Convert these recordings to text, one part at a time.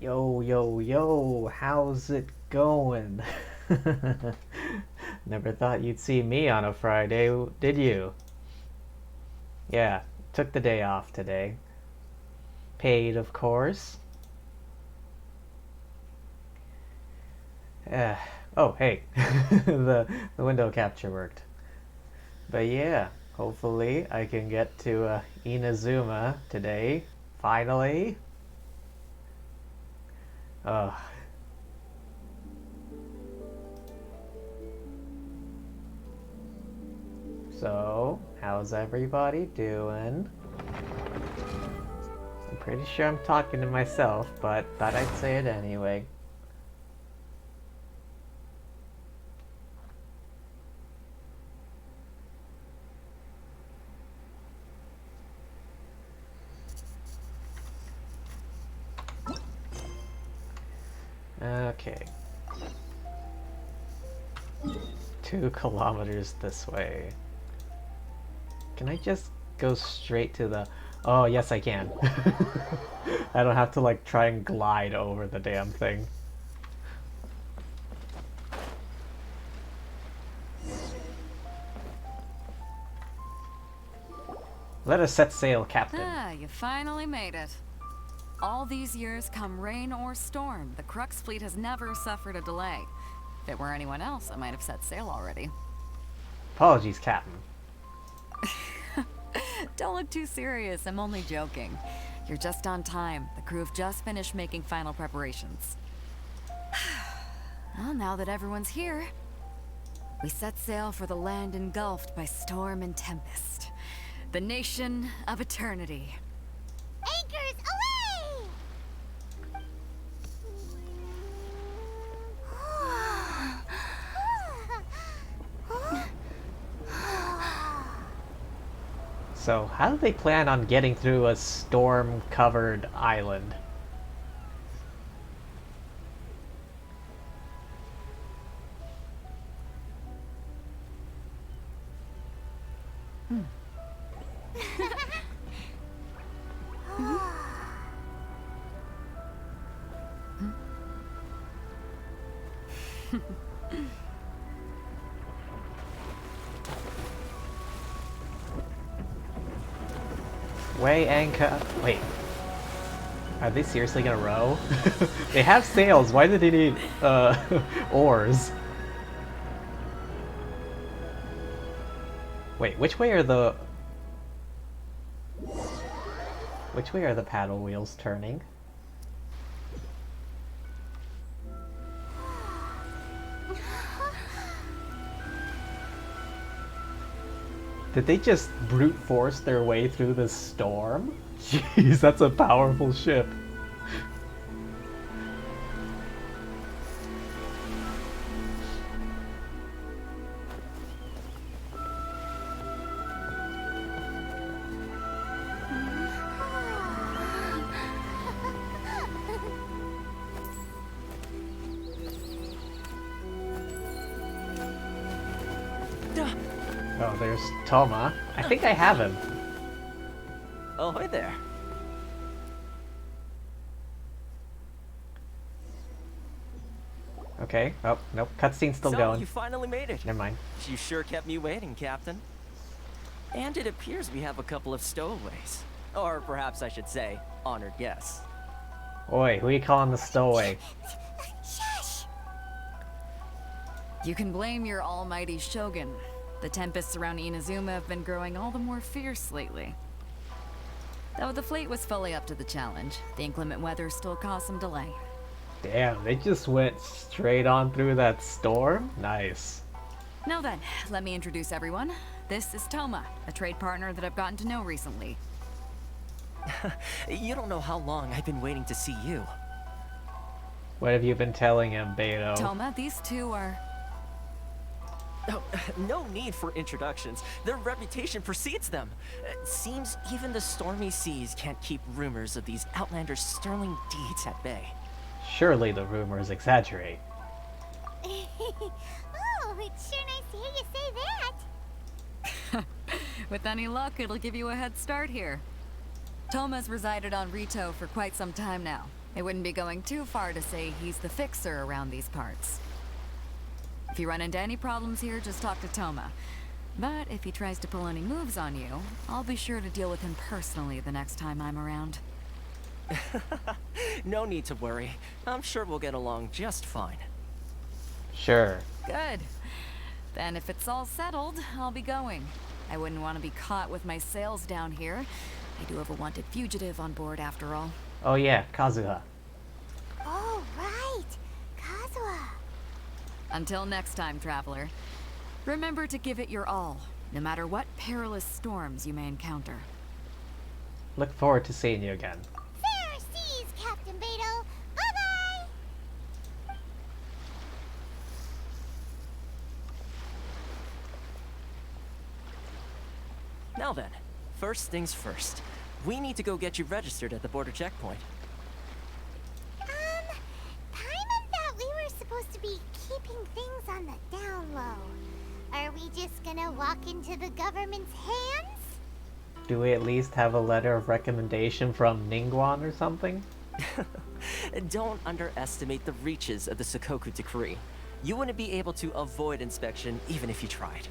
Yo, yo, yo, how's it going? Never thought you'd see me on a Friday, did you? Yeah, took the day off today. Paid, of course. Uh, oh, hey, the window capture worked. But yeah, hopefully I can get to Inazuma today, finally. Uh, so, how's everybody doing? I'm pretty sure I'm talking to myself, but thought I'd say it anyway. Okay. 2 kilometers this way. Can I just go straight to the... Oh, yes I can. I don't have to like try and glide over the damn thing. Let us set sail, Captain. Ah, you finally made it. All these years, come rain or storm, the Crux fleet has never suffered a delay. If it were anyone else, I might have set sail already. Apologies, Captain. Don't look too serious, I'm only joking. You're just on time. The crew have just finished making final preparations. Well, now that everyone's here, we set sail for the land engulfed by storm and tempest. The nation of eternity. Anchors away! So, how do they plan on getting through a storm-covered island? Way anchor. Wait. Are they seriously gonna row? They have sails. Why do they need oars? Wait, which way are the paddle wheels turning? Did they just brute force their way through this storm? Jeez, that's a powerful ship. Oh, there's Toma. I think I have him. Oh, hi there. Okay. Oh, nope. Cutscene's still So, going. you finally made it. Never mind. You sure kept me waiting, Captain. And it appears we have a couple of stowaways. Or perhaps I should say, honored guests. Oi, who are you calling the stowaway? You can blame your almighty shogun. The tempests around Inazuma have been growing all the more fierce lately. Though the fleet was fully up to the challenge, the inclement weather still caused some delay. Damn, they just went straight on through that storm? Nice. Now then, let me introduce everyone. This is Toma, a trade partner that I've gotten to know recently. You don't know how long I've been waiting to see you. What have you been telling him, Beto? Toma, these two are... Oh, no need for introductions. Their reputation precedes them. It seems even the stormy seas can't keep rumors of these outlanders' sterling deeds at bay. Surely the rumors exaggerate. Oh, it's sure nice to hear you say that. With any luck, it'll give you a head start here. Toma's resided on Rito for quite some time now. It wouldn't be going too far to say he's the fixer around these parts. If you run into any problems here, just talk to Toma. But if he tries to pull any moves on you, I'll be sure to deal with him personally the next time I'm around. No need to worry. I'm sure we'll get along just fine. Sure. Good. Then if it's all settled, I'll be going. I wouldn't want to be caught with my sails down here. I do have a wanted fugitive on board after all. Oh yeah, Kazuha. Oh, right. Kazuha. Until next time, traveler. Remember to give it your all, no matter what perilous storms you may encounter. Look forward to seeing you again. Fair seas, Captain Beto. Bye-bye. Now then, first things first. We need to go get you registered at the border checkpoint. Paimon thought we were supposed to be keeping things on the down low. Are we just gonna walk into the government's hands? Do we at least have a letter of recommendation from Ningguang or something? Don't underestimate the reaches of the Sakoku Decree. You wouldn't be able to avoid inspection even if you tried.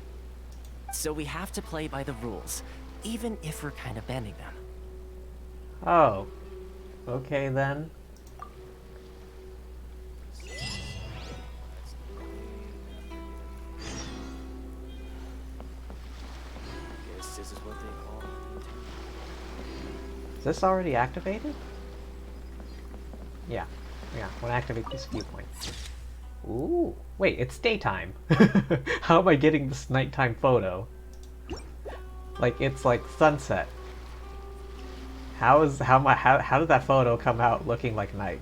So we have to play by the rules, even if we're kind of bending them. Oh. Okay then. Guess this is what they call Is this already activated? Yeah. Yeah, I want to activate this viewpoint. Ooh. Wait, it's daytime. How am I getting this nighttime photo? Like, it's like sunset. How did that photo come out looking like night?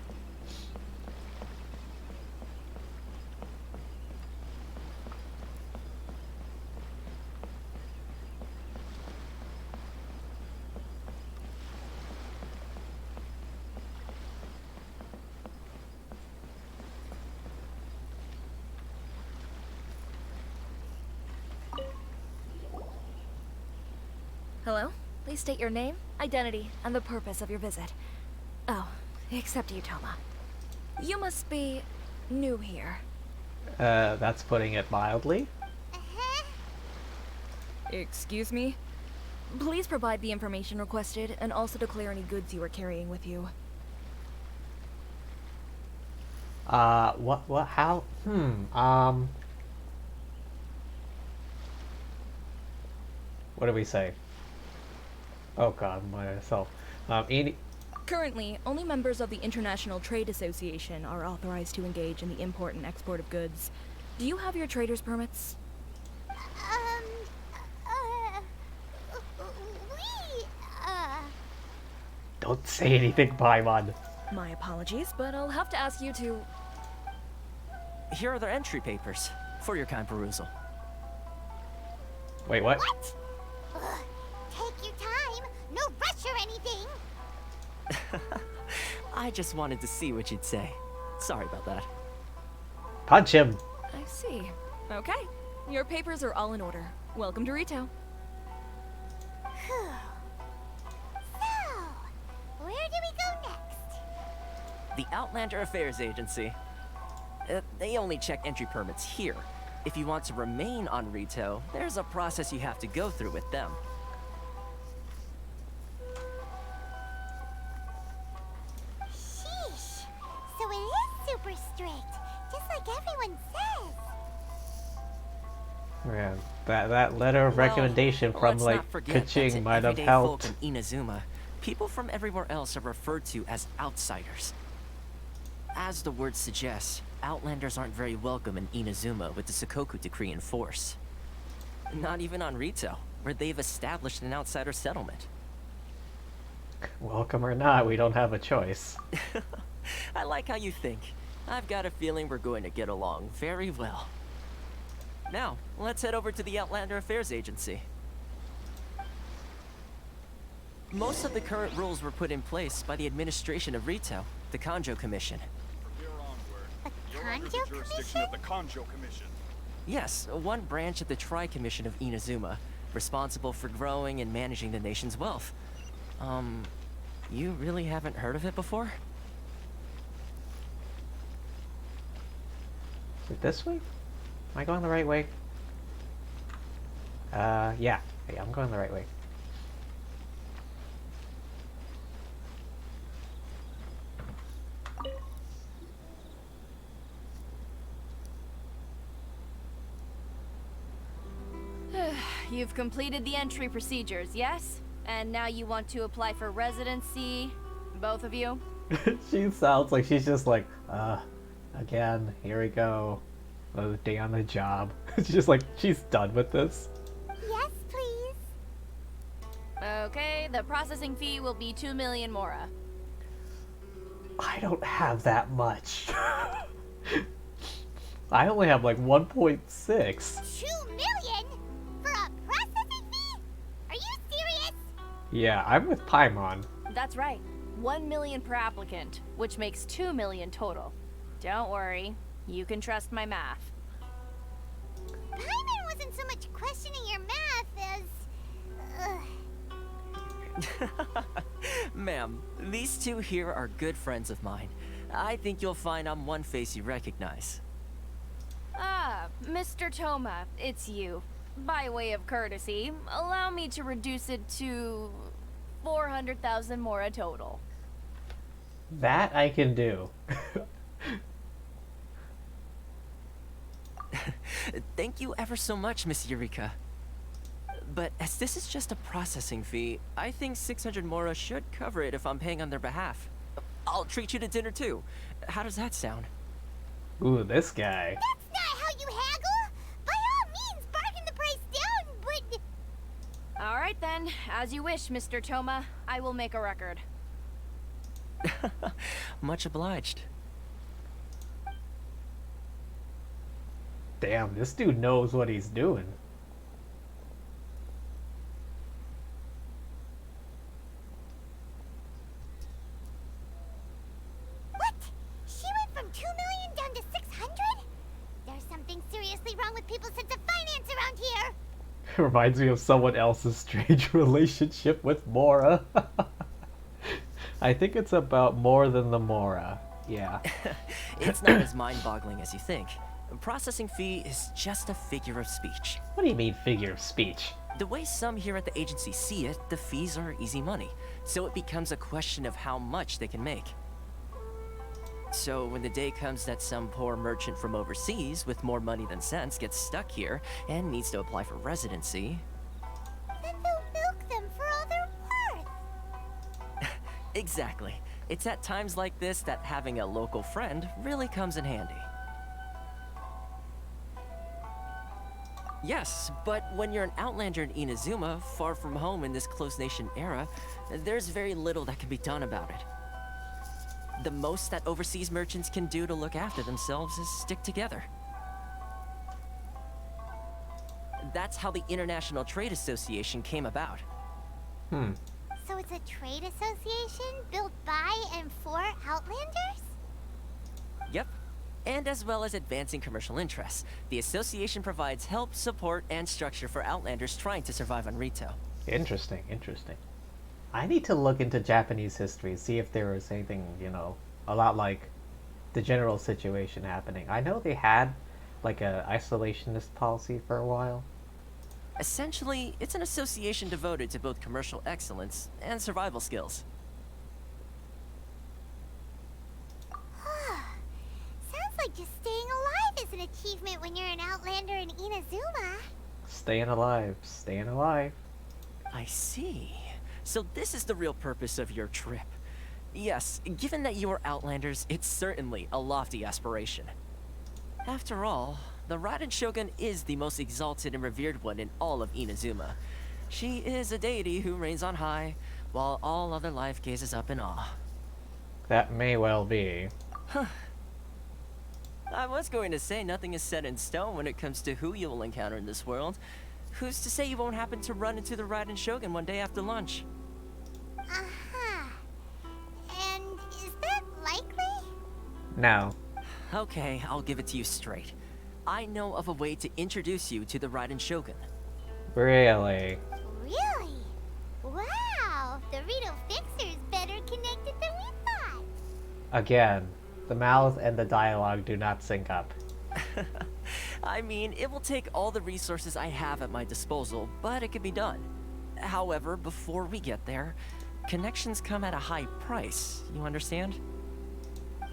Hello? Please state your name, identity, and the purpose of your visit. Oh, except you, Toma. You must be new here. That's putting it mildly. Uh-huh. Excuse me? Please provide the information requested and also declare any goods you are carrying with you. How? What do we say? Oh god, myself. Currently, only members of the International Trade Association are authorized to engage in the import and export of goods. Do you have your trader's permits? We, Don't say anything, Paimon. My apologies, but I'll have to ask you to... Here are their entry papers for your kind perusal. Wait, what? What? Ugh, take your time. No rush or anything. I just wanted to see what you'd say. Sorry about that. Punch him! I see. Okay. Your papers are all in order. Welcome to Rito. Whew. So, where do we go next? The Outlander Affairs Agency. They only check entry permits here. If you want to remain on Rito, there's a process you have to go through with them. Sheesh. So it is super strict, just like everyone says. Yeah, that letter of recommendation from let's like not forget that to Kaching might have everyday helped. folk in Inazuma, people from everywhere else are referred to as outsiders. As the word suggests, Outlanders aren't very welcome in Inazuma with the Sakoku Decree in force. Not even on Rito, where they've established an outsider settlement. Welcome or not, we don't have a choice. I like how you think. I've got a feeling we're going to get along very well. Now, let's head over to the Outlander Affairs Agency. Most of the current rules were put in place by the administration of Rito, the Kanjo Commission. From here onward, The you're under the Kanjo jurisdiction Commission? of the Kanjo Commission. Yes, one branch of the Tri-Commission of Inazuma, responsible for growing and managing the nation's wealth. You really haven't heard of it before? Is it this way? Am I going the right way? Yeah. Yeah, I'm going the right way. You've completed the entry procedures, yes? And now you want to apply for residency? Both of you? She sounds like she's just like, again, here we go. Another day on the job. She's just like, she's done with this. Yes, please. Okay, the processing fee will be 2 million mora. I don't have that much. I only have like 1.6. 2 million? For a processing fee? Are you serious? Yeah, I'm with Paimon. That's right. 1 million per applicant, which makes 2 million total. Don't worry, you can trust my math. Paimon wasn't so much questioning your math as... Ma'am, these two here are good friends of mine. I think you'll find I'm one face you recognize. Ah, Mr. Toma, it's you. By way of courtesy, allow me to reduce it to 400,000 mora total. That I can do. Thank you ever so much, Miss Eureka. But as this is just a processing fee, I think 600 mora should cover it if I'm paying on their behalf. I'll treat you to dinner too. How does that sound? Ooh, this guy. That's not how you haggle! By all means, bargain the price down, but... All right then, as you wish, Mr. Toma. I will make a record. Much obliged. Damn, this dude knows what he's doing. What? She went from 2 million down to 600? There's something seriously wrong with people's sense of finance around here! Reminds me of someone else's strange relationship with Mora. I think it's about more than the Mora. Yeah. It's not as mind-boggling as you think. A processing fee is just a figure of speech. What do you mean, figure of speech? The way some here at the agency see it, the fees are easy money. So it becomes a question of how much they can make. So when the day comes that some poor merchant from overseas with more money than sense gets stuck here and needs to apply for residency... Then they'll milk them for all they're worth! Exactly. It's at times like this that having a local friend really comes in handy. Yes, but when you're an outlander in Inazuma, far from home in this closed nation era, there's very little that can be done about it. The most that overseas merchants can do to look after themselves is stick together. That's how the International Trade Association came about. So it's a trade association built by and for Outlanders? Yep. And as well as advancing commercial interests, the association provides help, support, and structure for Outlanders trying to survive on Rito. Interesting, interesting. I need to look into Japanese history, see if there was anything, you know, a lot like the general situation happening. I know they had like a isolationist policy for a while. Essentially, it's an association devoted to both commercial excellence and survival skills. Sounds like just staying alive is an achievement when you're an Outlander in Inazuma. Staying alive, staying alive. I see. So this is the real purpose of your trip. Yes, given that you are Outlanders, it's certainly a lofty aspiration. After all, the Raiden Shogun is the most exalted and revered one in all of Inazuma. She is a deity who reigns on high, while all other life gazes up in awe. That may well be. I was going to say nothing is set in stone when it comes to who you will encounter in this world. Who's to say you won't happen to run into the Raiden Shogun one day after lunch? Uh-huh. And is that likely? No. Okay, I'll give it to you straight. I know of a way to introduce you to the Raiden Shogun. Really? Really? Wow, the Rito Fixer's better connected than we thought. Again, the mouth and the dialogue do not sync up. I mean, it will take all the resources I have at my disposal, but it can be done. However, before we get there, connections come at a high price, you understand?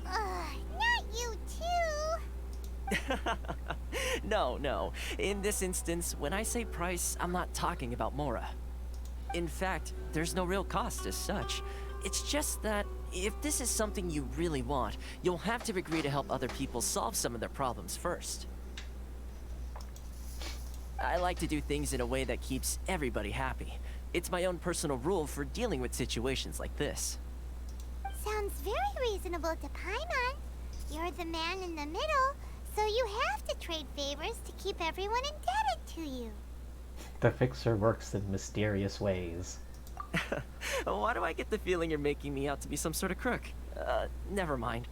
Not you too. No. In this instance, when I say price, I'm not talking about Mora. In fact, there's no real cost as such. It's just that if this is something you really want, you'll have to agree to help other people solve some of their problems first. I like to do things in a way that keeps everybody happy. It's my own personal rule for dealing with situations like this. Sounds very reasonable to Paimon. You're the man in the middle, so you have to trade favors to keep everyone indebted to you. The Fixer works in mysterious ways. Why do I get the feeling you're making me out to be some sort of crook? Never mind.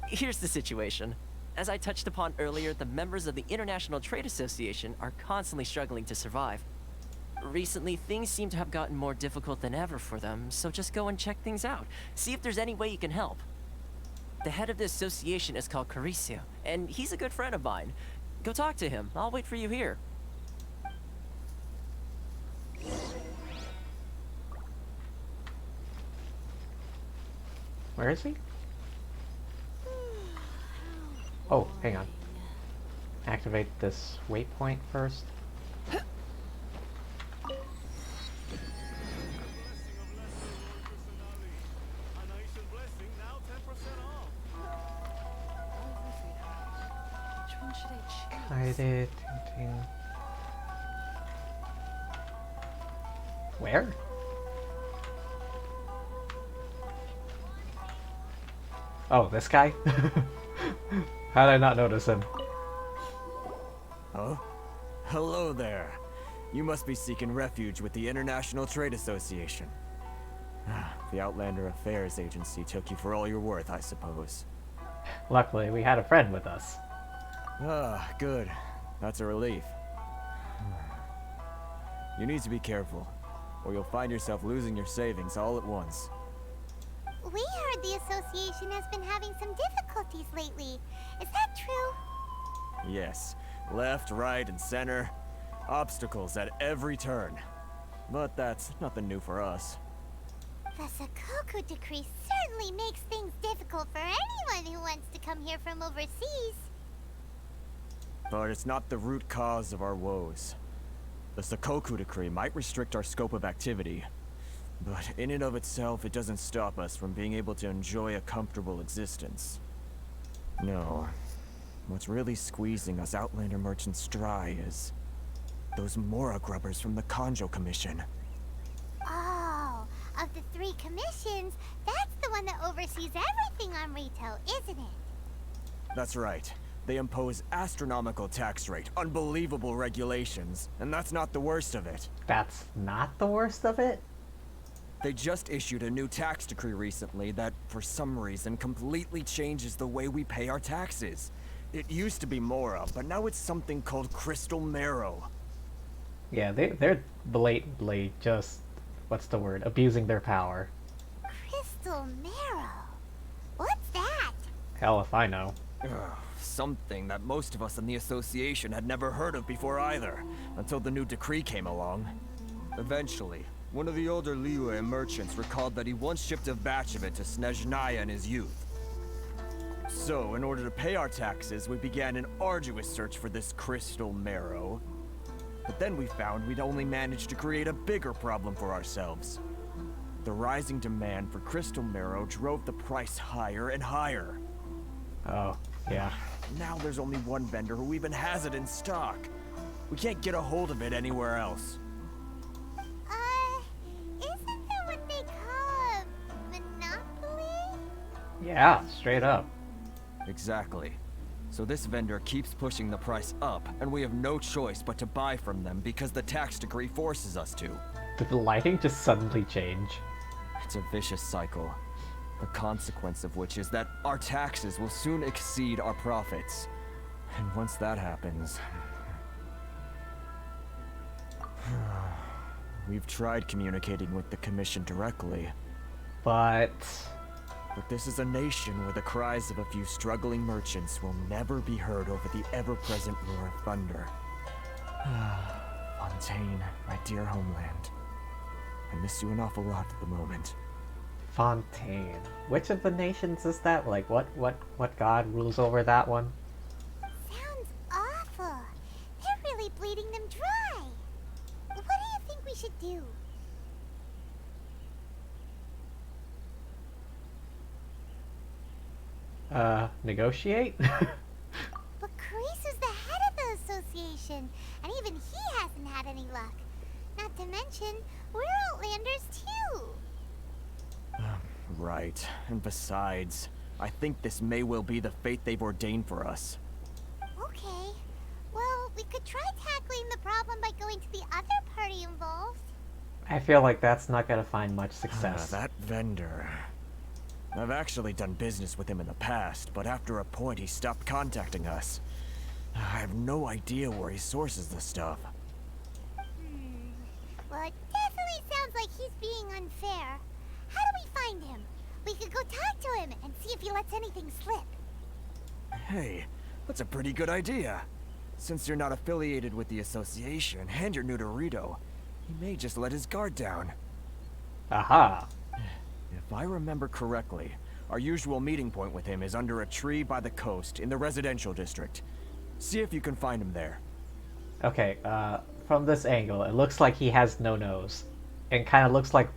Here's the situation. As I touched upon earlier, the members of the International Trade Association are constantly struggling to survive. Recently, things seem to have gotten more difficult than ever for them, so just go and check things out. See if there's any way you can help. The head of the association is called Caricio, and he's a good friend of mine. Go talk to him. I'll wait for you here. Where is he? Oh, hang on. Activate this waypoint first. Hide it. Ting, ting. Where? Oh, this guy? How did I not notice him? Oh? Hello there. You must be seeking refuge with the International Trade Association. The Outlander Affairs Agency took you for all you're worth, I suppose. Luckily, we had a friend with us. Ah, good. That's a relief. You need to be careful, or you'll find yourself losing your savings all at once. We heard the association has been having some difficulties lately. Is that true? Yes. Left, right, and center. Obstacles at every turn. But that's nothing new for us. The Sakoku decree certainly makes things difficult for anyone who wants to come here from overseas. But it's not the root cause of our woes. The Sakoku decree might restrict our scope of activity, but in and of itself, it doesn't stop us from being able to enjoy a comfortable existence. No. What's really squeezing us Outlander merchants dry is those Mora grubbers from the Kanjo Commission. Oh, of the 3 commissions, that's the one that oversees everything on retail, isn't it? That's right. They impose astronomical tax rate, unbelievable regulations, and that's not the worst of it. That's not the worst of it? They just issued a new tax decree recently that, for some reason, completely changes the way we pay our taxes. It used to be Mora, but now it's something called Crystal Marrow. Yeah, they're blatantly just, what's the word, abusing their power. Crystal Marrow? What's that? Hell if I know. Something that most of us in the association had never heard of before either, until the new decree came along. Eventually, one of the older Liyue merchants recalled that he once shipped a batch of it to Snezhnaya in his youth. So, in order to pay our taxes, we began an arduous search for this Crystal Marrow. But then we found we'd only managed to create a bigger problem for ourselves. The rising demand for Crystal Marrow drove the price higher and higher. Oh, yeah. Now there's only one vendor who even has it in stock. We can't get a hold of it anywhere else. Isn't that what they call a monopoly? Yeah, straight up. Exactly. So this vendor keeps pushing the price up, and we have no choice but to buy from them because the tax decree forces us to. Did the lighting just suddenly change? It's a vicious cycle. The consequence of which is that our taxes will soon exceed our profits. And once that happens... We've tried communicating with the Commission directly. But... But this is a nation where the cries of a few struggling merchants will never be heard over the ever-present roar of thunder. Fontaine, my dear homeland. I miss you an awful lot at the moment. Fontaine. Which of the nations is that? Like, what god rules over that one? Sounds awful. They're really bleeding them dry. What do you think we should do? Negotiate? But Carice is the head of the association, and even he hasn't had any luck. Not to mention, we're Outlanders too. Right. And besides, I think this may well be the fate they've ordained for us. Okay. Well, we could try tackling the problem by going to the other party involved. I feel like that's not gonna find much success. That vendor. I've actually done business with him in the past, but after a point he stopped contacting us. I have no idea where he sources the stuff. Well, it definitely sounds like he's being unfair. How do we find him? We could go talk to him and see if he lets anything slip. Hey, that's a pretty good idea. Since you're not affiliated with the association and you're new to Rito, he may just let his guard down. Aha! If I remember correctly, our usual meeting point with him is under a tree by the coast in the residential district. See if you can find him there. Okay, from this angle, it looks like he has no nose. And kind of looks like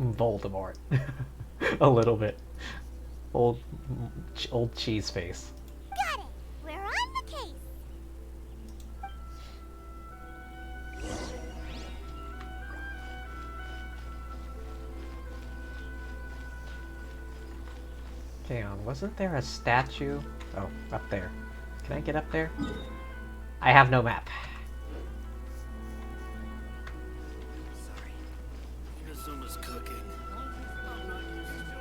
Voldemort. A little bit. Old cheese face. Got it! We're on the case! Hang on, wasn't there a statue? Oh, up there. Can I get up there? I have no map. Sorry. Inazuma's cooking. I'm not used to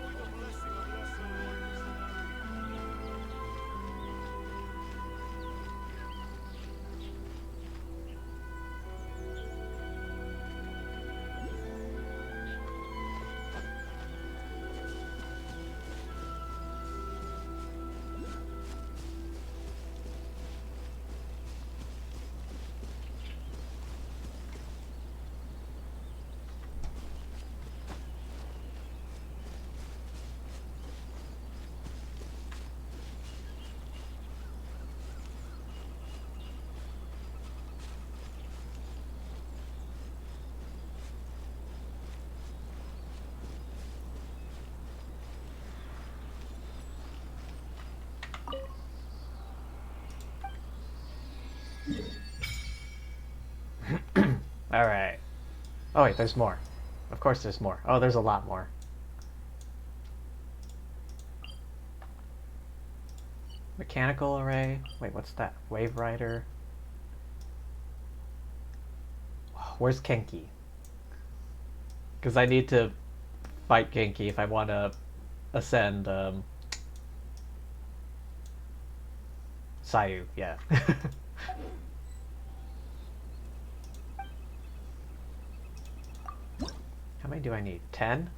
Alright. Oh wait, there's more. Of course there's more. Oh, there's a lot more. Mechanical array. Wait, what's that? Wave rider. Where's Kenki? Because I need to fight Kenki if I want to ascend Sayu, yeah. How many do I need? 10?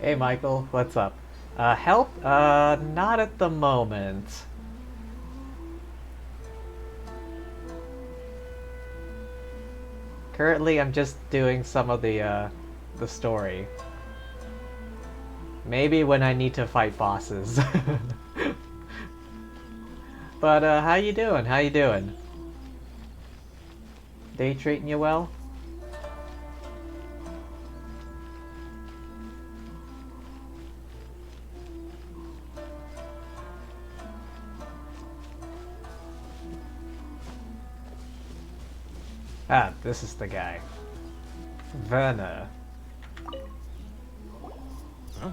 Hey Michael, what's up? Help? Not at the moment. Currently I'm just doing some of the story. Maybe when I need to fight bosses. But, how you doing? How you doing? Day treating you well? Ah, this is the guy. Werner. Huh?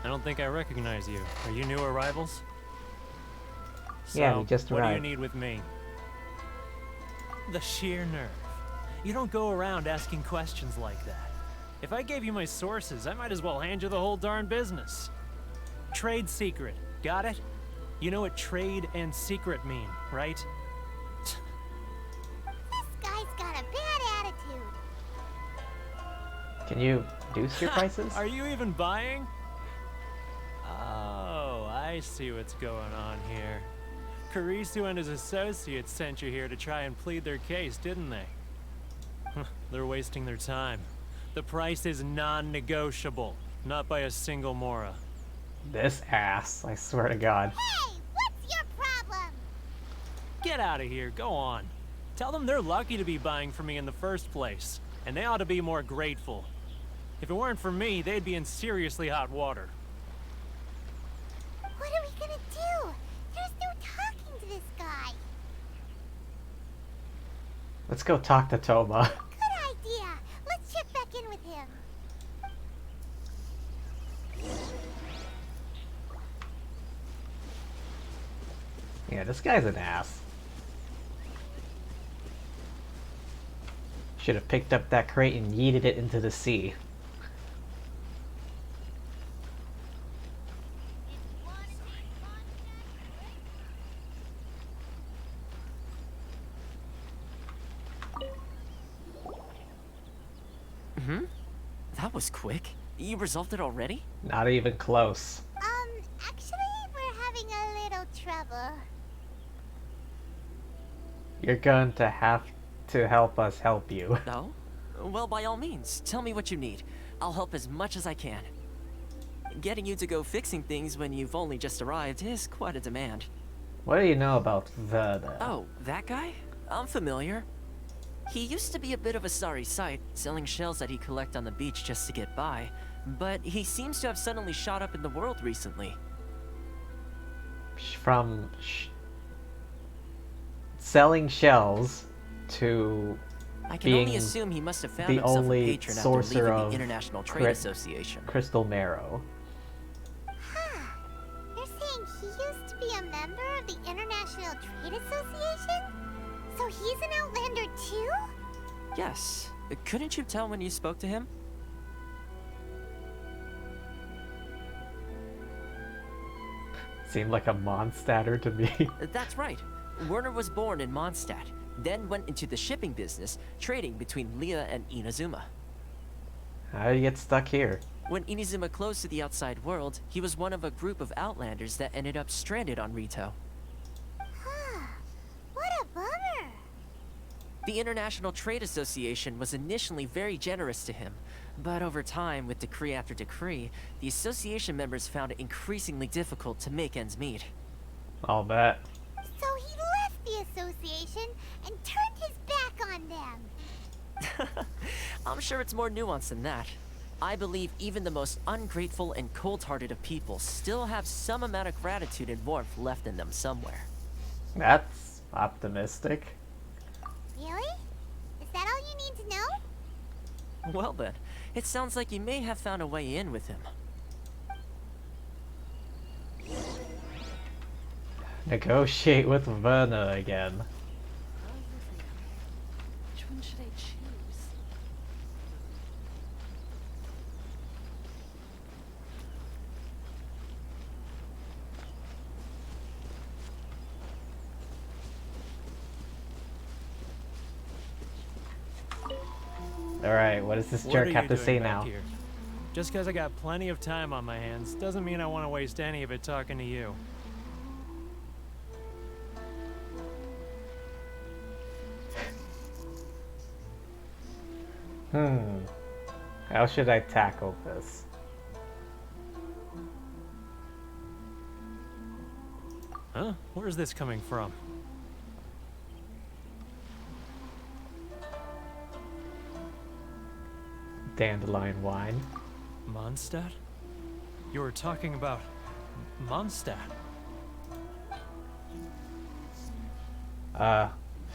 I don't think I recognize you. Are you new arrivals? Yeah, So, we just what do you arrived. need with me? The sheer nerve. You don't go around asking questions like that. If I gave you my sources, I might as well hand you the whole darn business. Trade secret. Got it? You know what trade and secret mean, right? This guy's got a bad attitude. Can you reduce your prices? Are you even buying? Oh, I see what's going on here. Kurisu and his associates sent you here to try and plead their case, didn't they? They're wasting their time. The price is non-negotiable, not by a single Mora. This ass, I swear to God. Hey, what's your problem? Get out of here, go on. Tell them they're lucky to be buying from me in the first place, and they ought to be more grateful. If it weren't for me, they'd be in seriously hot water. What are we gonna do? There's no talking to this guy. Let's go talk to Toma. Good idea. Let's check back in with him. Yeah, this guy's an ass. Should have picked up that crate and yeeted it into the sea. That was quick. You resolved it already? Not even close. Actually, we're having a little trouble. You're going to have to help us help you. No? Well, by all means, tell me what you need. I'll help as much as I can. Getting you to go fixing things when you've only just arrived is quite a demand. What do you know about Verda? Oh, that guy? I'm familiar. He used to be a bit of a sorry sight, selling shells that he'd collect on the beach just to get by, but he seems to have suddenly shot up in the world recently. From selling shells to I can being only assume he must have found the himself a only patron after sorcerer leaving of the International Trade Association. Crystal Marrow. Huh. You're saying he used to be a member of the International Trade Association? So he's an Outlander too? Yes. Couldn't you tell when you spoke to him? Seemed like a Mondstadter to me. That's right. Werner was born in Mondstadt, then went into the shipping business, trading between Leah and Inazuma. How did you get stuck here? When Inazuma closed to the outside world, he was one of a group of Outlanders that ended up stranded on Rito. Huh. What a bummer. The International Trade Association was initially very generous to him, but over time, with decree after decree, the association members found it increasingly difficult to make ends meet. I'll bet. So he left the association and turned his back on them. I'm sure it's more nuanced than that. I believe even the most ungrateful and cold-hearted of people still have some amount of gratitude and warmth left in them somewhere. That's optimistic. Really? Is that all you need to know? Well then, it sounds like you may have found a way in with him. Negotiate with Verna again. Which one should I choose? Alright, what does this What jerk are have you to doing say back now? here? Just because I got plenty of time on my hands doesn't mean I want to waste any of it talking to you. How should I tackle this? Huh? Where's this coming from? Dandelion wine. Mondstadt? You were talking about Mondstadt.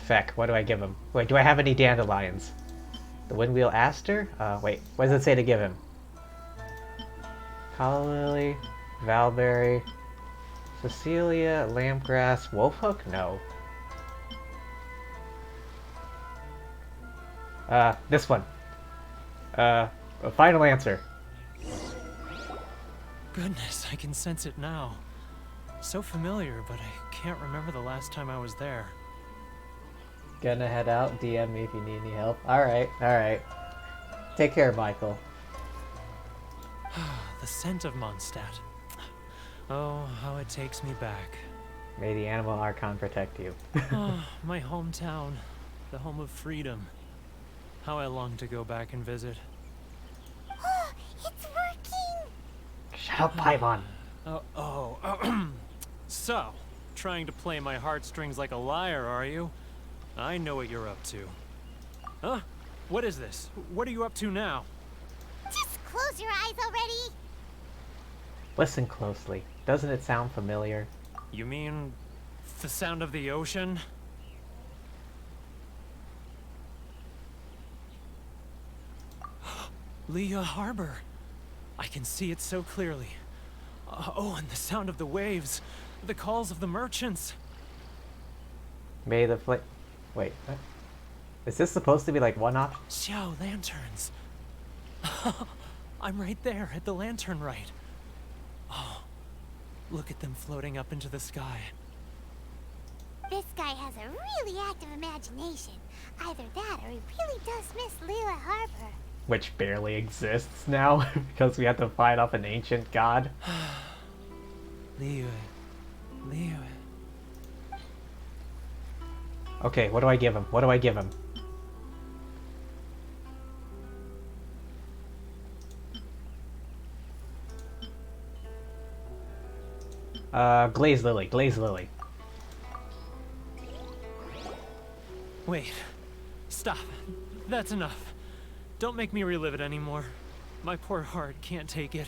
Feck, what do I give him? Wait, do I have any dandelions? The Windwheel Aster? Wait, what does it say to give him? Calla Lily, Valberry, Cecilia, Lampgrass, Wolfhook? No. This one. A final answer. Goodness, I can sense it now. So familiar, but I can't remember the last time I was there. Gonna head out. DM me if you need any help. Alright, alright. Take care, Michael. The scent of Mondstadt. Oh, how it takes me back. May the animal archon protect you. Oh, my hometown. The home of freedom. How I long to go back and visit. Oh, it's working! Shut up, Paimon! So, trying to play my heartstrings like a liar, are you? I know what you're up to. Huh? What is this? What are you up to now? Just close your eyes already! Listen closely. Doesn't it sound familiar? You mean the sound of the ocean? Leah Harbor. I can see it so clearly. Oh, and the sound of the waves. The calls of the merchants. May the Wait, what? Is this supposed to be like one off? Xiao lanterns. I'm right there at the lantern right. Oh, look at them floating up into the sky. This guy has a really active imagination. Either that or he really does miss Leela Harbor. Which barely exists now, because we have to fight off an ancient god. Leah. Okay, what do I give him? What do I give him? Glaze Lily, Glaze Lily. Wait. Stop. That's enough. Don't make me relive it anymore. My poor heart can't take it.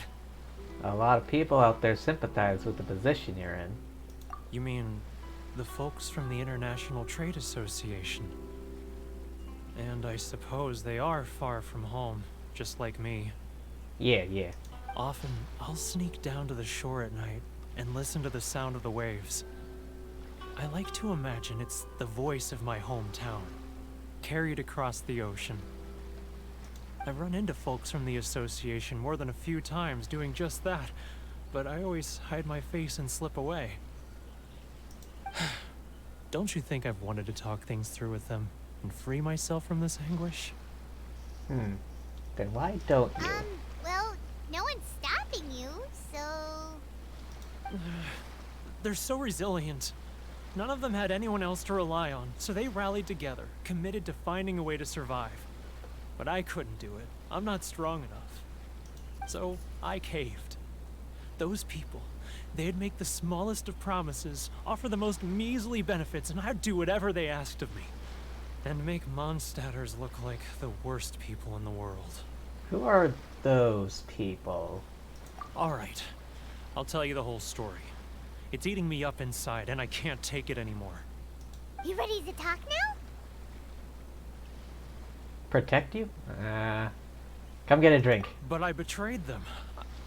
A lot of people out there sympathize with the position you're in. You mean the folks from the International Trade Association? And I suppose they are far from home, just like me. Yeah, yeah. Often, I'll sneak down to the shore at night and listen to the sound of the waves. I like to imagine it's the voice of my hometown, carried across the ocean. I've run into folks from the association more than a few times doing just that, but I always hide my face and slip away. Don't you think I've wanted to talk things through with them and free myself from this anguish? Then why don't you? Well, no one's stopping you, so... They're so resilient. None of them had anyone else to rely on, so they rallied together, committed to finding a way to survive. But I couldn't do it. I'm not strong enough. So I caved. Those people, they'd make the smallest of promises, offer the most measly benefits, and I'd do whatever they asked of me. And make Mondstadters look like the worst people in the world. Who are those people? Alright, I'll tell you the whole story. It's eating me up inside, and I can't take it anymore. You ready to talk now? Protect you? Come get a drink. But I betrayed them.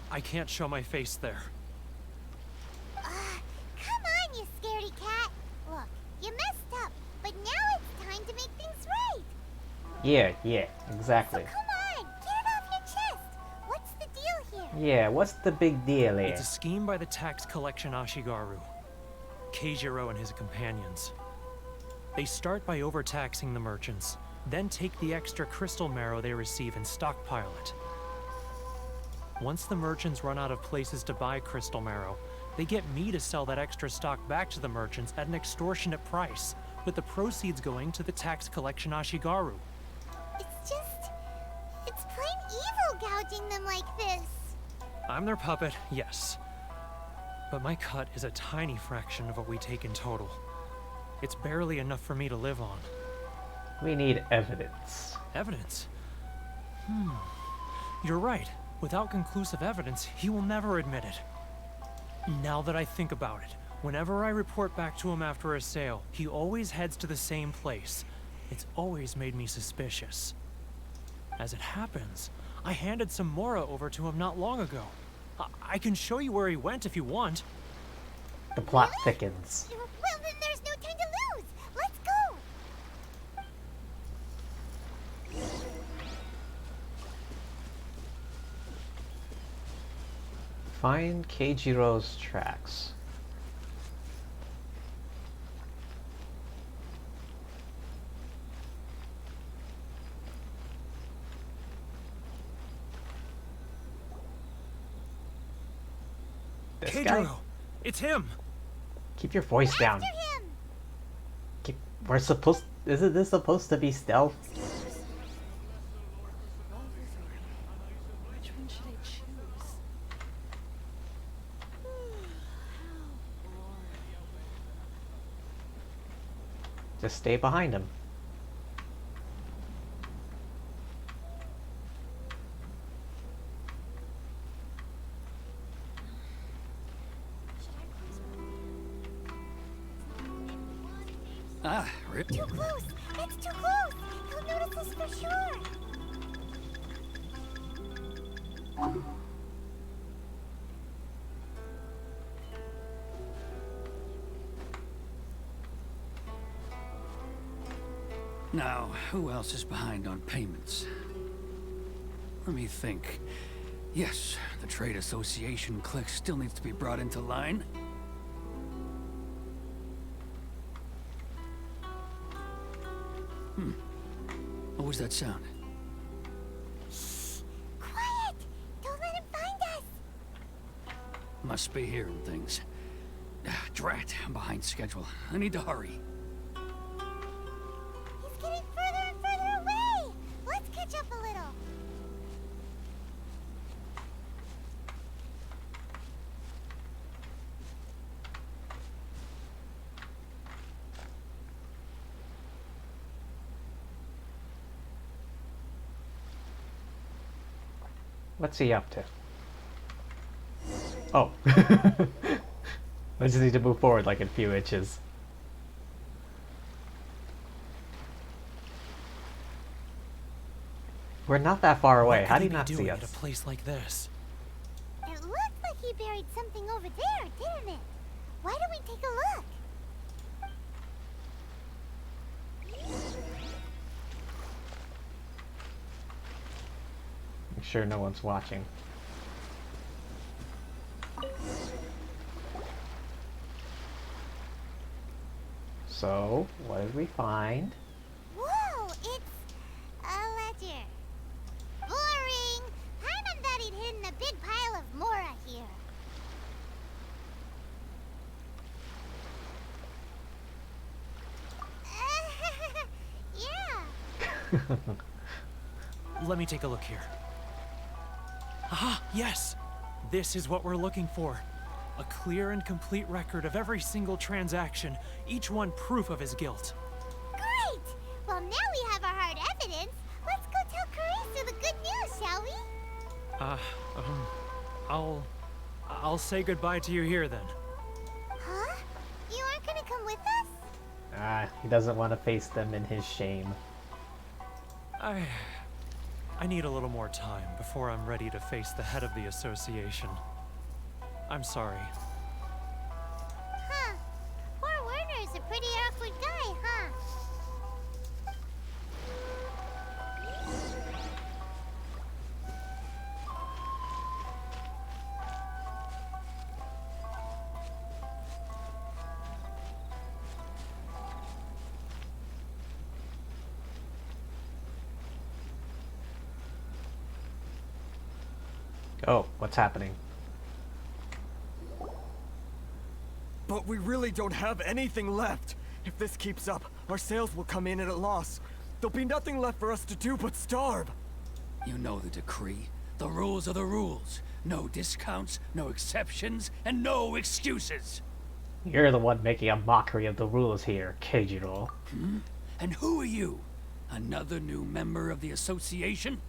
I can't show my face there. Come on, you scaredy cat. Look, you messed up, but now it's time to make things right. Yeah, exactly. So come on, get it off your chest. What's the deal here? Yeah, what's the big deal here? It's a scheme by the tax collection Ashigaru, Keijiro and his companions. They start by overtaxing the merchants, then take the extra crystal marrow they receive and stockpile it. Once the merchants run out of places to buy crystal marrow, they get me to sell that extra stock back to the merchants at an extortionate price, with the proceeds going to the tax collection Ashigaru. It's plain evil gouging them like this. I'm their puppet, yes. But my cut is a tiny fraction of what we take in total. It's barely enough for me to live on. We need evidence. Evidence? You're right. Without conclusive evidence, he will never admit it. Now that I think about it, whenever I report back to him after a sale, he always heads to the same place. It's always made me suspicious. As it happens, I handed some Mora over to him not long ago. I can show you where he went if you want. The plot thickens. Well, then there's no time to lose. Let's go. Find Keijiro's tracks. This Keijiro, guy? it's him. Keep your voice down. After him! We're supposed... Isn't this supposed to be stealth? Which one should I choose? Just stay behind him. Ah, Rip. Too close! It's too close! He'll notice us for sure! Now, who else is behind on payments? Let me think. Yes, the Trade Association clique still needs to be brought into line. What was that sound? Quiet! Don't let him find us! Must be hearing things. Ah, drat, I'm behind schedule. I need to hurry. He's getting further and further away! Let's catch up a little. What's he up to? Oh. I just need to move forward like a few inches. We're not that far away. What How could do he you be not see doing us? at a place like this? It looked like he buried something over there, didn't it? Why don't we take a look? Make sure no one's watching. So, what did we find? Whoa! It's a ledger. Boring! Paimon thought he'd hidden a big pile of Mora here. Yeah. Let me take a look here. Aha, yes! This is what we're looking for. A clear and complete record of every single transaction, each one proof of his guilt. Great! Well, now we have our hard evidence. Let's go tell Karisu the good news, shall we? I'll say goodbye to you here then. Huh? You aren't gonna come with us? He doesn't want to face them in his shame. I need a little more time before I'm ready to face the head of the association. I'm sorry. Huh. Poor Werner's a pretty awkward guy, huh? Oh, what's happening? But we really don't have anything left. If this keeps up, our sales will come in at a loss. There'll be nothing left for us to do but starve. You know the decree. The rules are the rules. No discounts, no exceptions, and no excuses. You're the one making a mockery of the rules here, Keijiro. And who are you? Another new member of the association?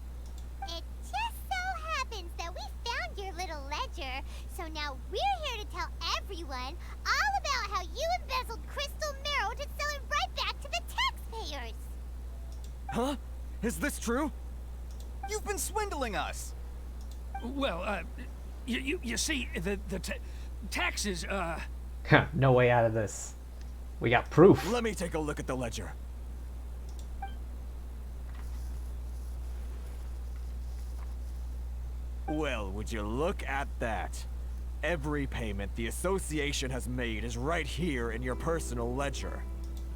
It just so happens that we found your little ledger, so now we're here to tell everyone all about how you embezzled crystal marrow to sell it right back to the taxpayers. Huh? Is this true? You've been swindling us! Well, you see, the taxes, No way out of this. We got proof. Let me take a look at the ledger. Well, would you look at that? Every payment the association has made is right here in your personal ledger.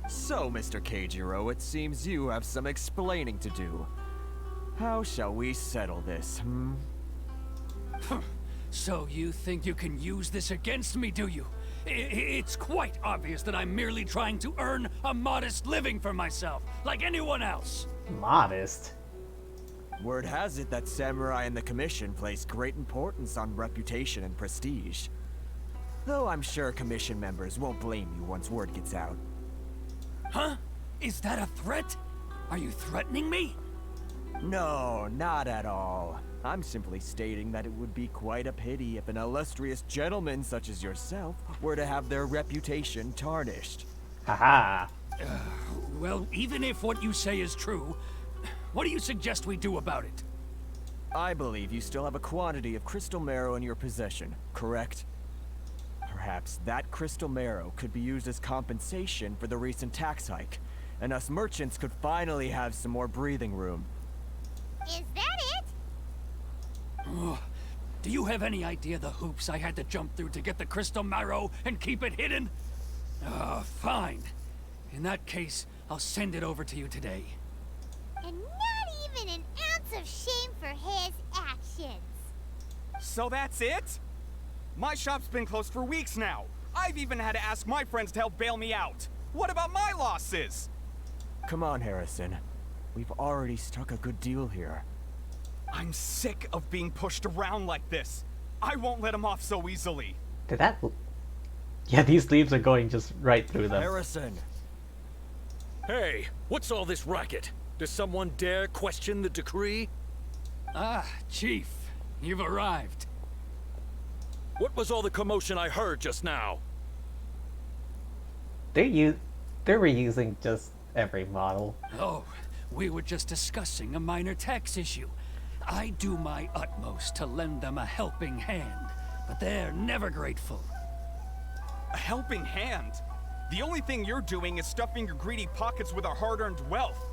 So, Mr. Keijiro, it seems you have some explaining to do. How shall we settle this, So you think you can use this against me, do you? It's quite obvious that I'm merely trying to earn a modest living for myself, like anyone else. Modest. Word has it that samurai and the commission place great importance on reputation and prestige. Though I'm sure commission members won't blame you once word gets out. Huh? Is that a threat? Are you threatening me? No, not at all. I'm simply stating that it would be quite a pity if an illustrious gentleman such as yourself were to have their reputation tarnished. Haha. Well, even if what you say is true, what do you suggest we do about it? I believe you still have a quantity of crystal marrow in your possession, correct? Perhaps that crystal marrow could be used as compensation for the recent tax hike, and us merchants could finally have some more breathing room. Is that it? Ugh. Do you have any idea the hoops I had to jump through to get the crystal marrow and keep it hidden? Fine. In that case, I'll send it over to you today. And not even an ounce of shame for his actions. So that's it? My shop's been closed for weeks now. I've even had to ask my friends to help bail me out. What about my losses? Come on, Harrison. We've already struck a good deal here. I'm sick of being pushed around like this. I won't let him off so easily. Did that... Yeah, these leaves are going just right through them. Harrison! Hey, what's all this racket? Does someone dare question the decree? Ah, Chief. You've arrived. What was all the commotion I heard just now? They're reusing just every model. Oh, we were just discussing a minor tax issue. I do my utmost to lend them a helping hand, but they're never grateful. A helping hand? The only thing you're doing is stuffing your greedy pockets with our hard-earned wealth.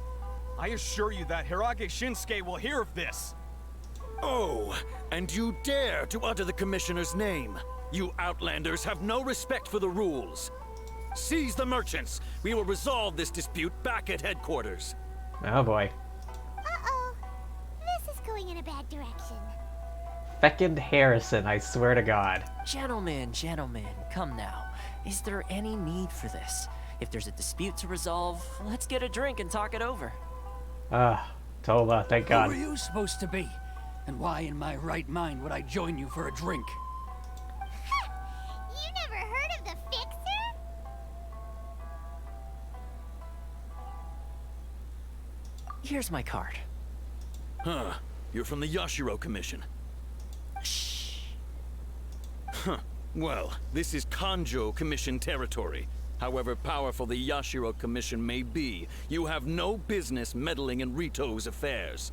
I assure you that Hirage Shinsuke will hear of this. Oh, and you dare to utter the Commissioner's name. You Outlanders have no respect for the rules. Seize the merchants. We will resolve this dispute back at headquarters. Oh boy. Uh-oh. This is going in a bad direction. Feckin' Harrison, I swear to God. Gentlemen, come now. Is there any need for this? If there's a dispute to resolve, let's get a drink and talk it over. Toba, thank God. Who are you supposed to be? And why in my right mind would I join you for a drink? You never heard of the Fixer? Here's my card. Huh. You're from the Yashiro Commission. Shh. Huh. Well, this is Kanjo Commission territory. However powerful the Yashiro Commission may be, you have no business meddling in Rito's affairs.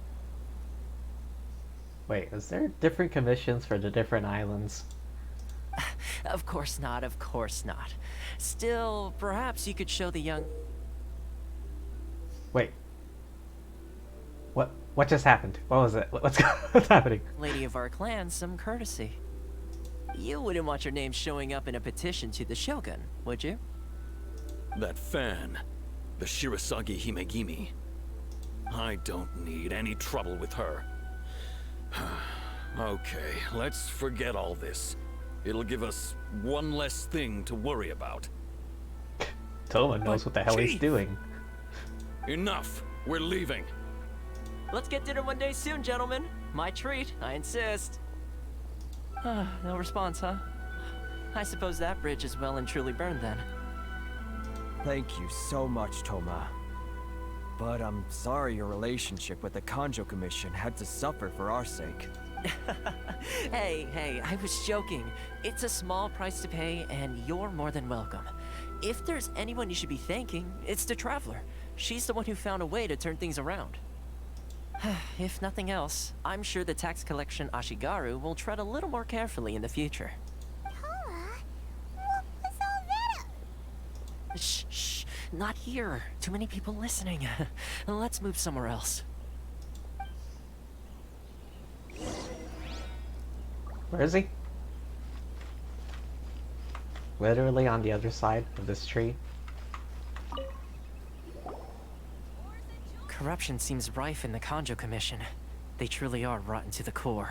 Wait, is there different commissions for the different islands? Of course not, of course not. Still, perhaps you could show the young... Wait. What just happened? What was it? What's happening? lady of our clan some courtesy. You wouldn't want your name showing up in a petition to the Shogun, would you? That fan, the Shirasagi Himegimi. I don't need any trouble with her. Okay, let's forget all this. It'll give us one less thing to worry about. Toma knows what the hell he's Chief! doing. Enough! We're leaving. Let's get dinner one day soon, gentlemen. My treat, I insist. No response, huh? I suppose that bridge is well and truly burned then. Thank you so much, Toma. But I'm sorry your relationship with the Kanjo Commission had to suffer for our sake. Hey, I was joking. It's a small price to pay, and you're more than welcome. If there's anyone you should be thanking, it's the Traveler. She's the one who found a way to turn things around. If nothing else, I'm sure the tax collection Ashigaru will tread a little more carefully in the future. Toma, what was all that? Shh, not here. Too many people listening. Let's move somewhere else. Where is he? Literally on the other side of this tree. Corruption seems rife in the Kanjo Commission. They truly are rotten to the core.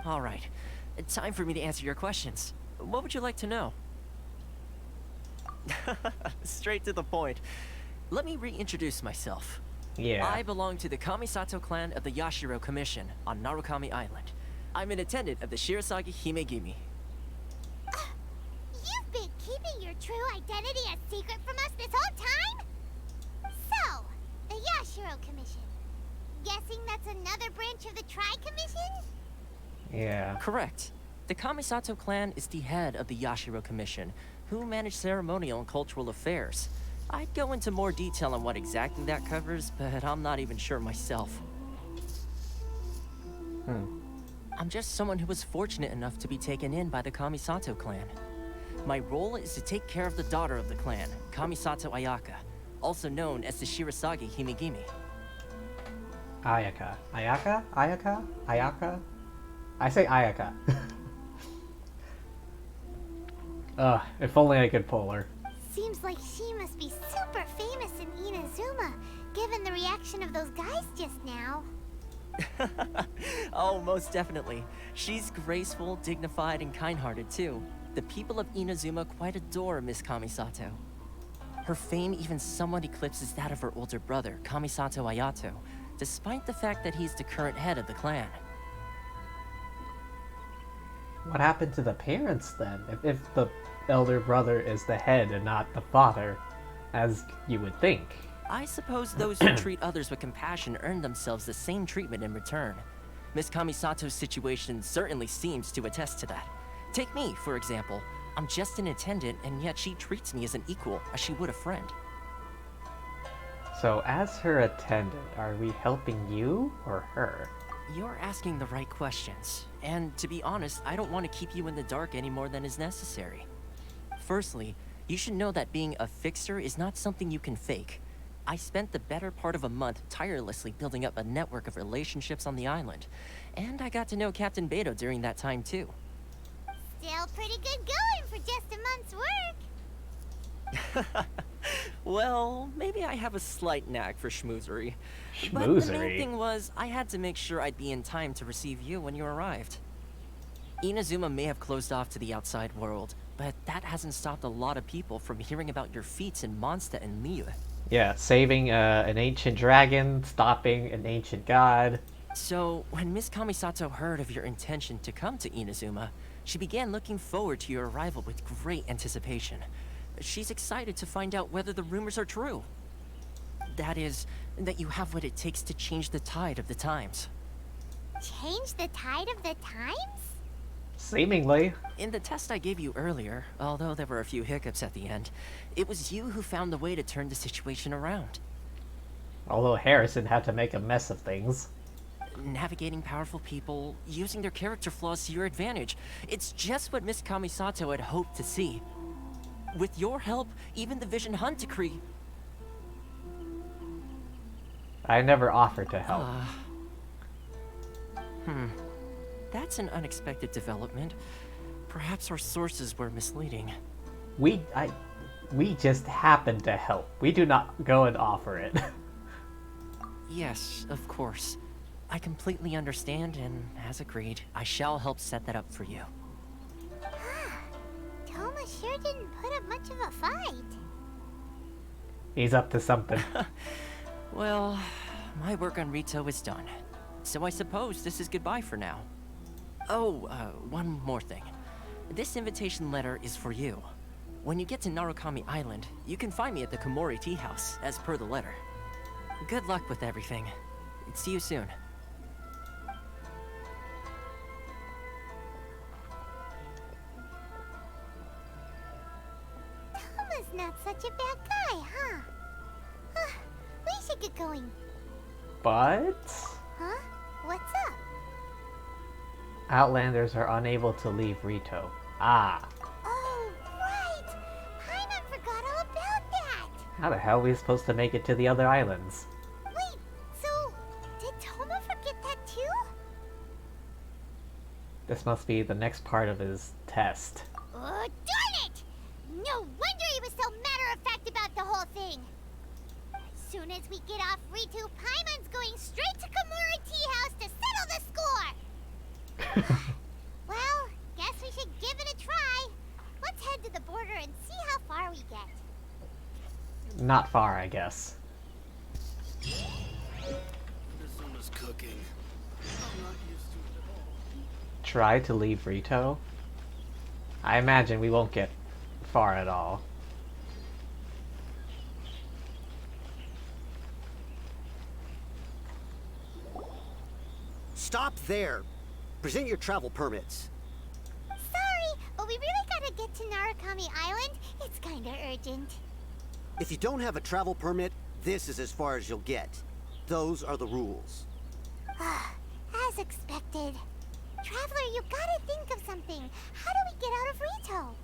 All right. Time for me to answer your questions. What would you like to know? Straight to the point. Let me reintroduce myself. Yeah. I belong to the Kamisato clan of the Yashiro Commission on Narukami Island. I'm an attendant of the Shirasagi Himegimi. You've been keeping your true identity a secret from us this whole time? So, the Yashiro Commission. Guessing that's another branch of the Tri-Commission? Yeah. Correct. The Kamisato clan is the head of the Yashiro Commission, who manage ceremonial and cultural affairs. I'd go into more detail on what exactly that covers, but I'm not even sure myself. I'm just someone who was fortunate enough to be taken in by the Kamisato clan. My role is to take care of the daughter of the clan, Kamisato Ayaka, also known as the Shirasagi Himegimi. Ayaka. Ayaka? Ayaka? Ayaka? I say Ayaka. Ugh, if only I could pull her. Seems like she must be super famous in Inazuma, given the reaction of those guys just now. Oh, most definitely. She's graceful, dignified, and kind-hearted too. The people of Inazuma quite adore Miss Kamisato. Her fame even somewhat eclipses that of her older brother, Kamisato Ayato, despite the fact that he's the current head of the clan. What happened to the parents then? If the elder brother is the head and not the father, as you would think. I suppose those who treat others with compassion earn themselves the same treatment in return. Miss Kamisato's situation certainly seems to attest to that. Take me, for example. I'm just an attendant, and yet she treats me as an equal, as she would a friend. So as her attendant, are we helping you or her? You're asking the right questions. And to be honest, I don't want to keep you in the dark any more than is necessary. Firstly, you should know that being a fixer is not something you can fake. I spent the better part of a month tirelessly building up a network of relationships on the island. And I got to know Captain Beto during that time too. Still pretty good going for just a month's work. Well, maybe I have a slight knack for schmoozery. But the main thing was, I had to make sure I'd be in time to receive you when you arrived. Inazuma may have closed off to the outside world, but that hasn't stopped a lot of people from hearing about your feats in Mondstadt and Liyue. Yeah, saving an ancient dragon, stopping an ancient god. So, when Miss Kamisato heard of your intention to come to Inazuma, she began looking forward to your arrival with great anticipation. She's excited to find out whether the rumors are true. That is, that you have what it takes to change the tide of the times. Change the tide of the times? Seemingly. In the test I gave you earlier, although there were a few hiccups at the end, it was you who found the way to turn the situation around. Although Harrison had to make a mess of things. Navigating powerful people, using their character flaws to your advantage. It's just what Miss Kamisato had hoped to see. With your help, even the Vision Hunt decree... I never offered to help. That's an unexpected development. Perhaps our sources were misleading. We just happen to help. We do not go and offer it. Yes, of course. I completely understand, and as agreed, I shall help set that up for you. Toma sure didn't put up much of a fight. He's up to something. Well, my work on Rito is done. So I suppose this is goodbye for now. Oh, one more thing. This invitation letter is for you. When you get to Narukami Island, you can find me at the Komori Tea House, as per the letter. Good luck with everything. See you soon. Toma's not such a bad guy, huh? We should get going. But Huh? What's up? Outlanders are unable to leave Rito. Ah. Oh, right! Paimon forgot all about that! How the hell are we supposed to make it to the other islands? Wait, so did Toma forget that too? This must be the next part of his test. Oh, darn it! No wonder he was so matter-of-fact about the whole thing! As soon as we get off Ritu, Paimon's going straight to Komori Tea House to settle the score! Well, guess we should give it a try. Let's head to the border and see how far we get. Not far, I guess. Inazuma's cooking. I'm not used to it at all. Try to leave Rito? I imagine we won't get far at all. Stop there! Present your travel permits. Sorry, but we really gotta get to Narukami Island. It's kinda urgent. If you don't have a travel permit, this is as far as you'll get. Those are the rules. As expected. Traveler, you gotta think of something. How do we get out of Rito?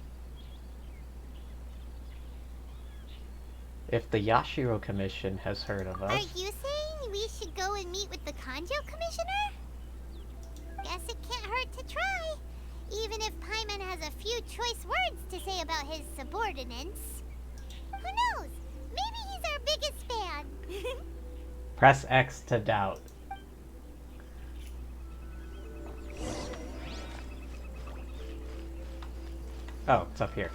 If the Yashiro Commission has heard of Are us... you saying we should go and meet with the Kanjo Commissioner? Guess it can't hurt to try. Even if Paimon has a few choice words to say about his subordinates. Who knows? Maybe he's our biggest fan. Press X to doubt. Oh, it's up here.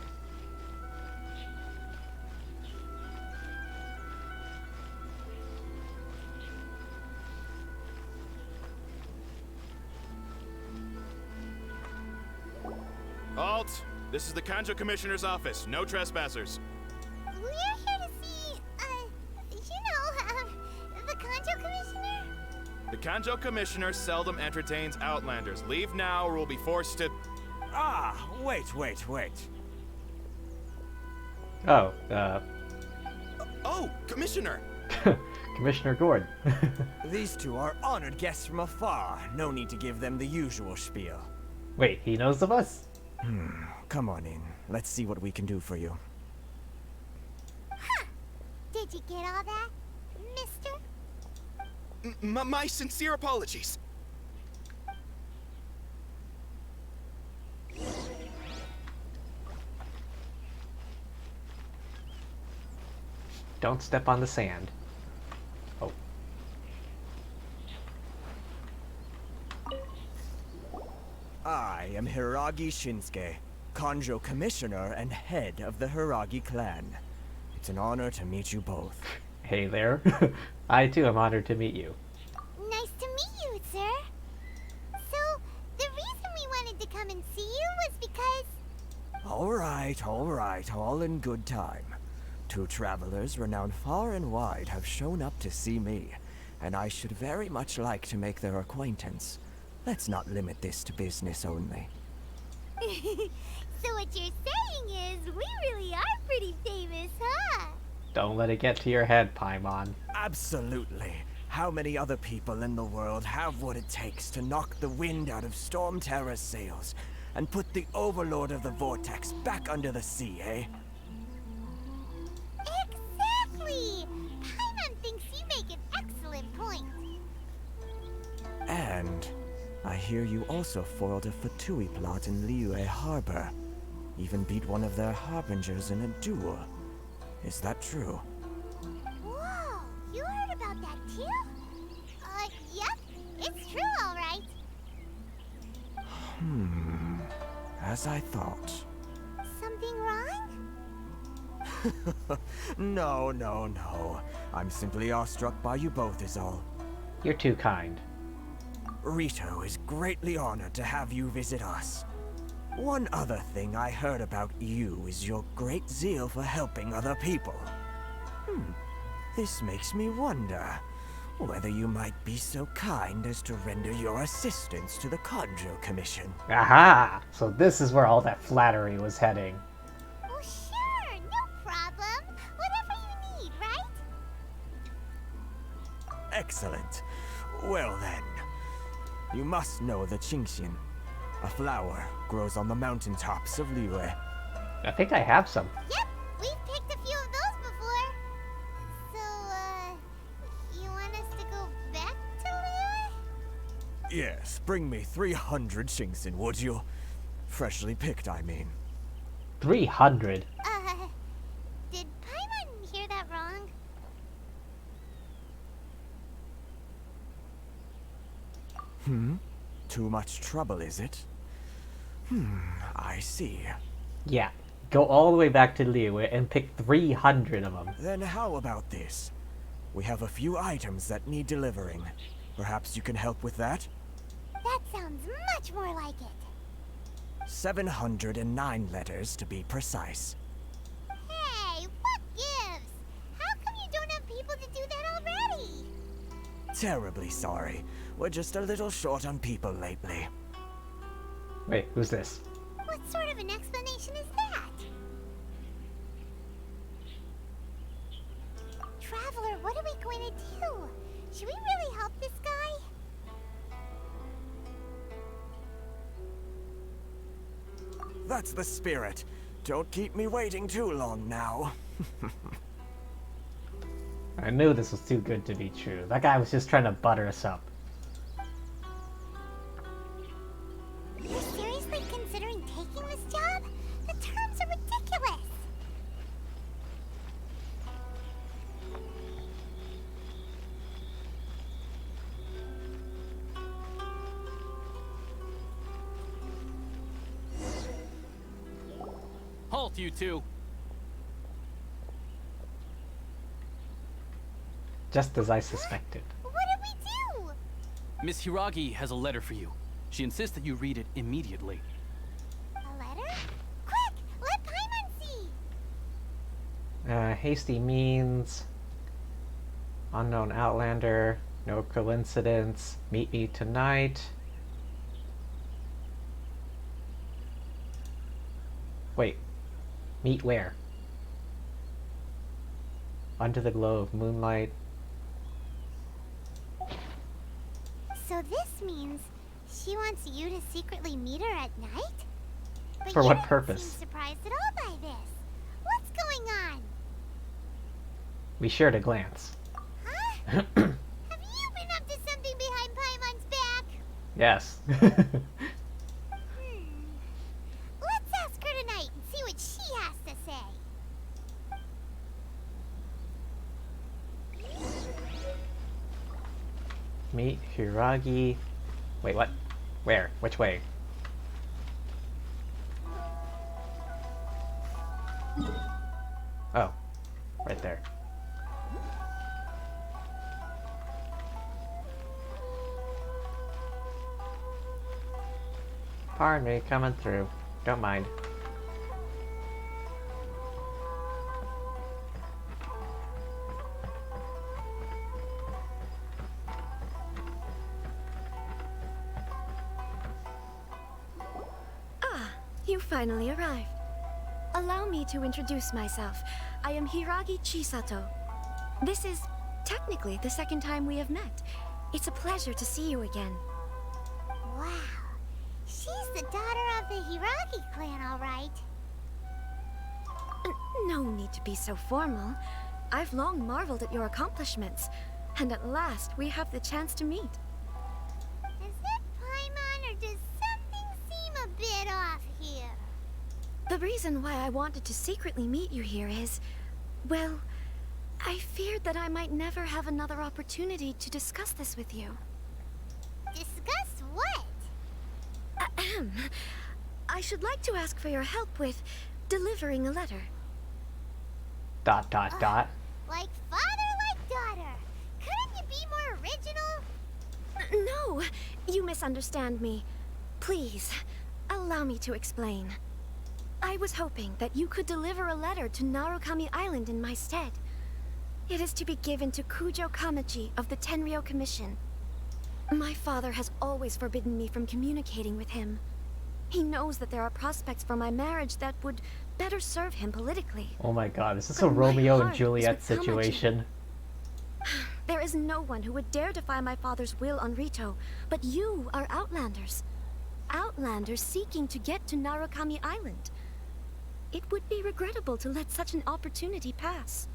Halt! This is the Kanjo Commissioner's office. No trespassers. We're here to see, the Kanjo Commissioner? The Kanjo Commissioner seldom entertains Outlanders. Leave now or we'll be forced to... Ah, wait. Oh, Oh, Commissioner! Commissioner Gord. These two are honored guests from afar. No need to give them the usual spiel. Wait, he knows of us? Come on in. Let's see what we can do for you. Did you get all that, mister? My sincere apologies. Don't step on the sand. Oh. I am Hiragi Shinsuke, Kanjo Commissioner and head of the Hiragi clan. It's an honor to meet you both. Hey there. I too am honored to meet you. Nice to meet you, sir. So, the reason we wanted to come and see you was because... All right, all in good time. Two travelers renowned far and wide have shown up to see me, and I should very much like to make their acquaintance. Let's not limit this to business only. So what you're saying is, we really are pretty famous, huh? Don't let it get to your head, Paimon. Absolutely. How many other people in the world have what it takes to knock the wind out of Storm Terror's sails and put the Overlord of the Vortex back under the sea, eh? Exactly! Paimon thinks you make an excellent point. And I hear you also foiled a Fatui plot in Liyue Harbor. Even beat one of their harbingers in a duel. Is that true? Whoa, you heard about that too? Yep, it's true, all right. As I thought. Something wrong? No. I'm simply awestruck by you both is all. You're too kind. Rito is greatly honored to have you visit us. One other thing I heard about you is your great zeal for helping other people. This makes me wonder whether you might be so kind as to render your assistance to the Kanjo Commission. Aha! So this is where all that flattery was heading. Oh, sure, no problem. Whatever you need, right? Excellent. Well then, you must know the Qingxian. A flower grows on the mountaintops of Liyue. I think I have some. Yep, we've picked a few of those before. So, you want us to go back to Liyue? Yes, bring me 300 Qingxian, would you? Freshly picked, I mean. 300? Did Paimon hear that wrong? too much trouble, is it? I see. Yeah. Go all the way back to Liyue and pick 300 of them. Then how about this? We have a few items that need delivering. Perhaps you can help with that? That sounds much more like it. 709 letters to be precise. Hey, what gives? How come you don't have people to do that already? Terribly sorry. We're just a little short on people lately. Wait, who's this? What sort of an explanation is that? Traveler, what are we going to do? Should we really help this guy? That's the spirit. Don't keep me waiting too long now. I knew this was too good to be true. That guy was just trying to butter us up. You're seriously considering taking this job? The terms are ridiculous. Halt, you two! Just as I suspected. What did we do? Miss Hiragi has a letter for you. She insists that you read it immediately. A letter? Quick, let Paimon see. Hasty means... Unknown Outlander. No coincidence. Meet me tonight. Wait. Meet where? Under the glow of moonlight. So this means she wants you to secretly meet her at night? But For you what don't purpose? seem surprised at all by this. What's going on? We shared a glance. Huh? Have you been up to something behind Paimon's back? Yes. Let's ask her tonight and see what she has to say. Meet Hiragi. Wait, what? Where? Which way? Oh, right there. Pardon me, coming through. Don't mind. You finally arrived. Allow me to introduce myself. I am Hiragi Chisato. This is technically the second time we have met. It's a pleasure to see you again. Wow. She's the daughter of the Hiragi clan, all right. No need to be so formal. I've long marveled at your accomplishments, and at last we have the chance to meet. Is it Paimon, or does something seem a bit off here? The reason why I wanted to secretly meet you here is, well, I feared that I might never have another opportunity to discuss this with you. Discuss what? Ahem. I should like to ask for your help with delivering a letter. ... Dot. Like father, like daughter. Couldn't you be more original? No, you misunderstand me. Please, allow me to explain. I was hoping that you could deliver a letter to Narukami Island in my stead. It is to be given to Kujo Kamachi of the Tenryou Commission. My father has always forbidden me from communicating with him. He knows that there are prospects for my marriage that would better serve him politically. Oh my god, is this But a my Romeo and heart is Juliet with Kamachi. situation? There is no one who would dare defy my father's will on Rito, but you are Outlanders. Outlanders seeking to get to Narukami Island. It would be regrettable to let such an opportunity pass.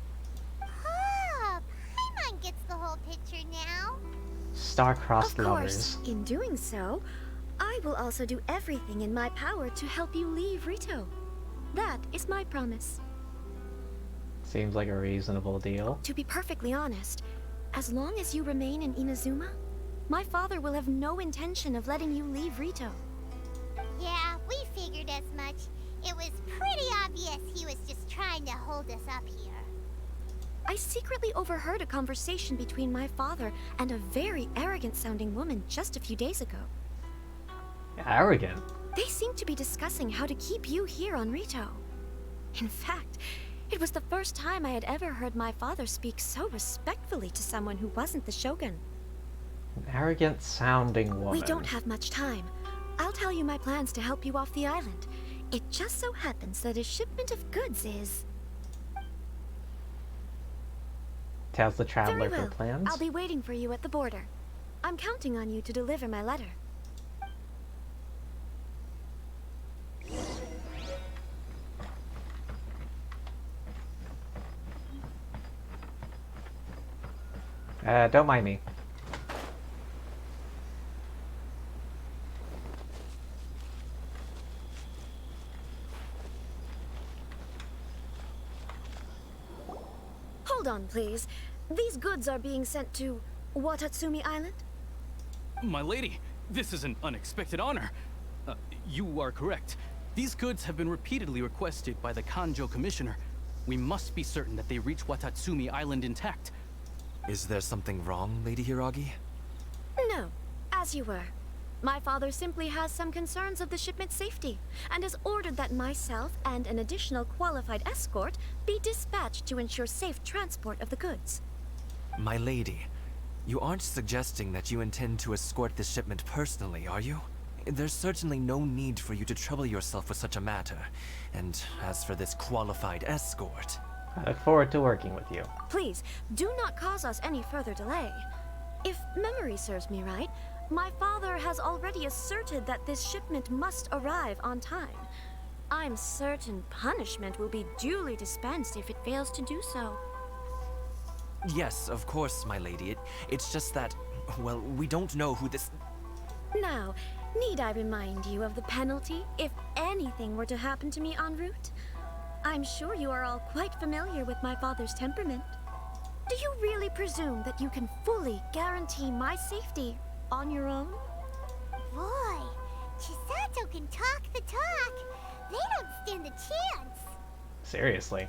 Oh, Paimon gets the whole picture now. Star-crossed Of lovers. course, in doing so, I will also do everything in my power to help you leave Rito. That is my promise. Seems like a reasonable deal. To be perfectly honest, as long as you remain in Inazuma, my father will have no intention of letting you leave Rito. Yeah, we figured as much. It was pretty obvious he was just trying to hold us up here. I secretly overheard a conversation between my father and a very arrogant-sounding woman just a few days ago. Arrogant? They seemed to be discussing how to keep you here on Rito. In fact, it was the first time I had ever heard my father speak so respectfully to someone who wasn't the Shogun. An arrogant-sounding woman. We don't have much time. I'll tell you my plans to help you off the island. It just so happens that a shipment of goods is... Tells the traveler Very well. her plans. I'll be waiting for you at the border. I'm counting on you to deliver my letter. Don't mind me. Hold on, please. These goods are being sent to Watatsumi Island? My lady, this is an unexpected honor. You are correct. These goods have been repeatedly requested by the Kanjo Commissioner. We must be certain that they reach Watatsumi Island intact. Is there something wrong, Lady Hiragi? No, as you were. My father simply has some concerns of the shipment's safety, and has ordered that myself and an additional qualified escort be dispatched to ensure safe transport of the goods. My lady, you aren't suggesting that you intend to escort this shipment personally, are you? There's certainly no need for you to trouble yourself with such a matter. And as for this qualified escort... I look forward to working with you. Please, do not cause us any further delay. If memory serves me right, my father has already asserted that this shipment must arrive on time. I'm certain punishment will be duly dispensed if it fails to do so. Yes, of course, my lady. It's just that, well, we don't know who this... Now, need I remind you of the penalty if anything were to happen to me en route? I'm sure you are all quite familiar with my father's temperament. Do you really presume that you can fully guarantee my safety on your own? Boy, Chisato can talk the talk. They don't stand a chance. Seriously.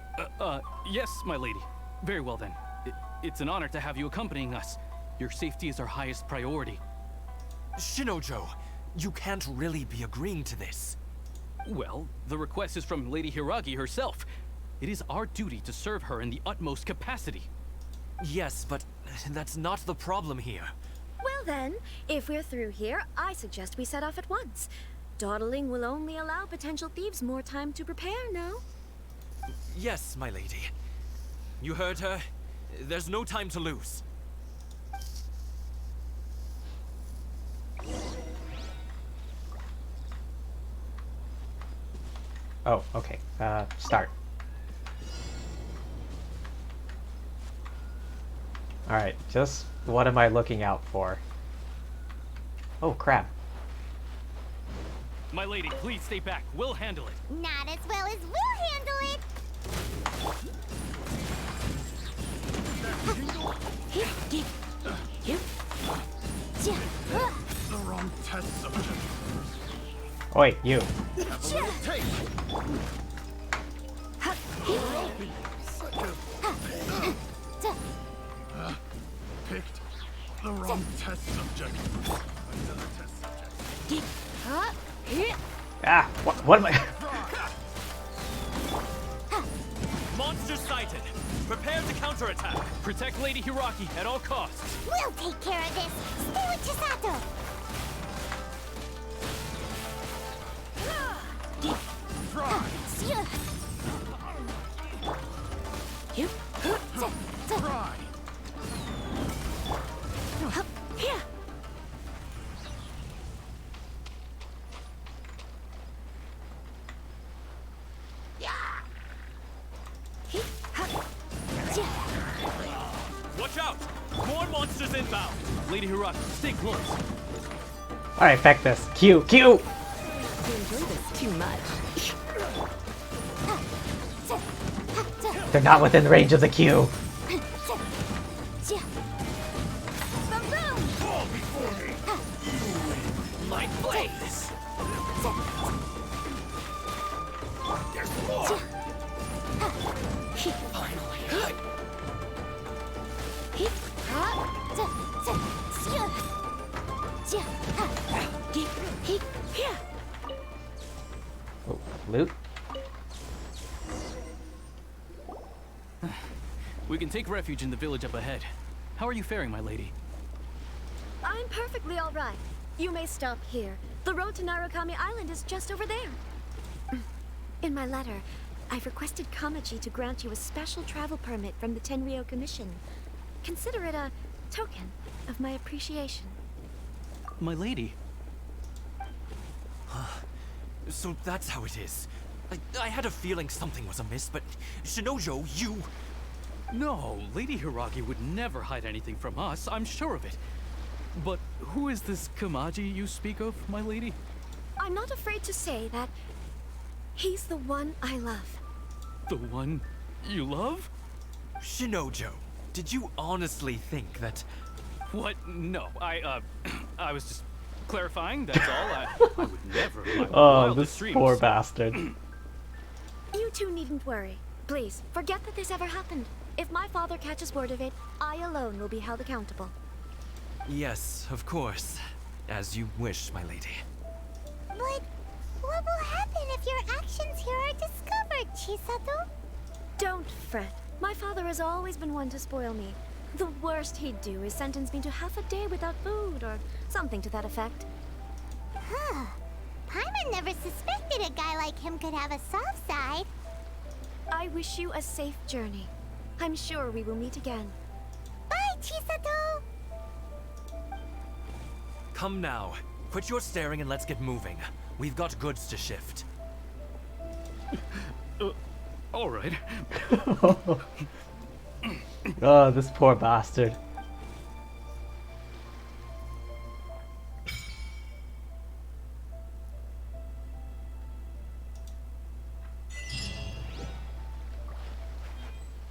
Yes, my lady. Very well then. It's an honor to have you accompanying us. Your safety is our highest priority. Shinojo, you can't really be agreeing to this. Well, the request is from Lady Hiragi herself. It is our duty to serve her in the utmost capacity. Yes, but that's not the problem here. Well then, if we're through here, I suggest we set off at once. Dawdling will only allow potential thieves more time to prepare, no? Yes, my lady. You heard her. There's no time to lose. Oh, okay. Start. Alright, just what am I looking out for? Oh, crap. My lady, please stay back. We'll handle it. Not as well as we'll handle it. The wrong test subject. Wait, you. Picked the wrong test subject. Another test subject. Ah, what am I? Monster sighted. Prepare to counterattack. Protect Lady Hiragi at all costs. We'll take care of this. Stay with Chisato. Watch out! More monsters inbound. Lady Hiragi, stay close. Alright, back this. Q! Q! You enjoy this too much. They're not within range of the Q. loot. We can take refuge in the village up ahead. How are you faring, my lady? I'm perfectly all right. You may stop here. The road to Narukami Island is just over there. In my letter, I've requested Kamachi to grant you a special travel permit from the Tenryou Commission. Consider it a token of my appreciation. My lady. So that's how it is. I had a feeling something was amiss, but Shinojo, you... No, Lady Hiragi would never hide anything from us, I'm sure of it. But who is this Kamaji you speak of, my lady? I'm not afraid to say that he's the one I love. The one you love? Shinojo, did you honestly think that... What? No, I was just clarifying, that's all. I would never in my Oh, wildest this dreams. poor bastard. You two needn't worry. Please, forget that this ever happened. If my father catches word of it, I alone will be held accountable. Yes, of course. As you wish, my lady. But what will happen if your actions here are discovered, Chisato? Don't fret. My father has always been one to spoil me. The worst he'd do is sentence me to half a day without food or something to that effect. Huh. Paimon never suspected a guy like him could have a soft side. I wish you a safe journey. I'm sure we will meet again. Bye, Chisato! Come now. Quit your staring and let's get moving. We've got goods to shift. All right. Oh, this poor bastard.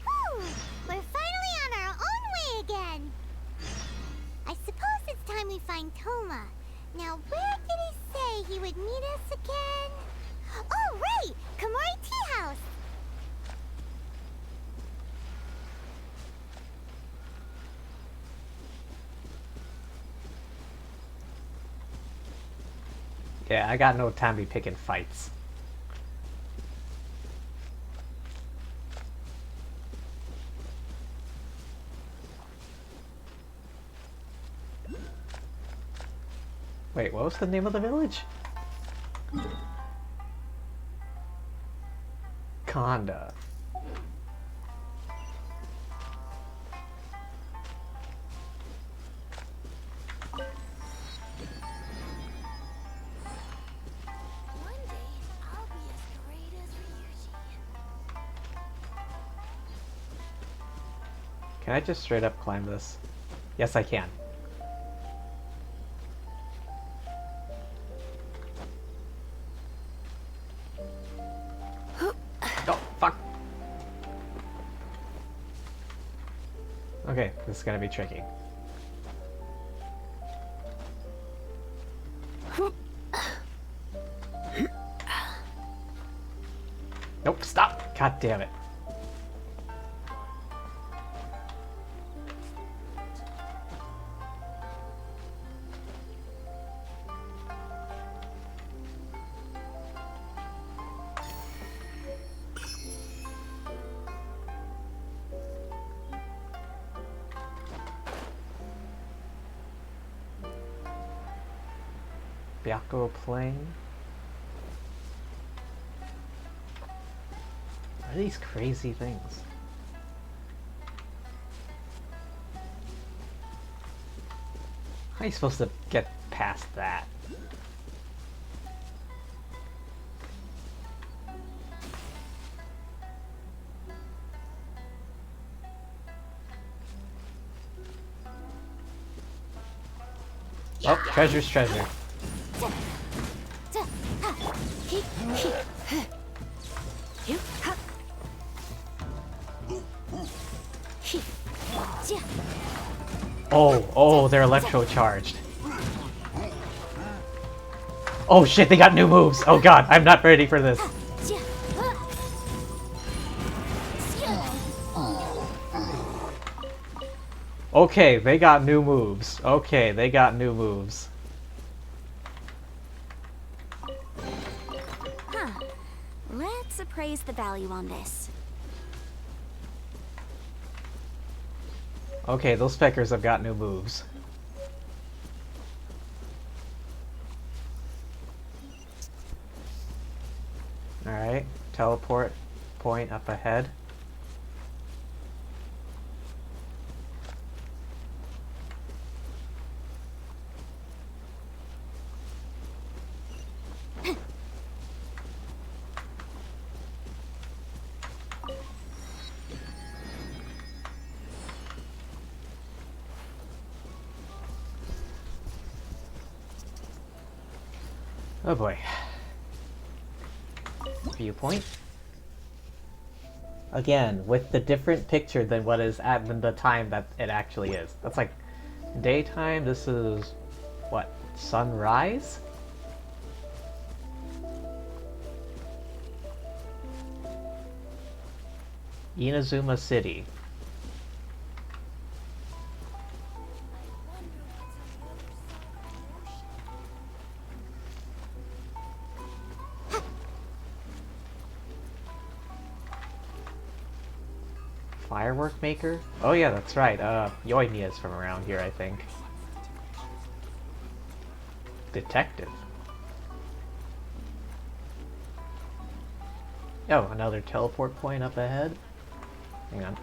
Whew! We're finally on our own way again. I suppose it's time we find Toma. Now, where did he say he would meet us again? Oh, right! Komori Tea House! Yeah, I got no time to be picking fights. Wait, what was the name of the village? Konda. Can I just straight up climb this? Yes, I can. Oh, fuck. Okay, this is gonna be tricky. Nope, stop! God damn it. Byakko Plain. What are these crazy things? How are you supposed to get past that? Oh, treasure's treasure. Oh, they're electro-charged. Oh shit, they got new moves! Oh god, I'm not ready for this. Okay, they got new moves. Okay, they got new moves. Huh. Let's appraise the value on this. Okay, those peckers have got new moves. Alright, teleport point up ahead. Oh boy. Viewpoint. Again, with the different picture than what is at the time that it actually is. That's like daytime, this is what? Sunrise? Inazuma City. Firework maker? Oh yeah, that's right. Yoimiya's from around here, I think. Detective. Oh, another teleport point up ahead. Hang on.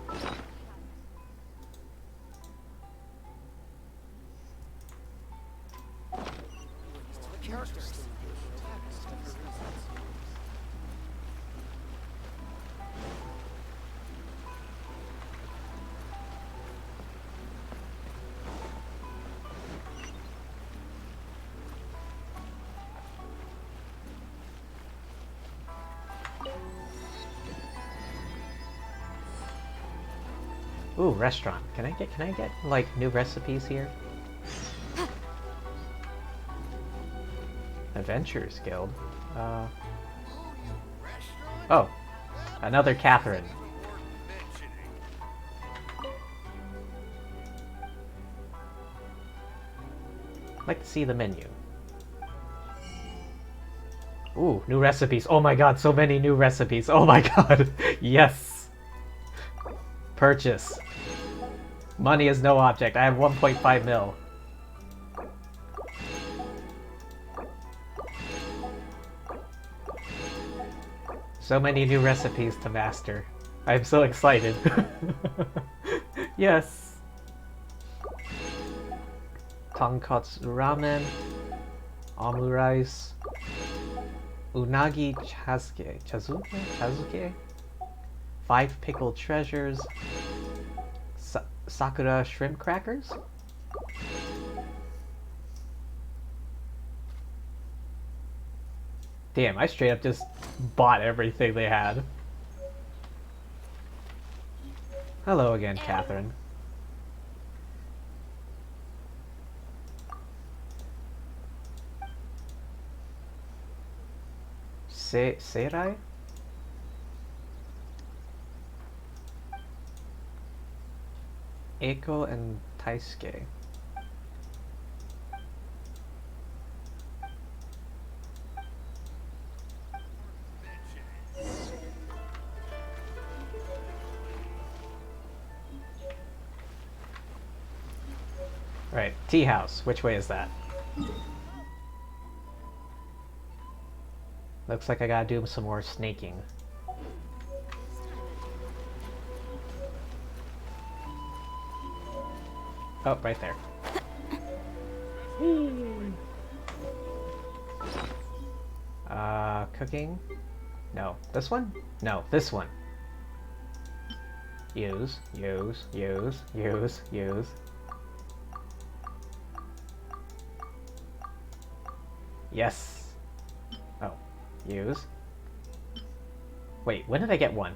Ooh, restaurant. Can I get like new recipes here? Adventurers Guild. Oh, another Catherine. I'd like to see the menu. Ooh, new recipes. Oh my god, so many new recipes. Oh my god. Yes. Purchase. Money is no object. I have 1.5 mil. So many new recipes to master. I'm so excited. Yes. Tonkatsu ramen. Omurice. Unagi chazuke? 5 pickled treasures. Sakura shrimp crackers? Damn, I straight up just bought everything they had. Hello again, Catherine. Seirai? Eiko and Taisuke. Right, tea house. Which way is that? Looks like I gotta do some more snaking. Oh, right there. Cooking? No. This one? No, this one. Use. Yes. Oh. Use. Wait, when did I get one?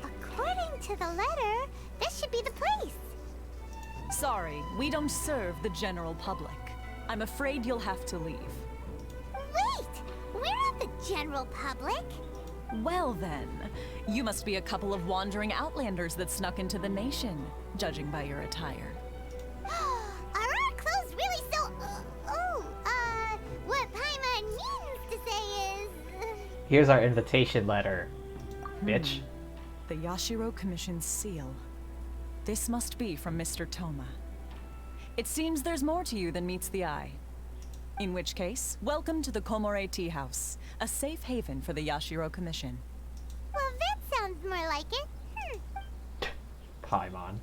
According to the letter, this should be the place. Sorry, we don't serve the general public. I'm afraid you'll have to leave. Wait! We're not the general public. Well then, you must be a couple of wandering outlanders that snuck into the nation, judging by your attire. Here's our invitation letter, bitch. The Yashiro Commission's seal. This must be from Mr. Toma. It seems there's more to you than meets the eye. In which case, welcome to the Komore Tea House, a safe haven for the Yashiro Commission. Well, that sounds more like it. Paimon.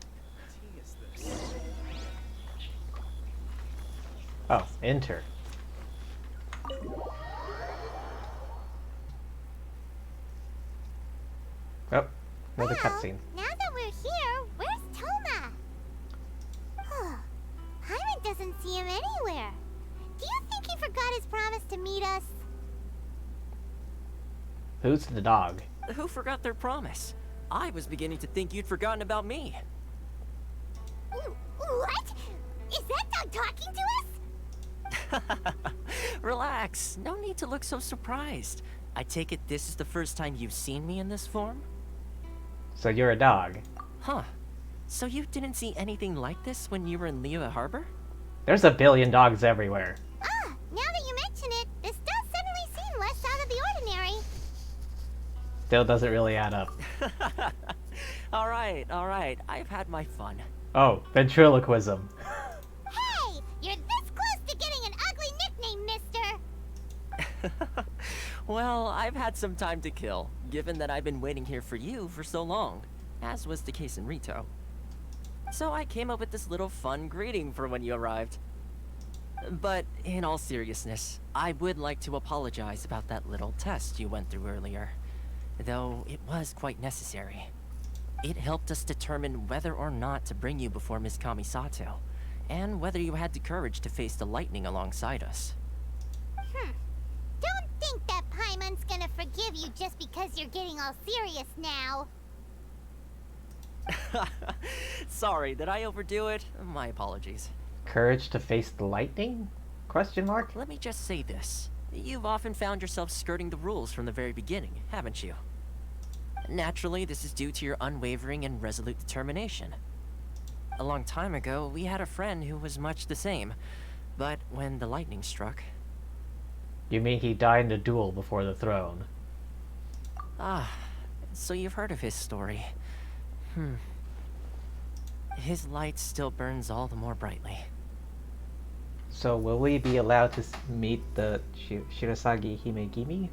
Oh, enter. Oh, another cutscene. Now that we're here, where's Toma? Paimon doesn't see him anywhere. Do you think he forgot his promise to meet us? Who's the dog? Who forgot their promise? I was beginning to think you'd forgotten about me. What? Is that dog talking to us? Relax. No need to look so surprised. I take it this is the first time you've seen me in this form? So you're a dog. Huh. So you didn't see anything like this when you were in Liyue Harbor? There's a billion dogs everywhere. Now that you mention it, this does suddenly seem less out of the ordinary. Still doesn't really add up. Alright. I've had my fun. Oh, ventriloquism. Hey! You're this close to getting an ugly nickname, mister! Well, I've had some time to kill, given that I've been waiting here for you for so long, as was the case in Rito. So I came up with this little fun greeting for when you arrived. But in all seriousness, I would like to apologize about that little test you went through earlier, though it was quite necessary. It helped us determine whether or not to bring you before Miss Kamisato, and whether you had the courage to face the lightning alongside us. Don't think that Paimon's gonna forgive you just because you're getting all serious now. Sorry, did I overdo it? My apologies. Courage to face the lightning? Question mark? Let me just say this. You've often found yourself skirting the rules from the very beginning, haven't you? Naturally, this is due to your unwavering and resolute determination. A long time ago, we had a friend who was much the same, but when the lightning struck... You mean he died in a duel before the throne? Ah, so you've heard of his story. His light still burns all the more brightly. So will we be allowed to meet the Shirasagi Himegimi?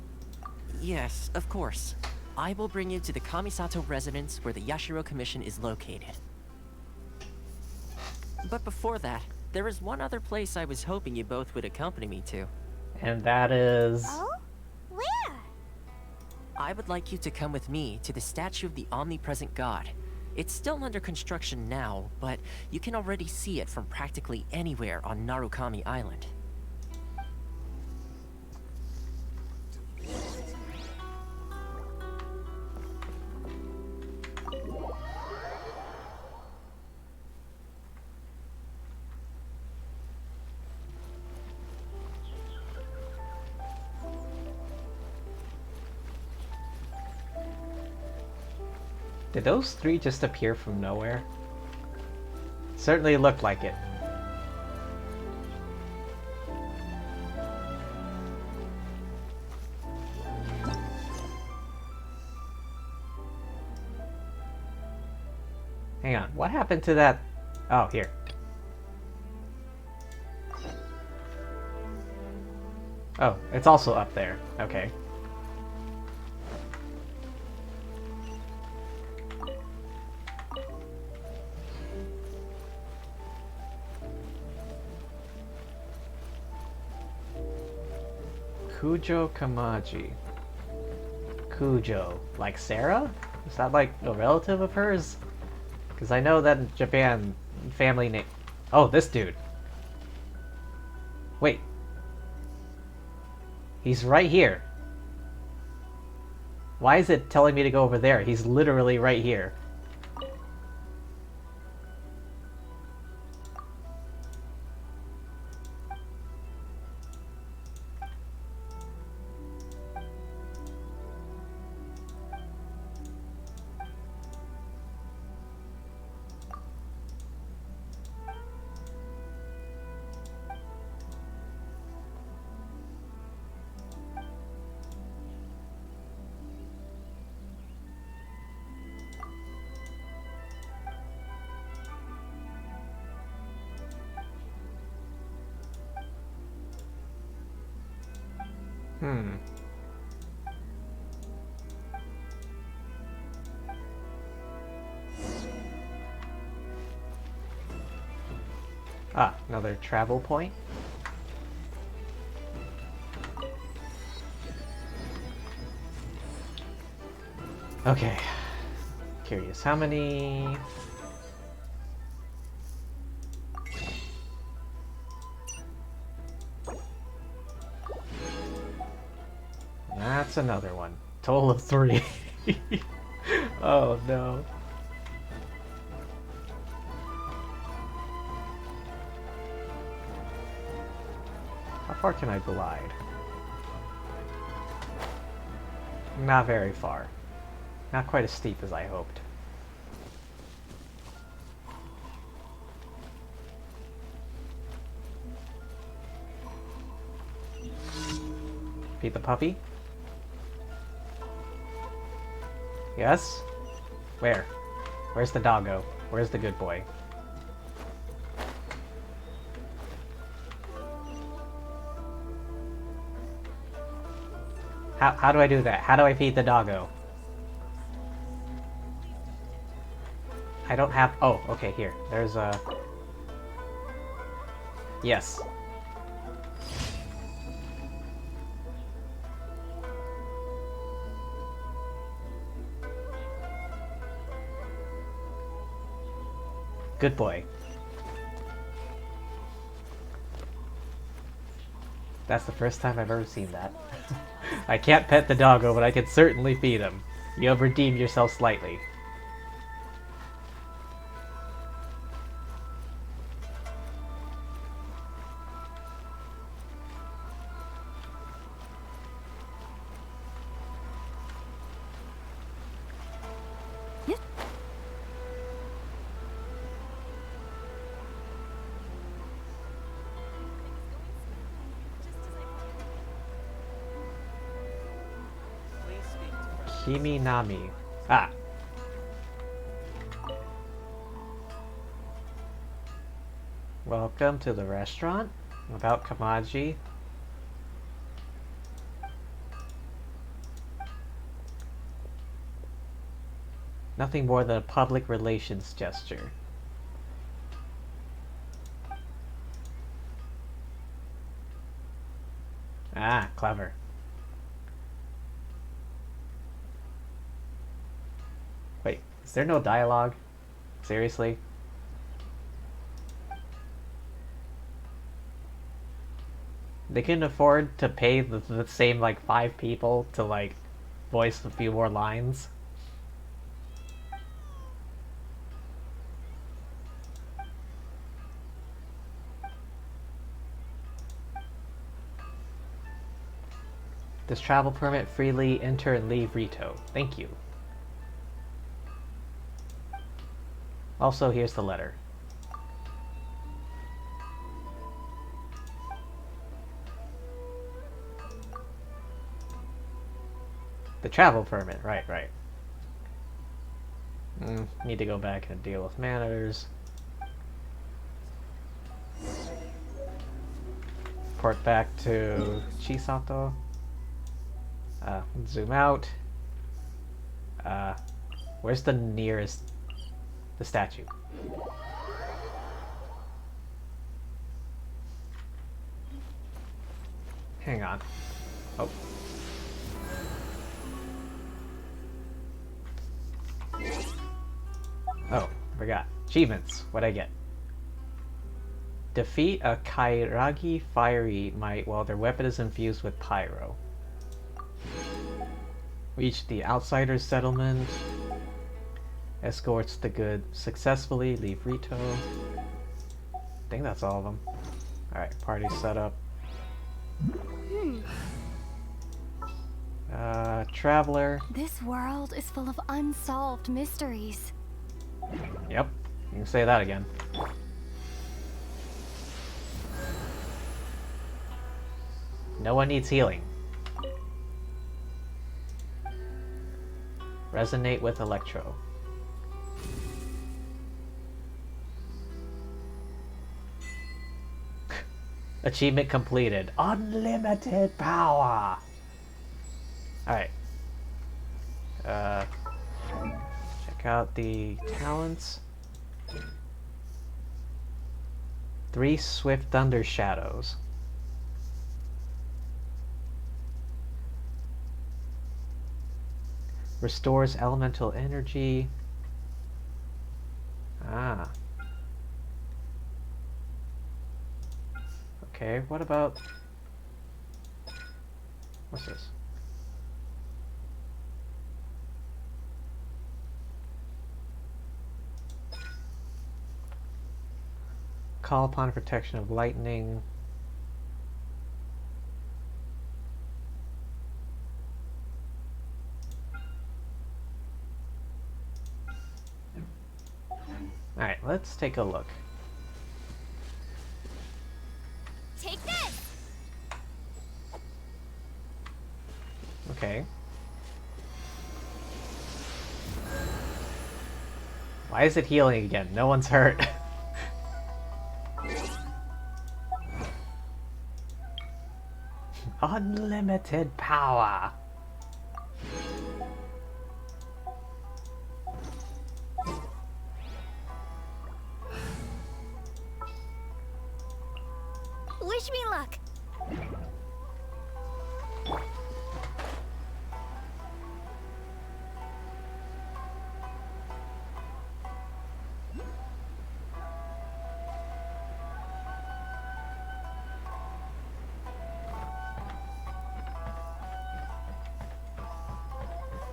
Yes, of course. I will bring you to the Kamisato residence where the Yashiro Commission is located. But before that, there is one other place I was hoping you both would accompany me to. And that is... Oh? Where? I would like you to come with me to the statue of the omnipresent god. It's still under construction now, but you can already see it from practically anywhere on Narukami Island. Did those three just appear from nowhere? Certainly looked like it. Hang on, what happened to that? Oh, here. Oh, it's also up there. Okay. Kujo Kamaji. Kujo. Like Sarah? Is that like a relative of hers? Because I know that in Japan, family name... Oh, this dude. Wait. He's right here. Why is it telling me to go over there? He's literally right here. Hmm. Ah, another travel point. Okay. Curious how many... That's another one. Total of 3. Oh no. How far can I glide? Not very far. Not quite as steep as I hoped. Feed the puppy? Yes? Where? Where's the doggo? Where's the good boy? How do I do that? How do I feed the doggo? I don't have... Oh, okay, here. There's a... Yes. Good boy. That's the first time I've ever seen that. I can't pet the doggo, but I can certainly feed him. You have redeemed yourself slightly. Kimi Nami. Ah. Welcome to the restaurant. Without Kamaji. Nothing more than a public relations gesture. Ah, clever. Wait, is there no dialogue? Seriously? They can afford to pay the same, like, 5 people to, like, voice a few more lines? Does travel permit freely enter and leave Rito? Thank you. Also, here's the letter. The travel permit, right. Need to go back and deal with manners. Port back to Chisato. Zoom out. Where's the nearest... the statue? Hang on. Oh. Oh, forgot. Achievements. What'd I get? Defeat a Kairagi fiery might while their weapon is infused with pyro. Reach the outsider's settlement. Escorts the good successfully. Leave Rito. I think that's all of them. Alright, party set up. Traveler. This world is full of unsolved mysteries. Yep, you can say that again. No one needs healing. Resonate with Electro. Achievement completed. Unlimited power! Alright. Check out the talents. 3 Swift Thunder Shadows. Restores elemental energy. Ah. Okay, what about... What's this? Call upon protection of lightning. Alright, let's take a look. Take this! Okay. Why is it healing again? No one's hurt. Unlimited power. Wish me luck.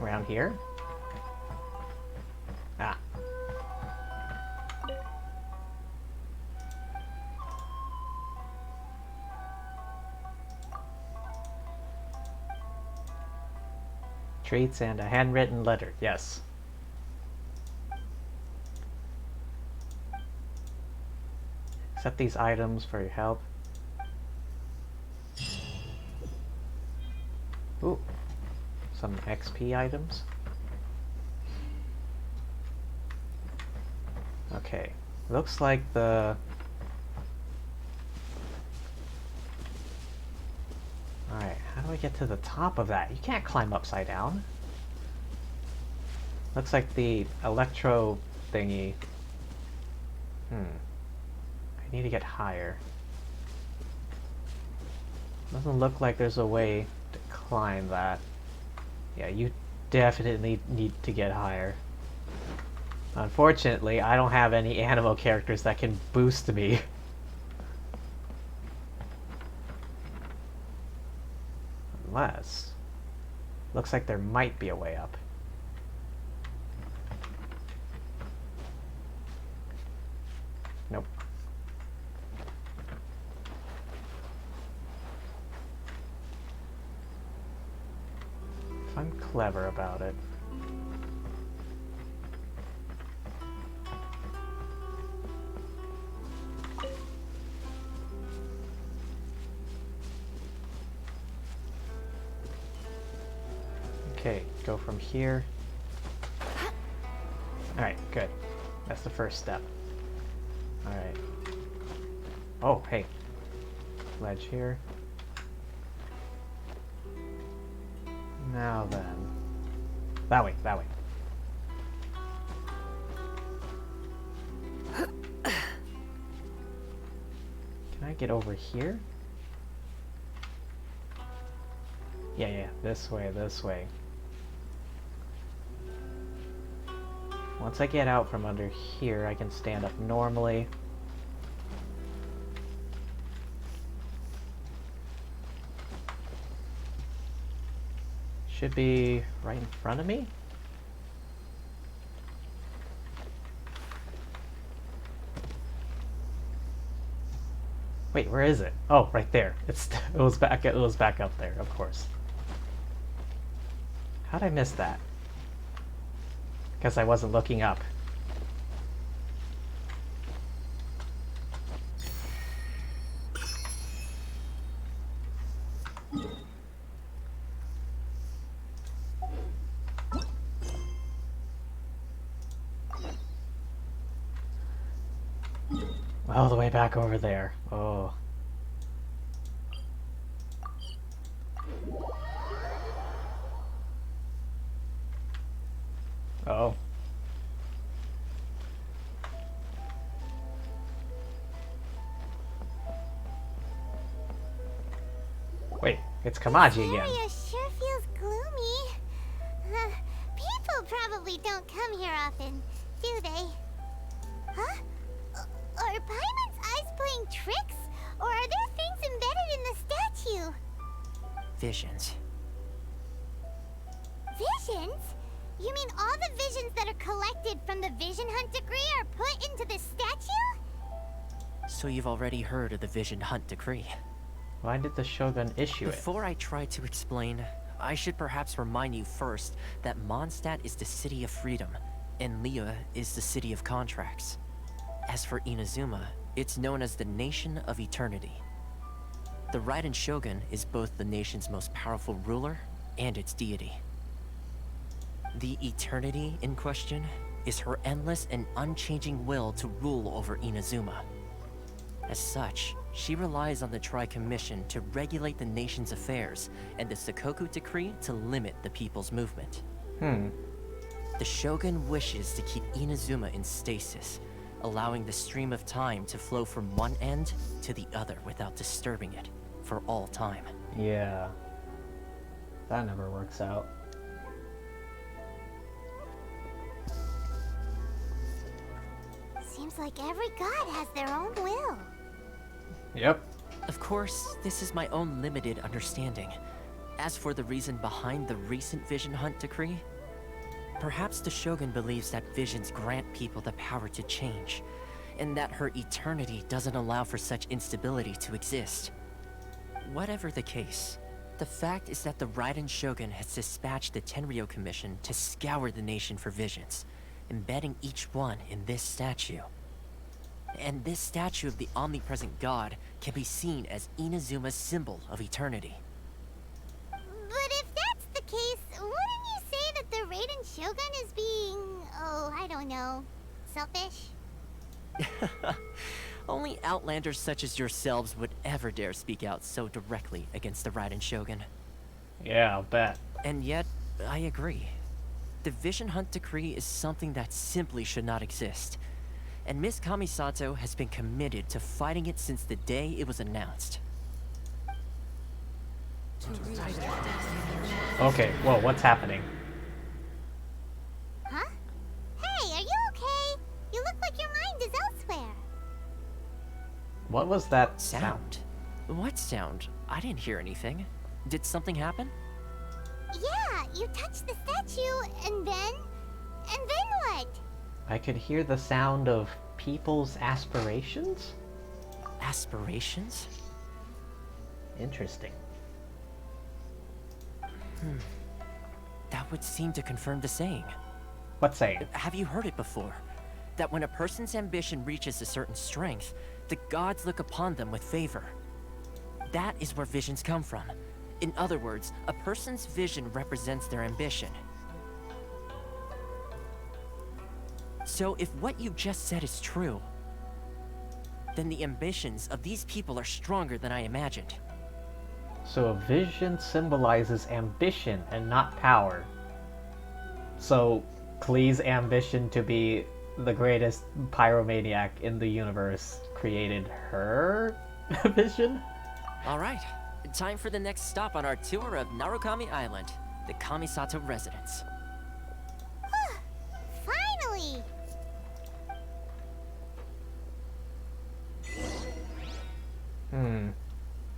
Around here? Ah. Treats and a handwritten letter, yes. Accept these items for your help. Ooh. Some XP items. Okay, looks like the... Alright, how do I get to the top of that? You can't climb upside down. Looks like the electro thingy. I need to get higher. Doesn't look like there's a way to climb that. Yeah, you definitely need to get higher. Unfortunately, I don't have any animal characters that can boost me. Unless... Looks like there might be a way up. Nope. I'm clever about it. Okay, go from here. Alright, good. That's the first step. Alright. Oh, hey. Ledge here. Now then. That way, that way. Can I get over here? Yeah, this way, this way. Once I get out from under here, I can stand up normally. Should be right in front of me? Wait, where is it? Oh, right there. It was back up there, of course. How'd I miss that? Because I wasn't looking up. All the way back over there. Oh. Oh. Wait, it's Kamaji again. Area sure feels gloomy. People probably don't come here often, do they? Huh? Are Paimon's eyes playing tricks? Or are there things embedded in the statue? Visions. Visions? You mean all the visions that are collected from the Vision Hunt decree are put into this statue? So you've already heard of the Vision Hunt decree. Why did the Shogun issue it? Before I try to explain, I should perhaps remind you first that Mondstadt is the city of freedom, and Liyue is the city of contracts. As for Inazuma, it's known as the Nation of Eternity. The Raiden Shogun is both the nation's most powerful ruler and its deity. The Eternity in question is her endless and unchanging will to rule over Inazuma. As such, she relies on the Tri-Commission to regulate the nation's affairs and the Sakoku Decree to limit the people's movement. The Shogun wishes to keep Inazuma in stasis, allowing the stream of time to flow from one end to the other without disturbing it for all time. Yeah. That never works out. Seems like every god has their own will. Yep. Of course, this is my own limited understanding. As for the reason behind the recent Vision Hunt decree, perhaps the Shogun believes that visions grant people the power to change, and that her eternity doesn't allow for such instability to exist. Whatever the case, the fact is that the Raiden Shogun has dispatched the Tenryou Commission to scour the nation for visions, embedding each one in this statue. And this statue of the omnipresent god can be seen as Inazuma's symbol of eternity. But if that's the case, wouldn't you say that the Raiden Shogun is being, oh, I don't know, selfish? Only outlanders such as yourselves would ever dare speak out so directly against the Raiden Shogun. Yeah, I'll bet. And yet, I agree. The Vision Hunt decree is something that simply should not exist. And Miss Kamisato has been committed to fighting it since the day it was announced. Okay, whoa, what's happening? Huh? Hey, are you okay? You look like your mind is elsewhere. What was that Sound? What sound? I didn't hear anything. Did something happen? Yeah, you touched the statue, and then what? I could hear the sound of people's aspirations? Aspirations? Interesting. That would seem to confirm the saying. What saying? Have you heard it before? That when a person's ambition reaches a certain strength, the gods look upon them with favor. That is where visions come from. In other words, a person's vision represents their ambition. So if what you just said is true, then the ambitions of these people are stronger than I imagined. So a vision symbolizes ambition and not power. So Klee's ambition to be the greatest pyromaniac in the universe created her vision? Alright, time for the next stop on our tour of Narukami Island, the Kamisato residence. Finally!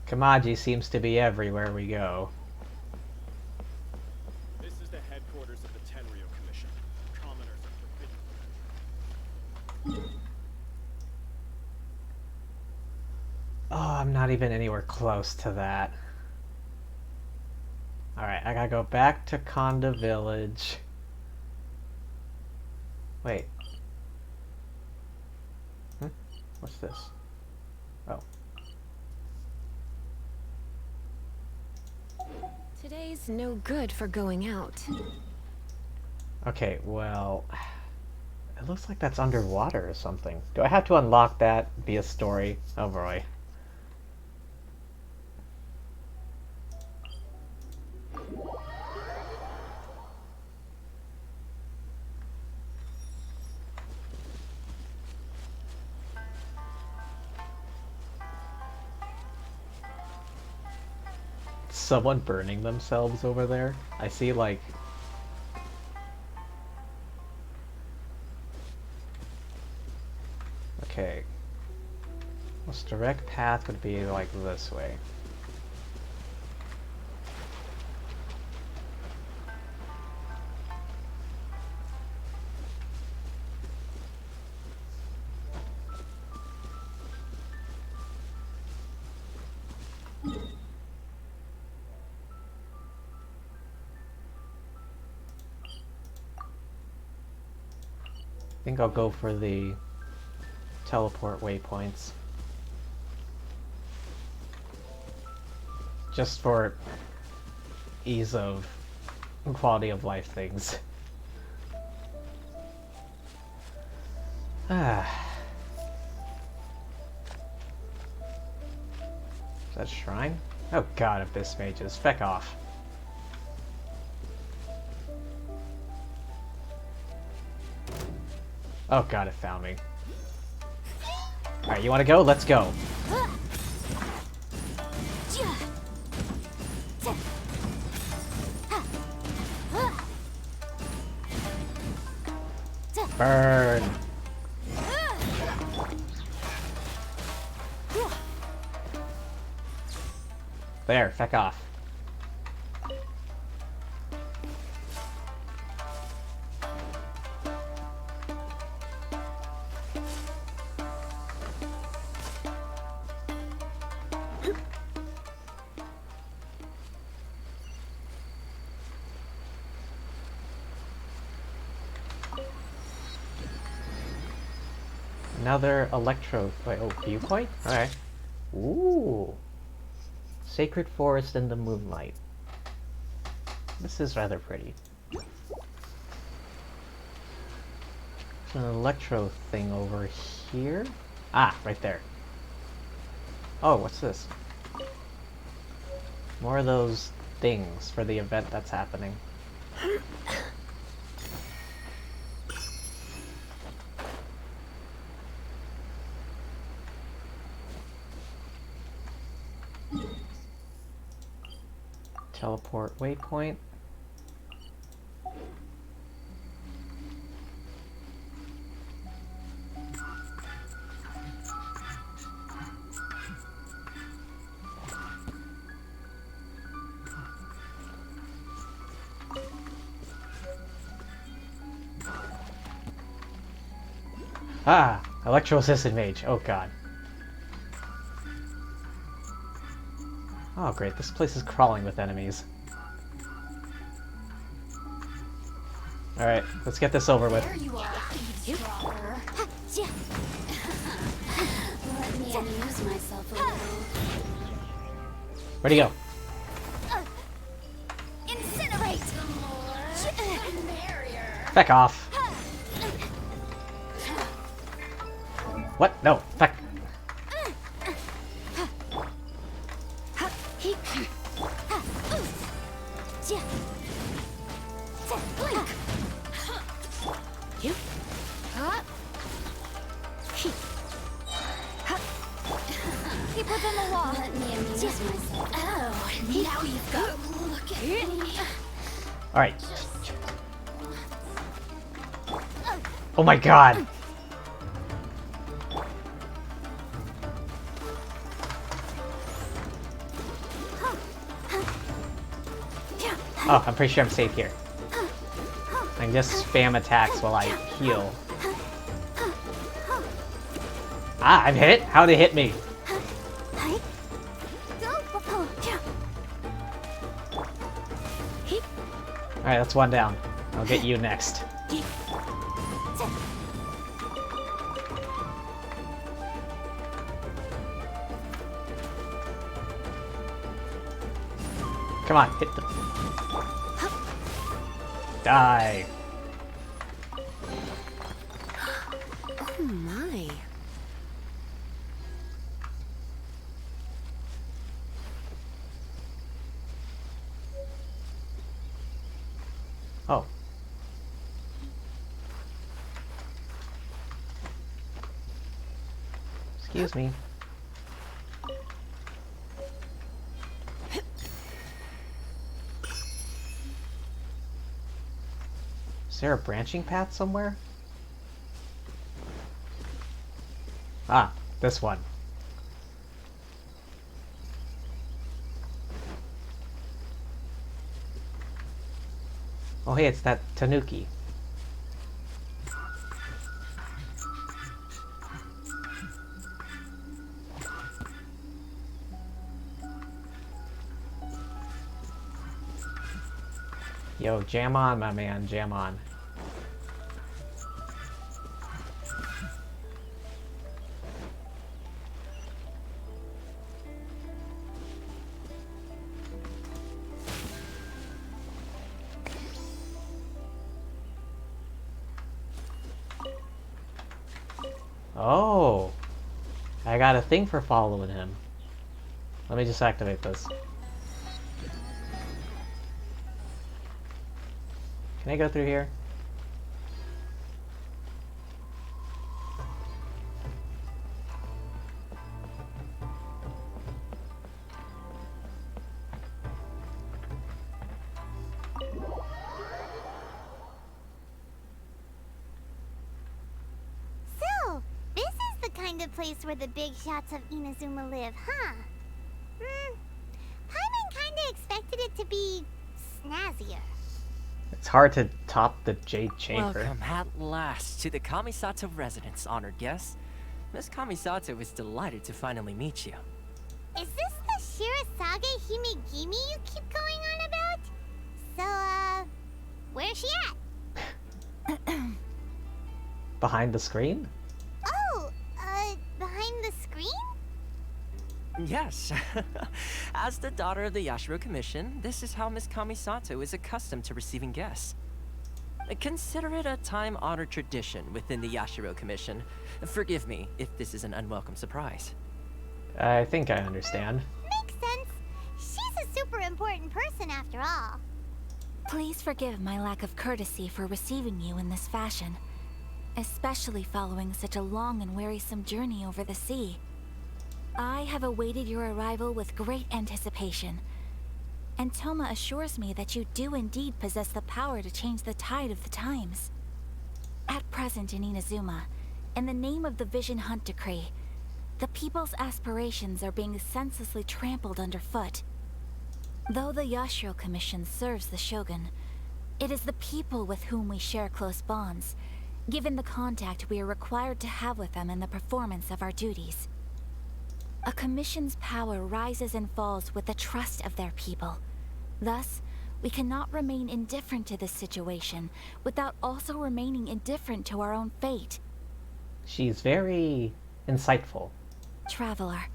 Kamaji seems to be everywhere we go. This is the headquarters of the Tenryou Commission. Commoners are forbidden. Oh, I'm not even anywhere close to that. Alright, I gotta go back to Konda Village. Wait. What's this? Oh. Today's no good for going out. Okay, well... It looks like that's underwater or something. Do I have to unlock that via story? Oh boy. someone burning themselves over there? I see, like... Okay. Most direct path would be, like, this way. I think I'll go for the teleport waypoints. Just for ease of quality of life things. Ah. Is that shrine? Oh god, Abyss Mages, feck off. Oh god, it found me. Alright, you wanna go? Let's go. Burn! There, feck off. Another electro... Wait, oh, viewpoint? Alright. Ooh. Sacred Forest in the Moonlight. This is rather pretty. There's an electro thing over here. Ah, right there. Oh, what's this? More of those things for the event that's happening. Teleport waypoint. Ah! Electro-assisted mage. Oh god. Oh great, this place is crawling with enemies. Alright, let's get this over with. There you are, eavesdropper. Let me amuse myself a little. Where'd he go? Incinerate! Feck off. What? No, feck. Keep within the wall. Let me amuse myself. Oh, now you've got to look at me. Alright. Oh my god! Oh, I'm pretty sure I'm safe here. I can just spam attacks while I heal. Ah, I'm hit? How'd it hit me? Alright, that's one down. I'll get you next. Come on, hit them. Die. Oh my. Oh. Excuse me. Is there a branching path somewhere? Ah, this one. Oh hey, it's that Tanuki. Yo, jam on, my man, jam on. Oh, I got a thing for following him. Let me just activate this. Can I go through here? So, this is the kind of place where the big shots of Inazuma live, huh? Paimon kinda expected it to be snazzier. It's hard to top the Jade Chamber. Welcome at last to the Kamisato residence, honored guests. Miss Kamisato is delighted to finally meet you. Is this the Shirasage Himegimi you keep going on about? So, where's she at? Behind the screen? Oh, behind the screen? Yes. As the daughter of the Yashiro Commission, this is how Miss Kamisato is accustomed to receiving guests. Consider it a time-honored tradition within the Yashiro Commission. Forgive me if this is an unwelcome surprise. I think I understand. Makes sense. She's a super important person after all. Please forgive my lack of courtesy for receiving you in this fashion, especially following such a long and wearisome journey over the sea. I have awaited your arrival with great anticipation, and Toma assures me that you do indeed possess the power to change the tide of the times. At present in Inazuma, in the name of the Vision Hunt Decree, the people's aspirations are being senselessly trampled underfoot. Though the Yashiro Commission serves the Shogun, it is the people with whom we share close bonds, given the contact we are required to have with them in the performance of our duties. A commission's power rises and falls with the trust of their people. Thus, we cannot remain indifferent to this situation without also remaining indifferent to our own fate. She's very insightful. Traveler,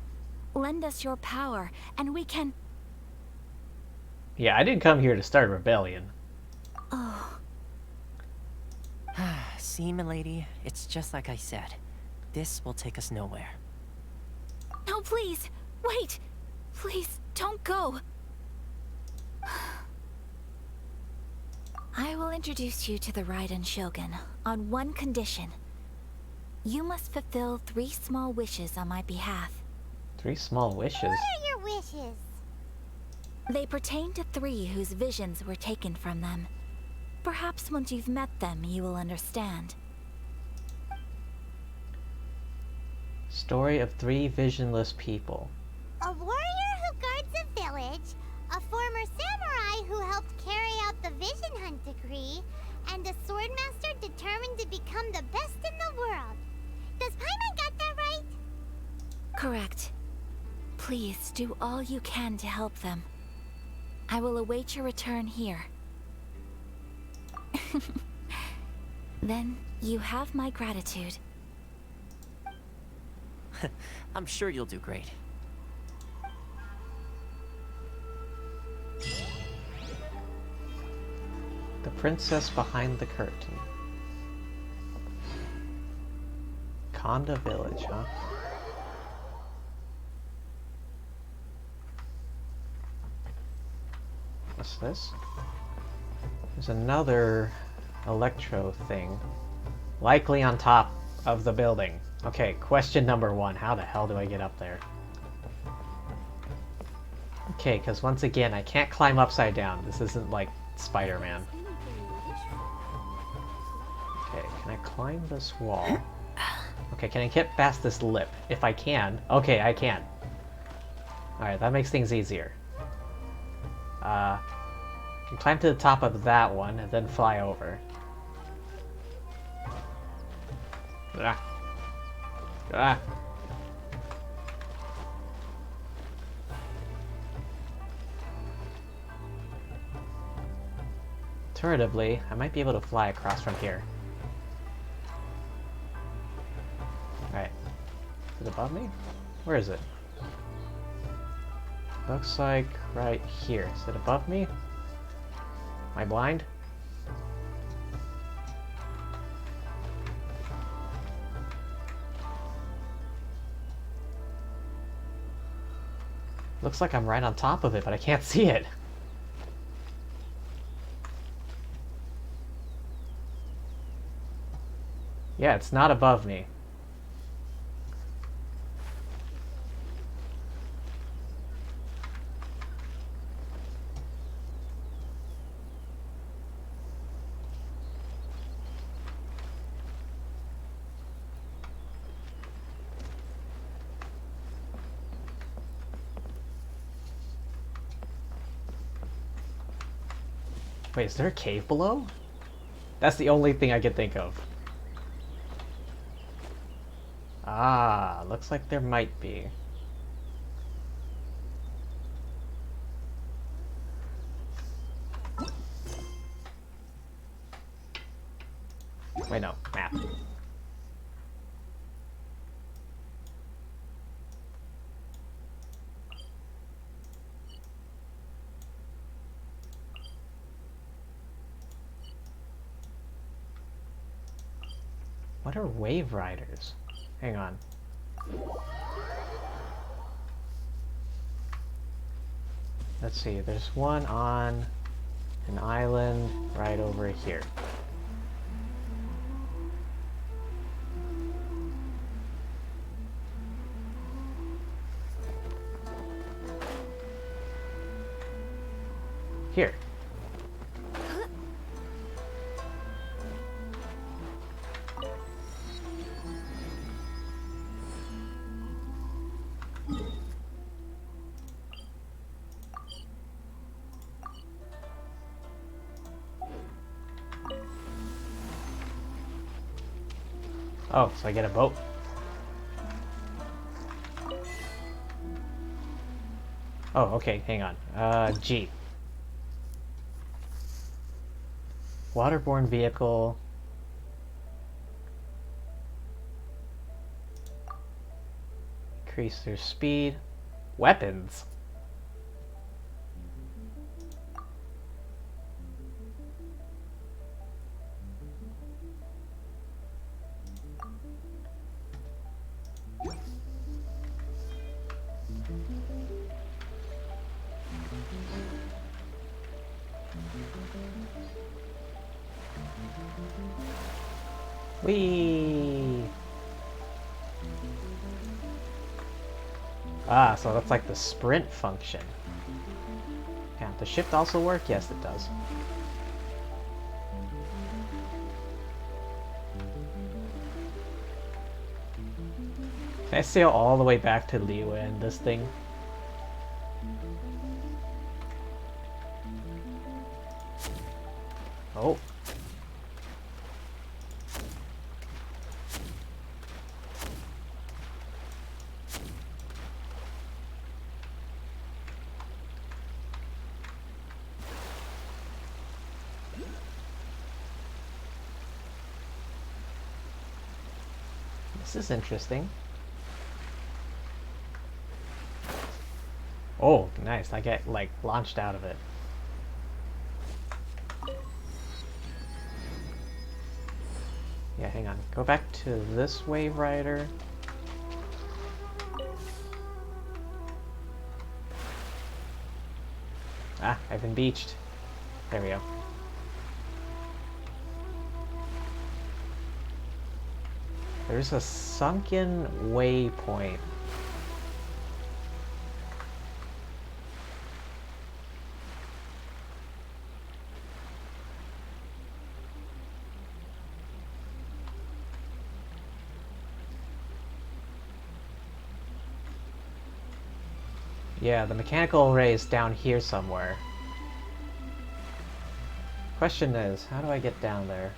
lend us your power, and we can... Yeah, I didn't come here to start a rebellion. Oh. See, milady, it's just like I said. This will take us nowhere. No, please! Wait! Please, don't go! I will introduce you to the Raiden Shogun on one condition. You must fulfill 3 small wishes on my behalf. 3 small wishes? What are your wishes? They pertain to 3 whose visions were taken from them. Perhaps once you've met them, you will understand. Story of 3 visionless people. A warrior who guards a village, a former samurai who helped carry out the Vision Hunt Decree, and a swordmaster determined to become the best in the world. Does Paimon got that right? Correct. Please do all you can to help them. I will await your return here. Then you have my gratitude. I'm sure you'll do great. The princess behind the curtain. Konda village, huh? What's this? There's another electro thing. Likely on top of the building. Okay, question number 1. How the hell do I get up there? Okay, because once again, I can't climb upside down. This isn't like Spider-Man. climb this wall. Okay, can I get past this lip? If I can. Okay, I can. Alright, that makes things easier. Can climb to the top of that one and then fly over. Ah. Ah. Alternatively, I might be able to fly across from here. Alright. Is it above me? Where is it? Looks like right here. Is it above me? Am I blind? Looks like I'm right on top of it, but I can't see it. Yeah, it's not above me. Wait, is there a cave below? That's the only thing I can think of. Ah, looks like there might be. Wait, no, map. What are wave riders? Hang on. Let's see, there's one on an island right over here. Here. Oh, so I get a boat. Oh, okay, hang on. G. Waterborne vehicle. Increase their speed. Weapons. Whee! Ah, so that's like the sprint function. Yeah, does shift also work? Yes, it does. Can I sail all the way back to Liyue in this thing? Oh. This is interesting. Oh, nice. I get, like, launched out of it. Yeah, hang on. Go back to this wave rider. Ah, I've been beached. There we go. There's a sunken waypoint. Yeah, the mechanical array is down here somewhere. Question is, how do I get down there?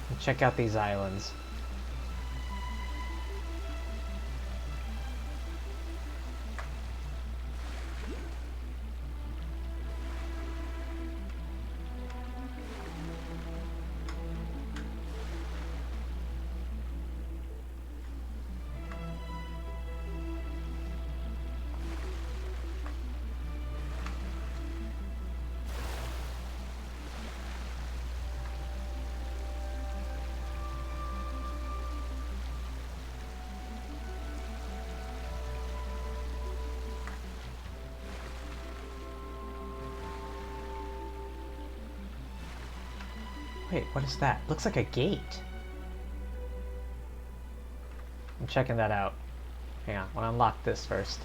And check out these islands. Wait, what is that? Looks like a gate. I'm checking that out. Hang on, I want to unlock this first.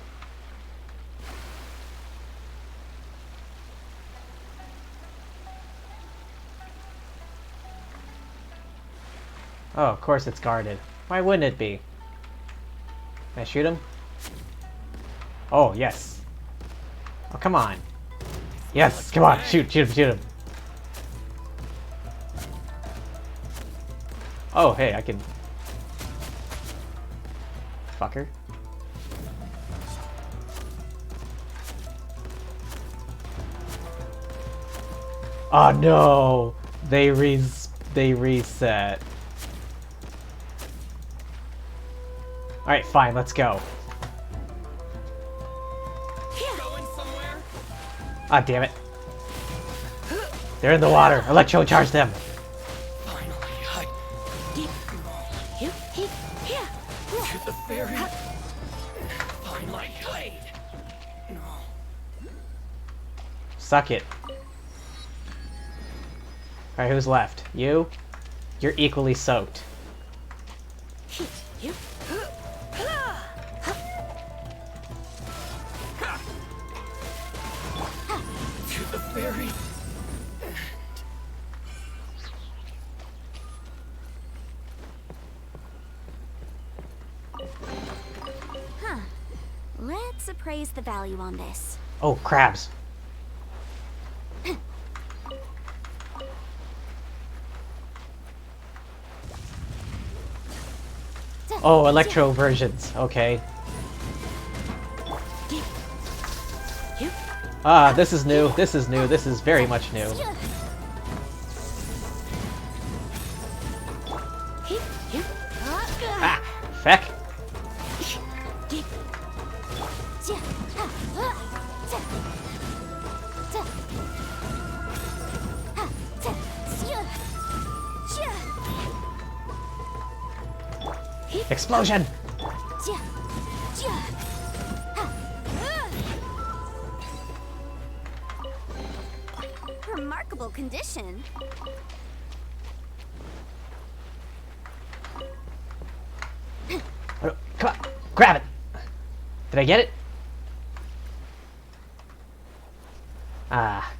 Oh, of course it's guarded. Why wouldn't it be? Can I shoot him? Oh, yes. Oh, come on. Yes, come on, shoot him. Oh, hey, I can... Fucker. Oh no! They reset. Alright, fine, let's go. Ah, damn it. They're in the water. Electro charge them. To the ferry. Finally, hide. No. Suck it. Alright, who's left? You? You're equally soaked. To the ferry. Huh. Let's appraise the value on this. Oh, crabs. Oh, electro versions. Okay. Ah, this is new. This is new. This is very much new. Ah, feck. Explosion! Remarkable condition. Come on, grab it! Did I get it? Ah.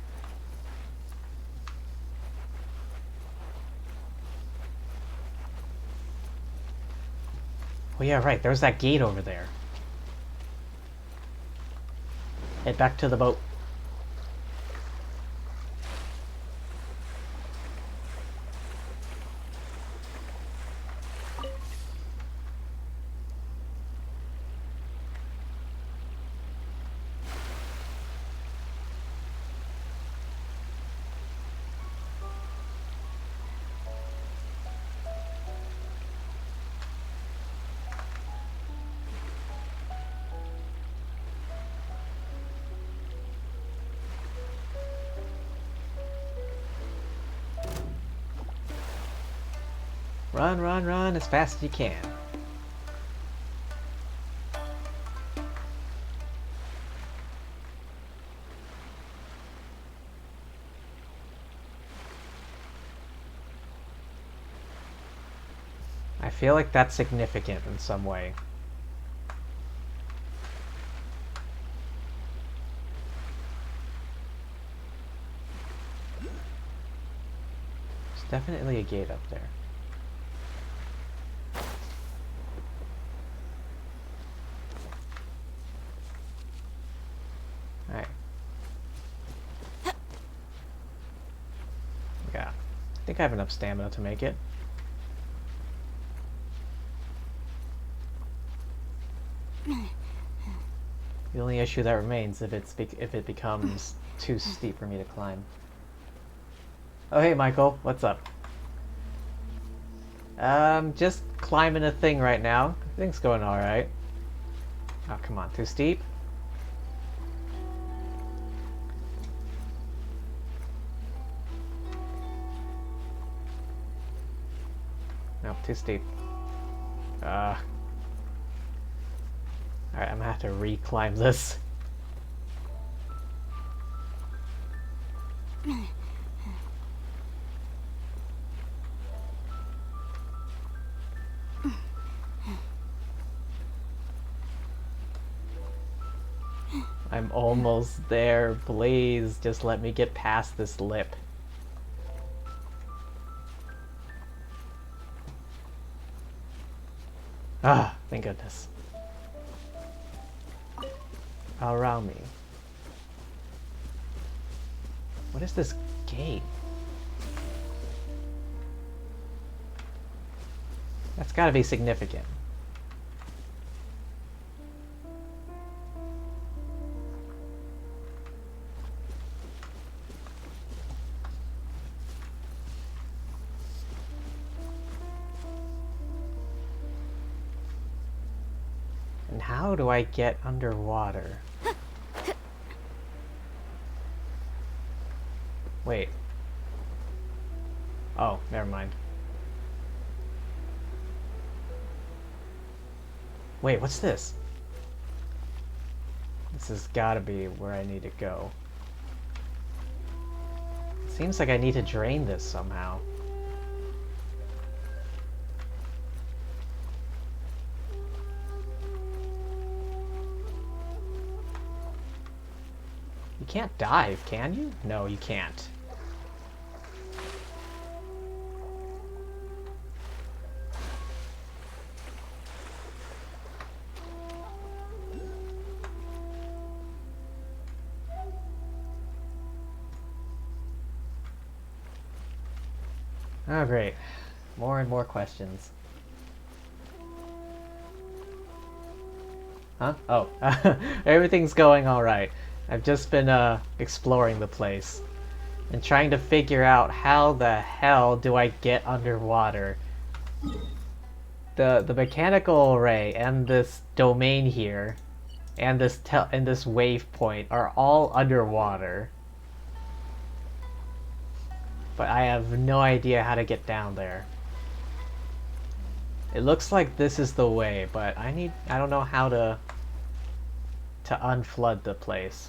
Oh yeah, right, there's that gate over there. Head back to the boat. Run, run, run as fast as you can. I feel like that's significant in some way. There's definitely a gate up there. I think I have enough stamina to make it. The only issue that remains if it becomes too steep for me to climb. Oh hey Michael, what's up? Just climbing a thing right now. Things going alright. Oh come on, too steep? No, too steep. Alright, I'm gonna have to re-climb this. I'm almost there, please. Just let me get past this lip. Ah, thank goodness. Around me. What is this gate? That's gotta be significant. And how do I get underwater? Wait. Oh, never mind. Wait, what's this? This has gotta be where I need to go. Seems like I need to drain this somehow. You can't dive, can you? No, you can't. Oh, great. More and more questions. Huh? Oh. Everything's going alright. I've just been exploring the place and trying to figure out how the hell do I get underwater. The mechanical array and this domain here and this wave point are all underwater. But I have no idea how to get down there. It looks like this is the way, but I don't know how to unflood the place.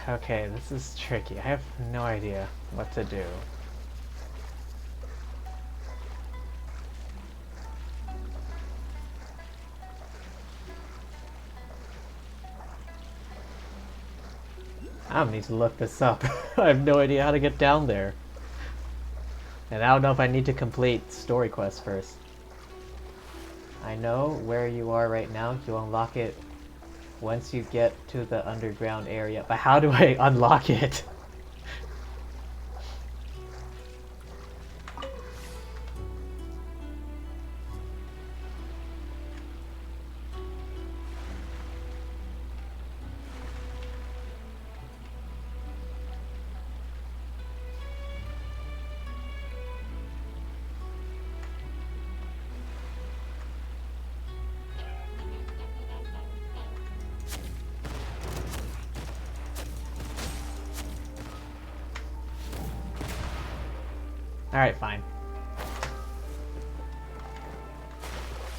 Okay, this is tricky. I have no idea what to do. I need to look this up. I have no idea how to get down there. And I don't know if I need to complete story quests first. I know where you are right now. You'll unlock it once you get to the underground area. But how do I unlock it? Alright, fine.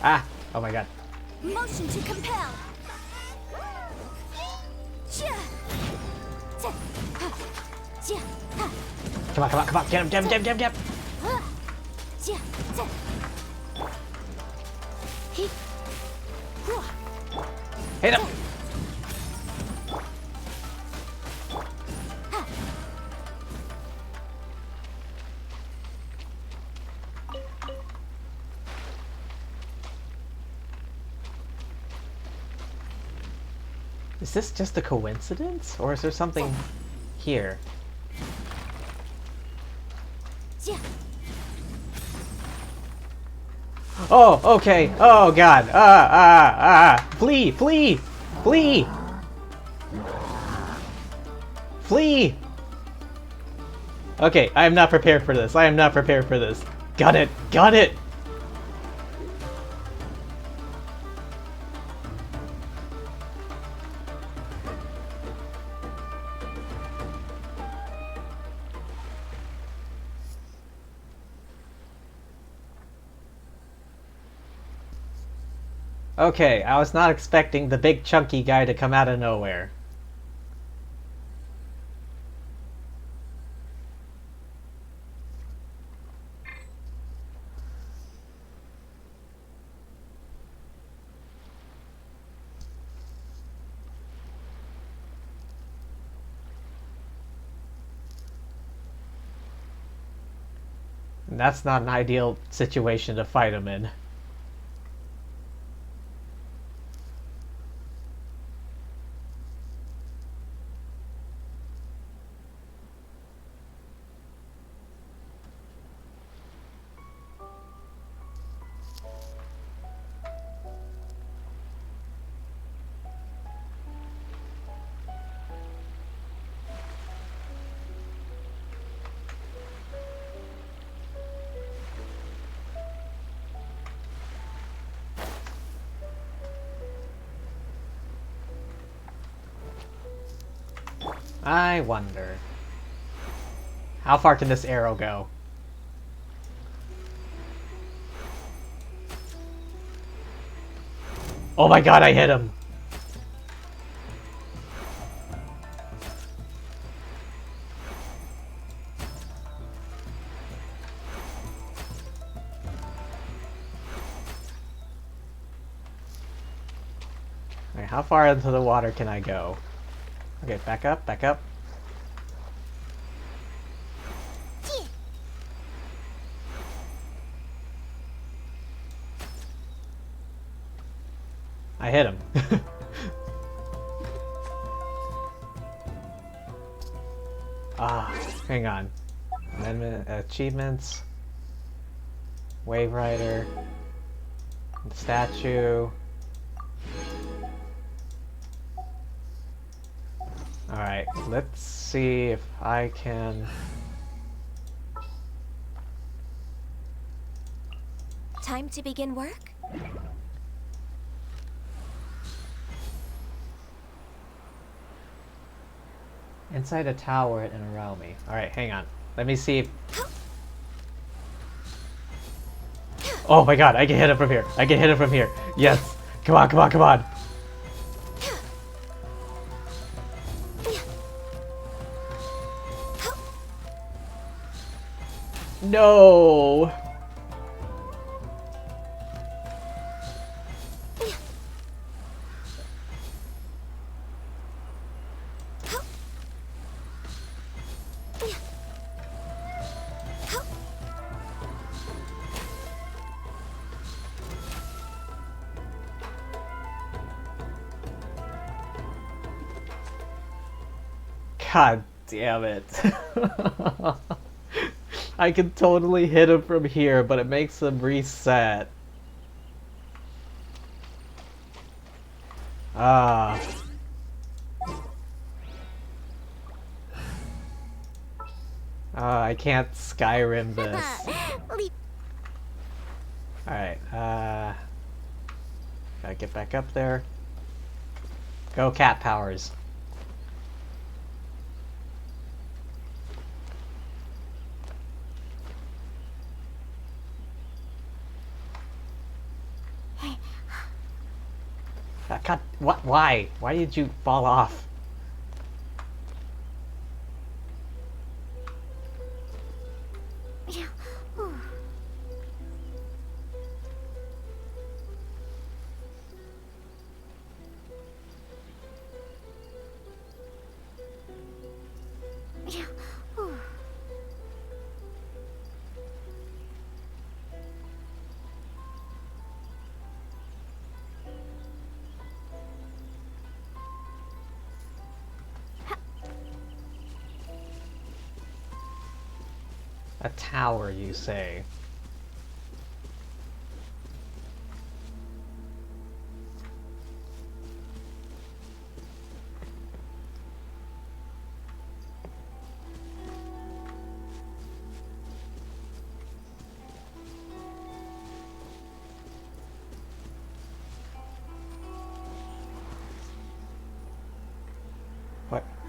Ah! Oh my god. Motion to compel. Come on, come on, come on! Get him, get him, get him, get him, get him! Hit him! Is this just a coincidence? Or is there something here? Oh, okay. Oh, God. Flee, flee, flee. Flee. Okay, I am not prepared for this. I am not prepared for this. Got it. Got it. Okay, I was not expecting the big chunky guy to come out of nowhere. And that's not an ideal situation to fight him in. I wonder. How far can this arrow go? Oh my god, I hit him! Okay, how far into the water can I go? Okay, back up, back up. I hit him. Hang on. Amendment, achievements. Wave Rider. The statue. Alright, let's see if I can... Time to begin work? Inside a tower and around me. Alright, hang on. Let me see if... Oh my god, I can hit him from here. I can hit him from here. Yes! Come on, come on, come on! No! God damn it. I can totally hit him from here, but it makes him reset. I can't Skyrim this. Alright, gotta get back up there. Go cat powers. God, what? Why? Why did you fall off? A tower, you say?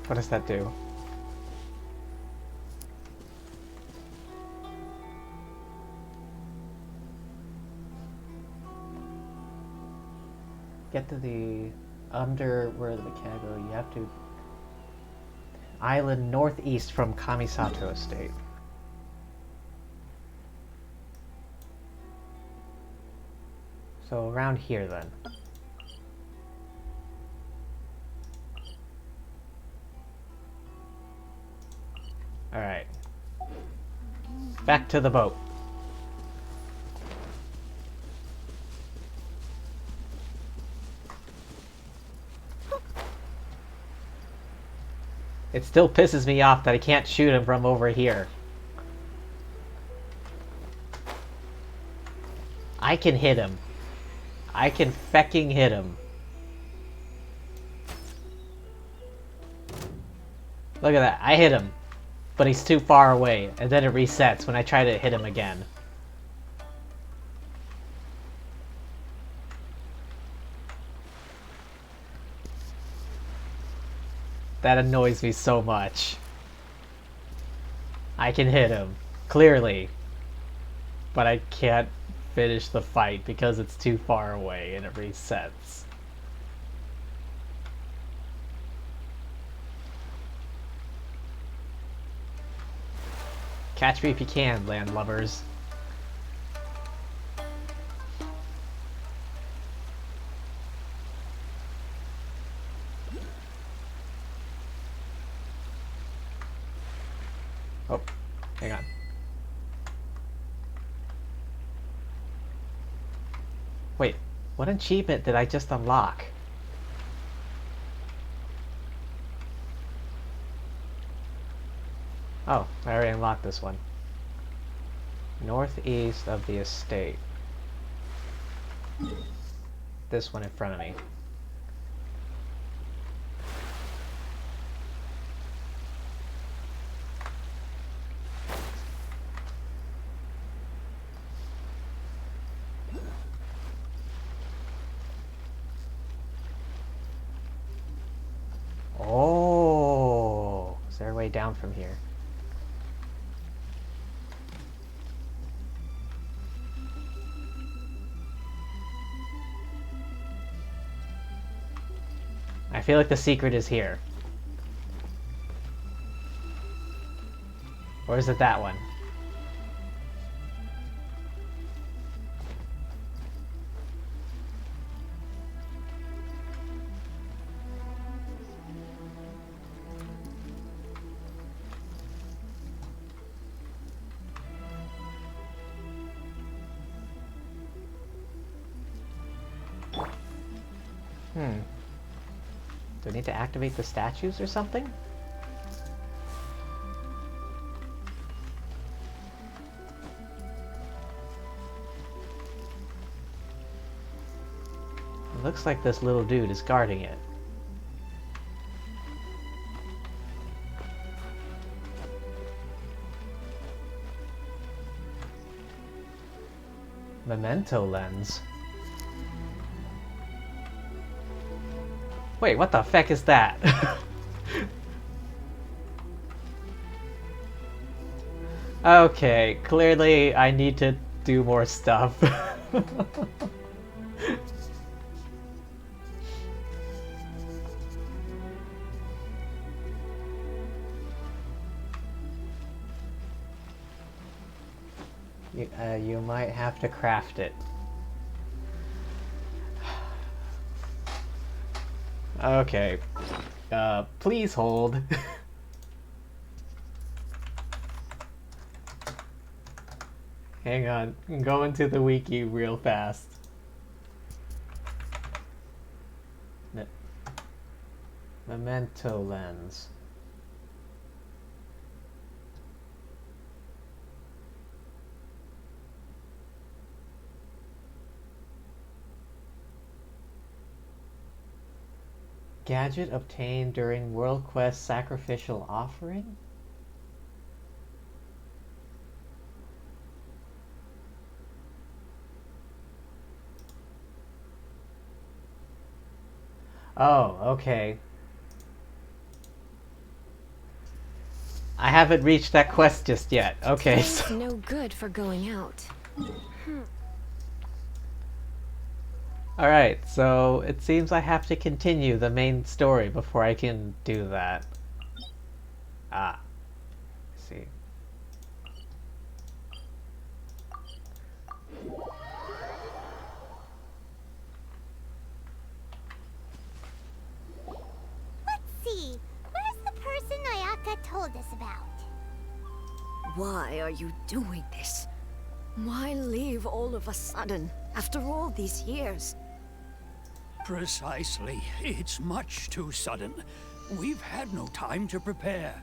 What does that do? Get to the where the mechanic go. You have to island northeast from Kamisato Estate. So around here then. Alright. Back to the boat. It still pisses me off that I can't shoot him from over here. I can hit him. I can fecking hit him. Look at that. I hit him. But he's too far away. And then it resets when I try to hit him again. That annoys me so much. I can hit him, clearly. But I can't finish the fight because it's too far away and it resets. Catch me if you can, landlubbers. Oh, hang on. Wait, what achievement did I just unlock? Oh, I already unlocked this one. Northeast of the estate. This one in front of me. Oh, is there a way down from here? I feel like the secret is here. Or is it that one? Do I need to activate the statues or something? It looks like this little dude is guarding it. Memento lens. Wait, what the feck is that? Okay, clearly I need to do more stuff. You might have to craft it. Okay. Please hold. Hang on. I'm going to the wiki real fast. Memento lens. Gadget obtained during World Quest Sacrificial Offering? Oh, okay. I haven't reached that quest just yet. Okay, It's so... no good for going out. Alright, so it seems I have to continue the main story before I can do that. Ah. I see. Let's see. Where's the person Ayaka told us about? Why are you doing this? Why leave all of a sudden, after all these years? Precisely. It's much too sudden. We've had no time to prepare.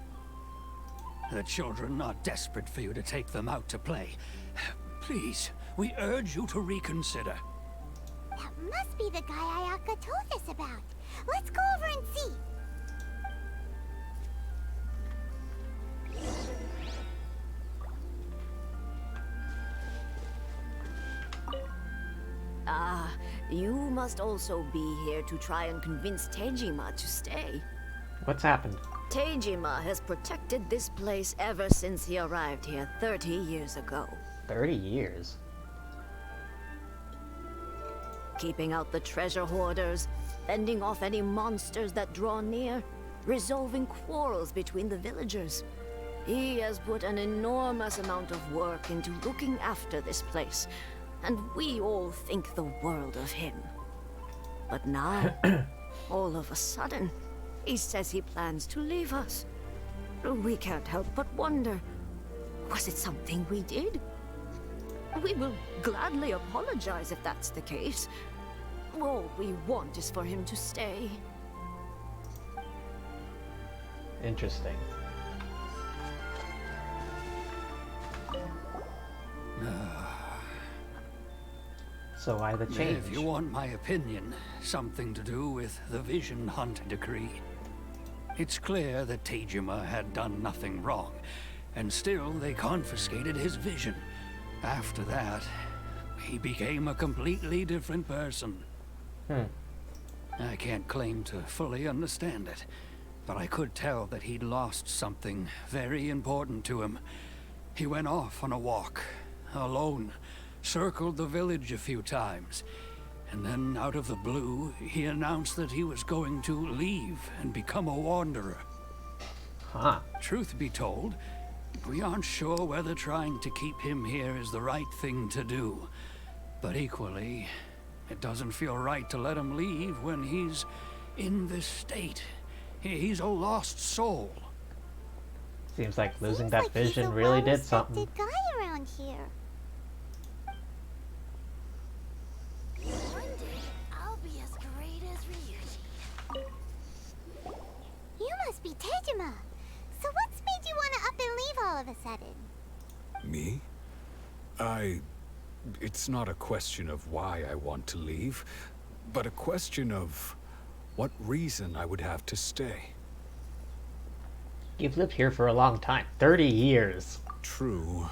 The children are desperate for you to take them out to play. Please, we urge you to reconsider. That must be the guy Ayaka told us about. Let's go over and see. Ah, you must also be here to try and convince Tejima to stay. What's happened? Tejima has protected this place ever since he arrived here 30 years ago. 30 years? Keeping out the treasure hoarders, fending off any monsters that draw near, resolving quarrels between the villagers. He has put an enormous amount of work into looking after this place, and we all think the world of him. But now, all of a sudden, he says he plans to leave us. We can't help but wonder, was it something we did? We will gladly apologize if that's the case. All we want is for him to stay. Interesting. So why the change? If you want my opinion, something to do with the Vision Hunt decree. It's clear that Tejima had done nothing wrong, and still they confiscated his vision. After that, he became a completely different person. I can't claim to fully understand it, but I could tell that he'd lost something very important to him. He went off on a walk, alone, circled the village a few times, and then out of the blue, he announced that he was going to leave and become a wanderer. Huh. Truth be told, we aren't sure whether trying to keep him here is the right thing to do. But equally, it doesn't feel right to let him leave when he's in this state. He's a lost soul. Seems like losing that vision really did something. Guy around here. One day, I'll be as great as Ryuji. You must be Tejima. So what's made you want to up and leave all of a sudden? Me? It's not a question of why I want to leave, but a question of what reason I would have to stay. You've lived here for a long time. 30 years. True,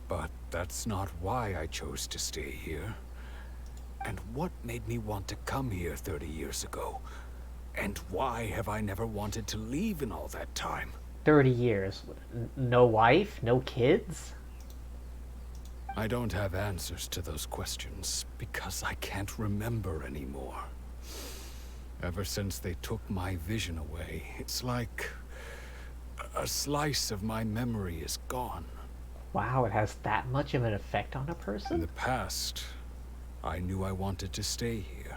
but that's not why I chose to stay here. And what made me want to come here 30 years ago? And why have I never wanted to leave in all that time? 30 years. No wife? No kids? I don't have answers to those questions because I can't remember anymore. Ever since they took my vision away, it's like a slice of my memory is gone. Wow, it has that much of an effect on a In person? the past, I knew I wanted to stay here.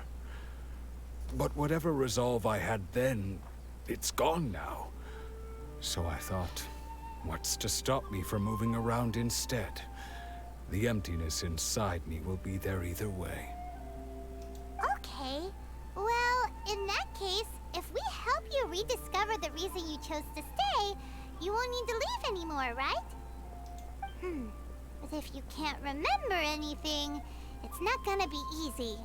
But whatever resolve I had then, it's gone now. So I thought, what's to stop me from moving around instead? The emptiness inside me will be there either way. Okay. Well, in that case, if we help you rediscover the reason you chose to stay, you won't need to leave anymore, right? But if you can't remember anything, it's not gonna be easy.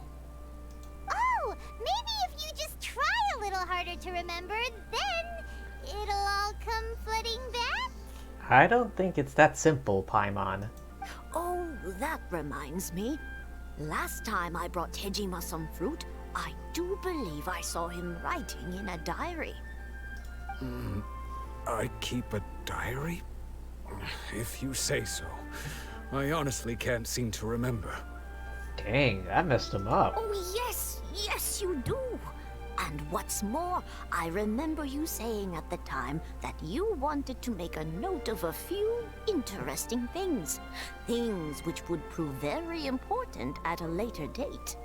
Oh, maybe if you just try a little harder to remember, then it'll all come flooding back? I don't think it's that simple, Paimon. Oh, that reminds me. Last time I brought Tejima some fruit, I do believe I saw him writing in a diary. I keep a diary? If you say so. I honestly can't seem to remember. Dang, that messed him up. Oh, yes, you do. And what's more, I remember you saying at the time that you wanted to make a note of a few interesting things. Things which would prove very important at a later date.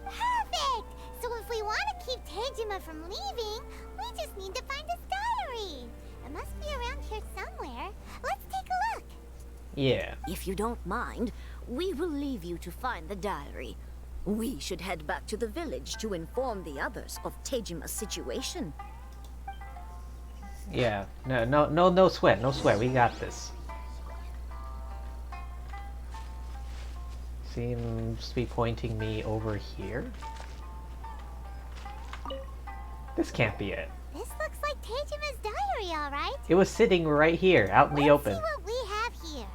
Perfect! So if we want to keep Tejima from leaving, we just need to find his diary. It must be around here somewhere. Let's take a look. Yeah. If you don't mind, we will leave you to find the diary. We should head back to the village to inform the others of Tejima's situation. Yeah. No sweat. No sweat. We got this. Seems to be pointing me over here. This can't be it. This looks like Tejima's diary, all right. It was sitting right here, out in the open. Let's see what we have here.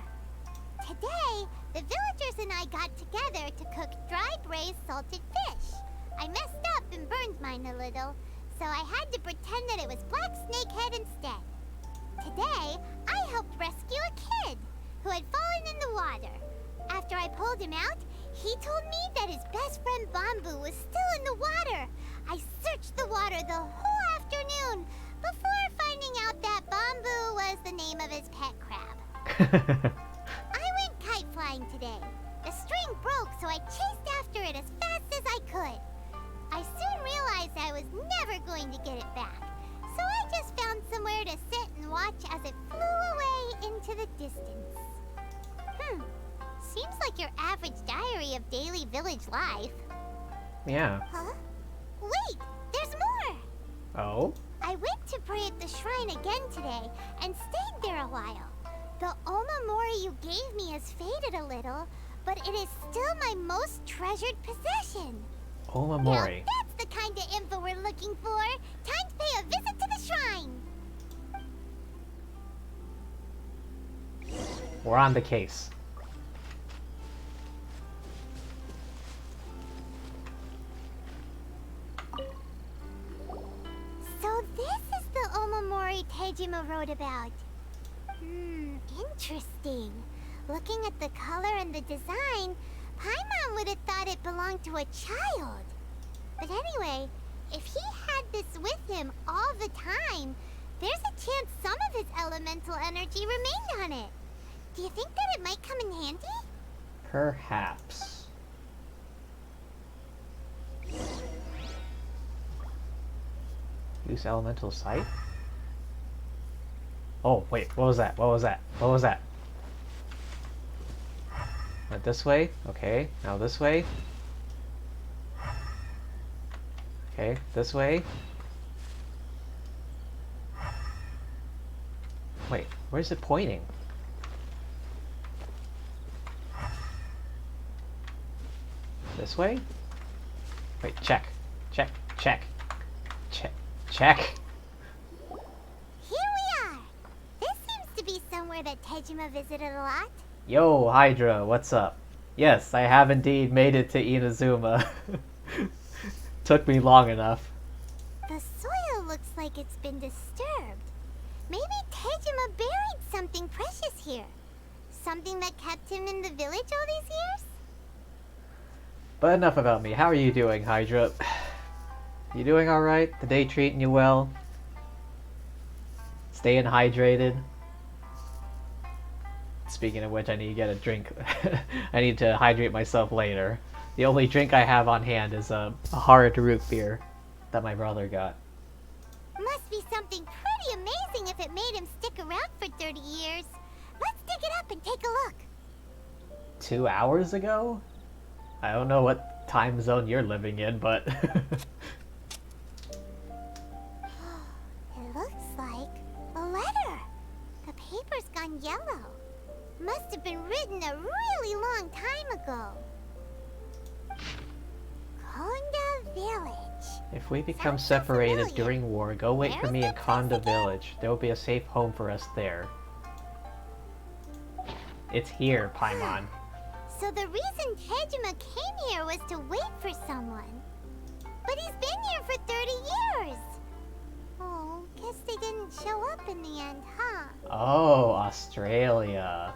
Today, the villagers and I got together to cook dried braised salted fish. I messed up and burned mine a little, so I had to pretend that it was black snakehead instead. Today, I helped rescue a kid who had fallen in the water. After I pulled him out, he told me that his best friend Bamboo was still in the water. I searched the water the whole afternoon before finding out that Bamboo was the name of his pet crab. I went kite flying today. The string broke, so I chased after it as fast as I could. I soon realized I was never going to get it back, so I just found somewhere to sit and watch as it flew away into the distance. Seems like your average diary of daily village life. Yeah. Huh? Wait, there's more! Oh? I went to pray at the shrine again today and stayed there a while. The Omamori you gave me has faded a little, but it is still my most treasured possession. Omamori. Now that's the kind of info we're looking for. Time to pay a visit to the shrine. We're on the case. So this is the Omamori Tejima wrote about. Interesting. Looking at the color and the design, Paimon would have thought it belonged to a child. But anyway, if he had this with him all the time, there's a chance some of his elemental energy remained on it. Do you think that it might come in handy? Perhaps. Use elemental sight? Oh, wait, what was that? What was that? What was that? Went this way? Okay, now this way. Okay, this way. Wait, where's it pointing? This way? Wait, check. Check. Check. Check. Check. Here we are. This seems to be somewhere that Tejima visited a lot. Yo, Hydra, what's up? Yes, I have indeed made it to Inazuma. Took me long enough. The soil looks like it's been disturbed. Maybe Tejima buried something precious here. Something that kept him in the village all these years? But enough about me. How are you doing, Hydra? You doing alright? The day treating you well? Staying hydrated? Speaking of which, I need to get a drink. I need to hydrate myself later. The only drink I have on hand is a hard root beer that my brother got. Must be something pretty amazing if it made him stick around for 30 years. Let's dig it up and take a look. 2 hours ago? I don't know what time zone you're living in, but... It looks like a letter. The paper's gone yellow. Must have been written a really long time ago. Konda Village. If we become separated during war, go wait for me in Konda Village. There will be a safe home for us there. It's here, Paimon. So the reason Tejima came here was to wait for someone. But he's been here for 30 years. Oh, guess they didn't show up in the end, huh? Oh, Australia.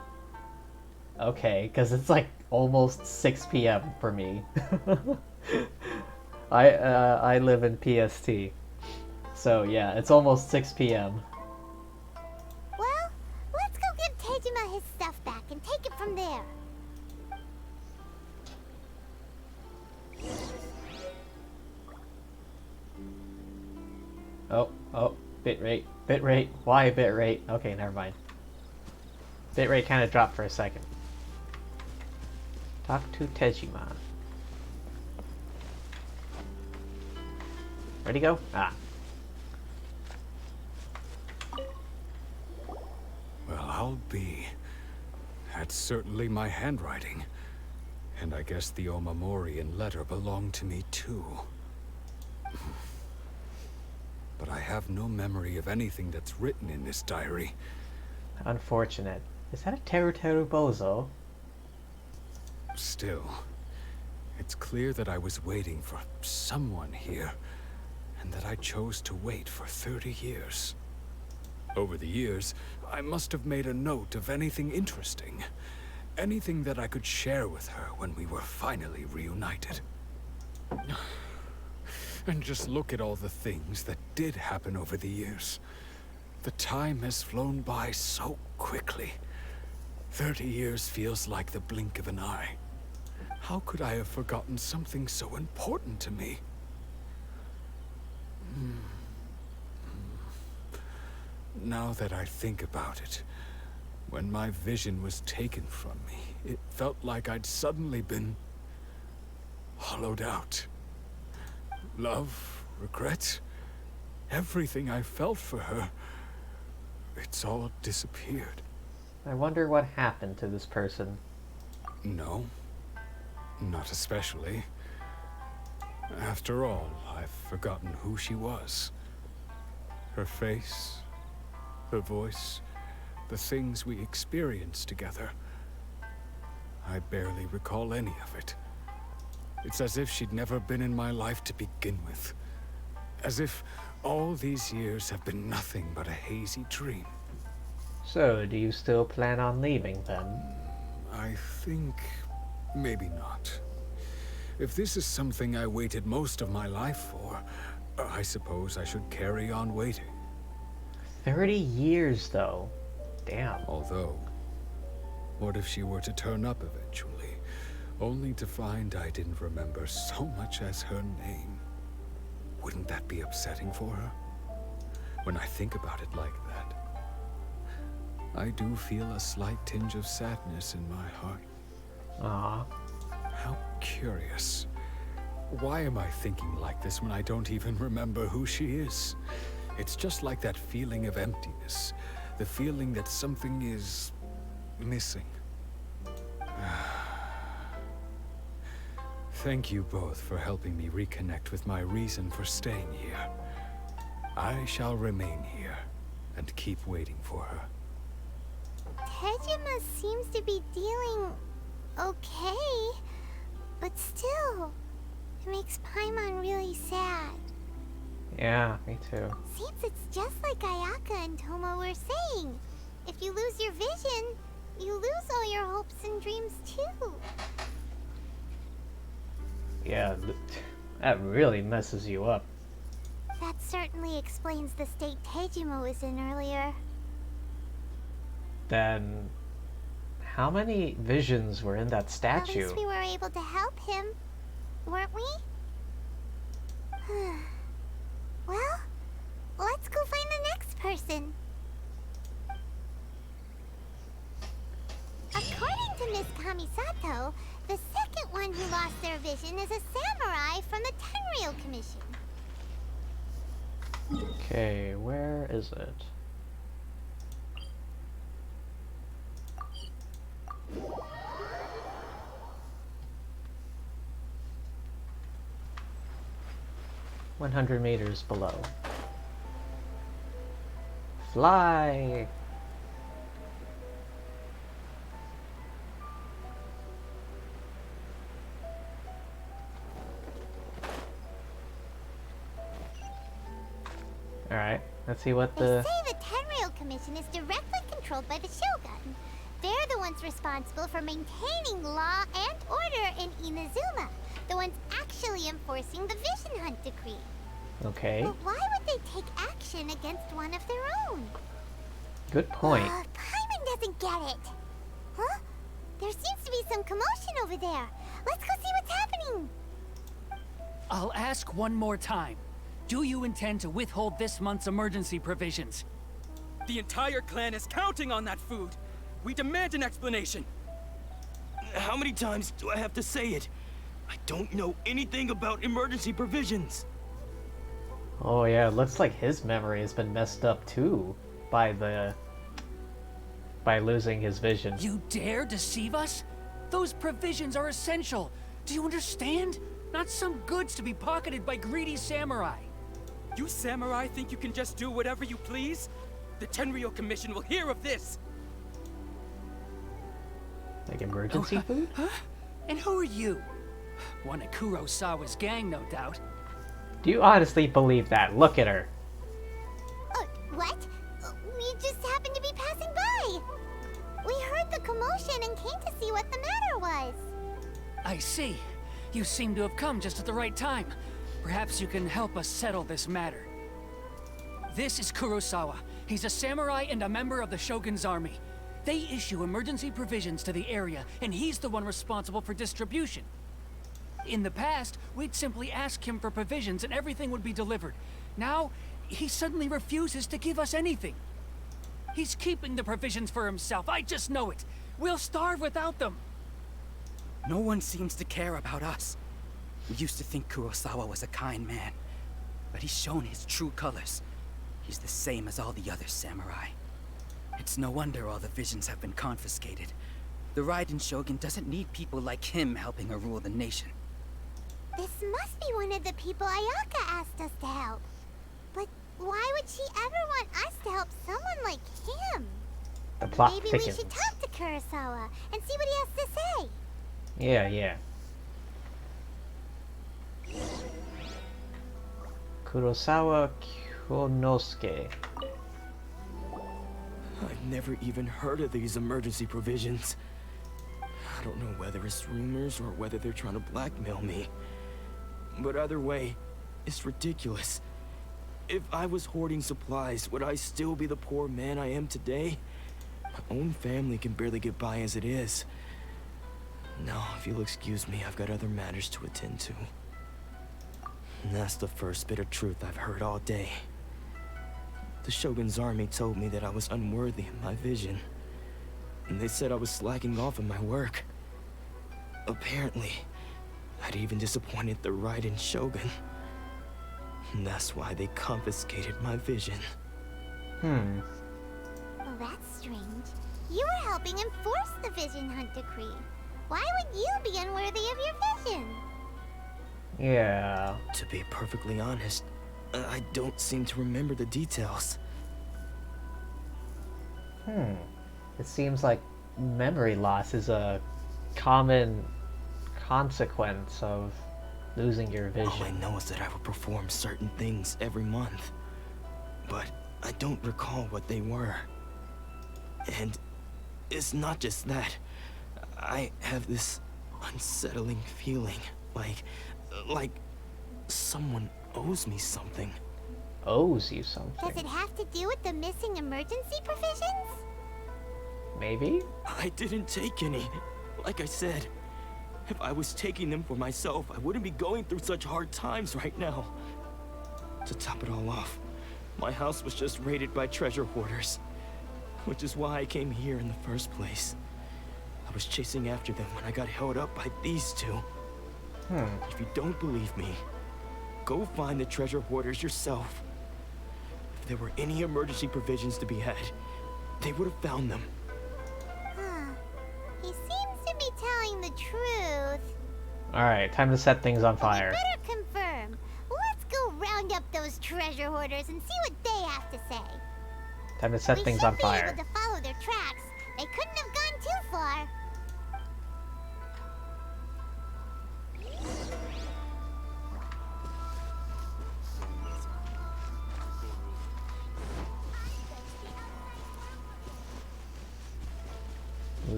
Okay, because it's like almost 6 p.m. for me. I live in PST. So yeah, it's almost 6 p.m. Well, let's go give Tejima his stuff back and take it from there. Oh, bitrate. Why bitrate? Okay, never mind. Bitrate kind of dropped for a second. Talk to Tejima. Where'd he go? Ah. Well, I'll be. That's certainly my handwriting. And I guess the Omamorian letter belonged to me too. But I have no memory of anything that's written in this diary. Unfortunate. Is that a Teru Teru Bozo? Still, it's clear that I was waiting for someone here, and that I chose to wait for 30 years. Over the years, I must have made a note of anything interesting. Anything that I could share with her when we were finally reunited. And just look at all the things that did happen over the years. The time has flown by so quickly. 30 years feels like the blink of an eye. How could I have forgotten something so important to me? Now that I think about it, when my vision was taken from me, it felt like I'd suddenly been hollowed out. Love, regret, everything I felt for her, it's all disappeared. I wonder what happened to this person. No, not especially. After all, I've forgotten who she was. Her face, her voice, the things we experienced together. I barely recall any of it. It's as if she'd never been in my life to begin with. As if all these years have been nothing but a hazy dream. So, do you still plan on leaving then? I think maybe not. If this is something I waited most of my life for, I suppose I should carry on waiting. 30 years, though. Damn. Although, what if she were to turn up eventually, only to find I didn't remember so much as her name? Wouldn't that be upsetting for her? When I think about it like that, I do feel a slight tinge of sadness in my heart. Ah. How curious. Why am I thinking like this when I don't even remember who she is? It's just like that feeling of emptiness. The feeling that something is missing. Thank you both for helping me reconnect with my reason for staying here. I shall remain here and keep waiting for her. Tejima seems to be dealing okay, but still, it makes Paimon really sad. Yeah, me too. Seems it's just like Ayaka and Toma were saying. If you lose your vision, you lose all your hopes and dreams too. Yeah, that really messes you up. That certainly explains the state Tejima was in earlier. Then, How many visions were in that At statue? least we were able to help him, weren't we? Well, let's go find the next person. According to Miss Kamisato, the second one who lost their vision is a samurai from the Tenryou Commission. Okay, where is it? $100 below. Fly! Alright, let's see what They the... say the Tenryou Commission is directly controlled by the Shogun. They're the ones responsible for maintaining law and order in Inazuma. The ones actually enforcing the Vision Hunt decree. Okay, But why would they take action against one of their own? good point. Paimon doesn't get it. Huh? There seems to be some commotion over there. Let's go see what's happening. I'll ask one more time. Do you intend to withhold this month's emergency provisions? The entire clan is counting on that food. We demand an explanation. How many times do I have to say it? I don't know anything about emergency provisions. Oh yeah, it looks like his memory has been messed up too by losing his vision. You dare deceive us? Those provisions are essential. Do you understand? Not some goods to be pocketed by greedy samurai. You samurai think you can just do whatever you please? The Tenryou Commission will hear of this. Like emergency food? Huh? And who are you? One of Kurosawa's gang, no doubt. Do you honestly believe that? Look at her. What? We just happened to be passing by. We heard the commotion and came to see what the matter was. I see. You seem to have come just at the right time. Perhaps you can help us settle this matter. This is Kurosawa. He's a samurai and a member of the Shogun's army. They issue emergency provisions to the area, and he's the one responsible for distribution. In the past, we'd simply ask him for provisions and everything would be delivered. Now, he suddenly refuses to give us anything. He's keeping the provisions for himself, I just know it. We'll starve without them. No one seems to care about us. We used to think Kurosawa was a kind man, but he's shown his true colors. He's the same as all the other samurai. It's no wonder all the visions have been confiscated. The Raiden Shogun doesn't need people like him helping her rule the nation. This must be one of the people Ayaka asked us to help. But why would she ever want us to help someone like him? The plot Maybe thickens. we should talk to Kurosawa and see what he has to say. Yeah. Kurosawa Kyonosuke. I've never even heard of these emergency provisions. I don't know whether it's rumors or whether they're trying to blackmail me. But either way, it's ridiculous. If I was hoarding supplies, would I still be the poor man I am today? My own family can barely get by as it is. Now, if you'll excuse me, I've got other matters to attend to. And that's the first bit of truth I've heard all day. The Shogun's army told me that I was unworthy of my vision. And they said I was slacking off in my work. Apparently, I'd even disappointed the Raiden Shogun. And that's why they confiscated my vision. Well, that's strange. You were helping enforce the Vision Hunt decree. Why would you be unworthy of your vision? Yeah. To be perfectly honest, I don't seem to remember the details. It seems like memory loss is a common consequence of losing your vision. All I know is that I would perform certain things every month. But I don't recall what they were. And it's not just that. I have this unsettling feeling, like someone owes me something. Owes you something? Does it have to do with the missing emergency provisions? Maybe? I didn't take any. Like I said, if I was taking them for myself, I wouldn't be going through such hard times right now. To top it all off, my house was just raided by treasure hoarders, which is why I came here in the first place. I was chasing after them when I got held up by these two. If you don't believe me, go find the treasure hoarders yourself. If there were any emergency provisions to be had, they would have found them. He seems to be telling the truth. Alright, time to set things on fire. Better confirm. Let's go round up those treasure hoarders and see what they have to say. Time to set things on fire. We should be able to follow their tracks. They couldn't have gone too far.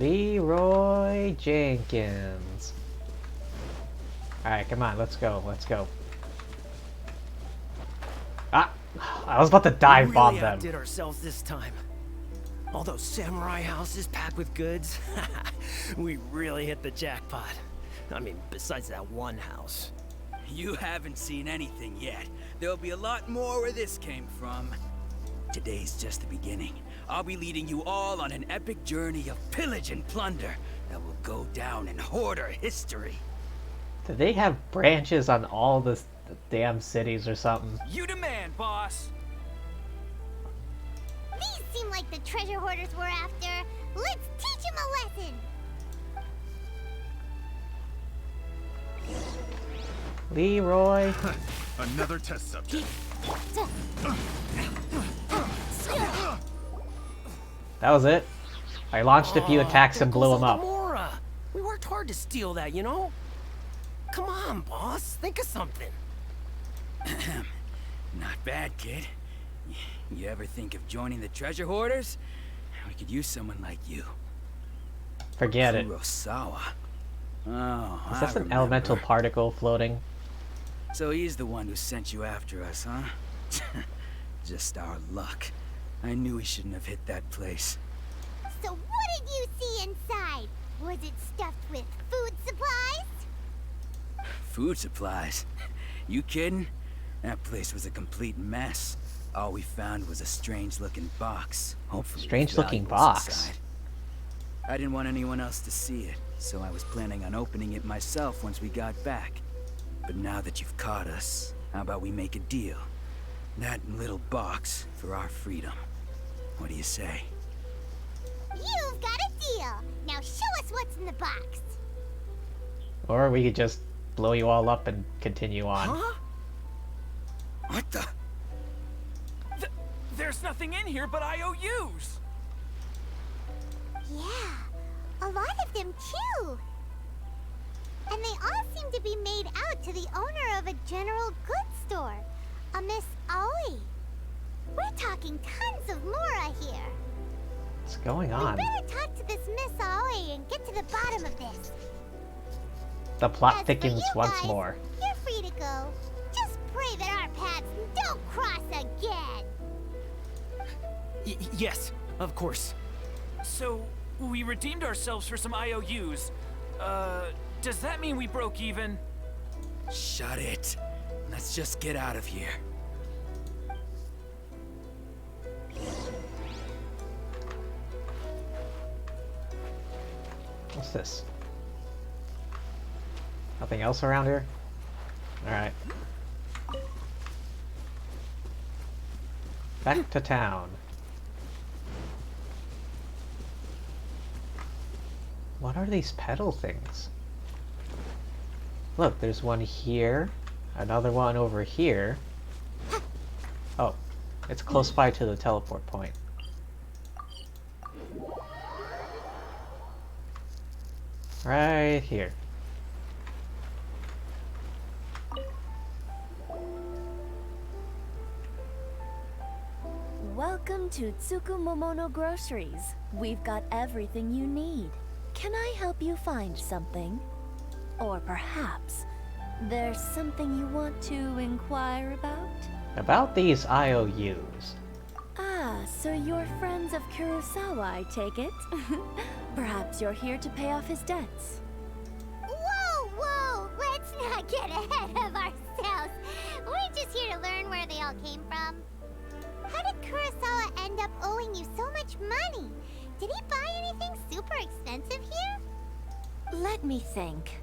Leroy Jenkins. Alright, come on, let's go, let's go. Ah! I was about to dive bomb We really them. outdid ourselves this time. All those samurai houses packed with goods. We really hit the jackpot. I mean, besides that one house. You haven't seen anything yet. There'll be a lot more where this came from. Today's just the beginning. I'll be leading you all on an epic journey of pillage and plunder that will go down in hoarder history. Do they have branches on all the damn cities or something? You demand, boss! These seem like the treasure hoarders we're after. Let's teach them a lesson. Leroy. Another test subject. That was it. I launched a few attacks and blew him up. Gamora! We worked hard to steal that, you know? Come on, boss. Think of something. Not bad, kid. You ever think of joining the treasure hoarders? We could use someone like you. Forget it. Kurosawa. Oh, Is this I an remember. elemental particle floating? So he's the one who sent you after us, huh? Just our luck. I knew he shouldn't have hit that place. So what did you see inside? Was it stuffed with food supplies? Food supplies? You kidding? That place was a complete mess. All we found was a strange-looking box. Hopefully, Strange-looking valuables box? inside. I didn't want anyone else to see it, so I was planning on opening it myself once we got back. But now that you've caught us, how about we make a deal? That little box for our freedom. What do you say? You've got a deal. Now show us what's in the box. Or we could just blow you all up and continue on. Huh? What the? There's nothing in here but IOUs! Yeah, a lot of them too. And they all seem to be made out to the owner of a general goods store, a Miss Aoi. We're talking tons of Mora here. What's going We on? better talk to this Miss Aoi and get to the bottom of this. The plot As for thickens you once guys, more. You're free to go. Just pray that our paths don't cross again. Yes, of course. So, we redeemed ourselves for some IOUs. Does that mean we broke even? Shut it. Let's just get out of here. What's this? Nothing else around here? Alright. Back to town. What are these pedal things? Look, there's one here, another one over here. Oh, it's close by to the teleport point. Right here. Welcome to Tsukumomono Groceries. We've got everything you need. Can I help you find something? Or perhaps there's something you want to inquire about? About these IOUs. Ah, So you're friends of Kurosawa, I take it? Perhaps you're here to pay off his debts. Whoa, whoa! Let's not get ahead of ourselves. We're just here to learn where they all came from. How did Kurosawa end up owing you so much money? Did he buy anything super expensive here? Let me think.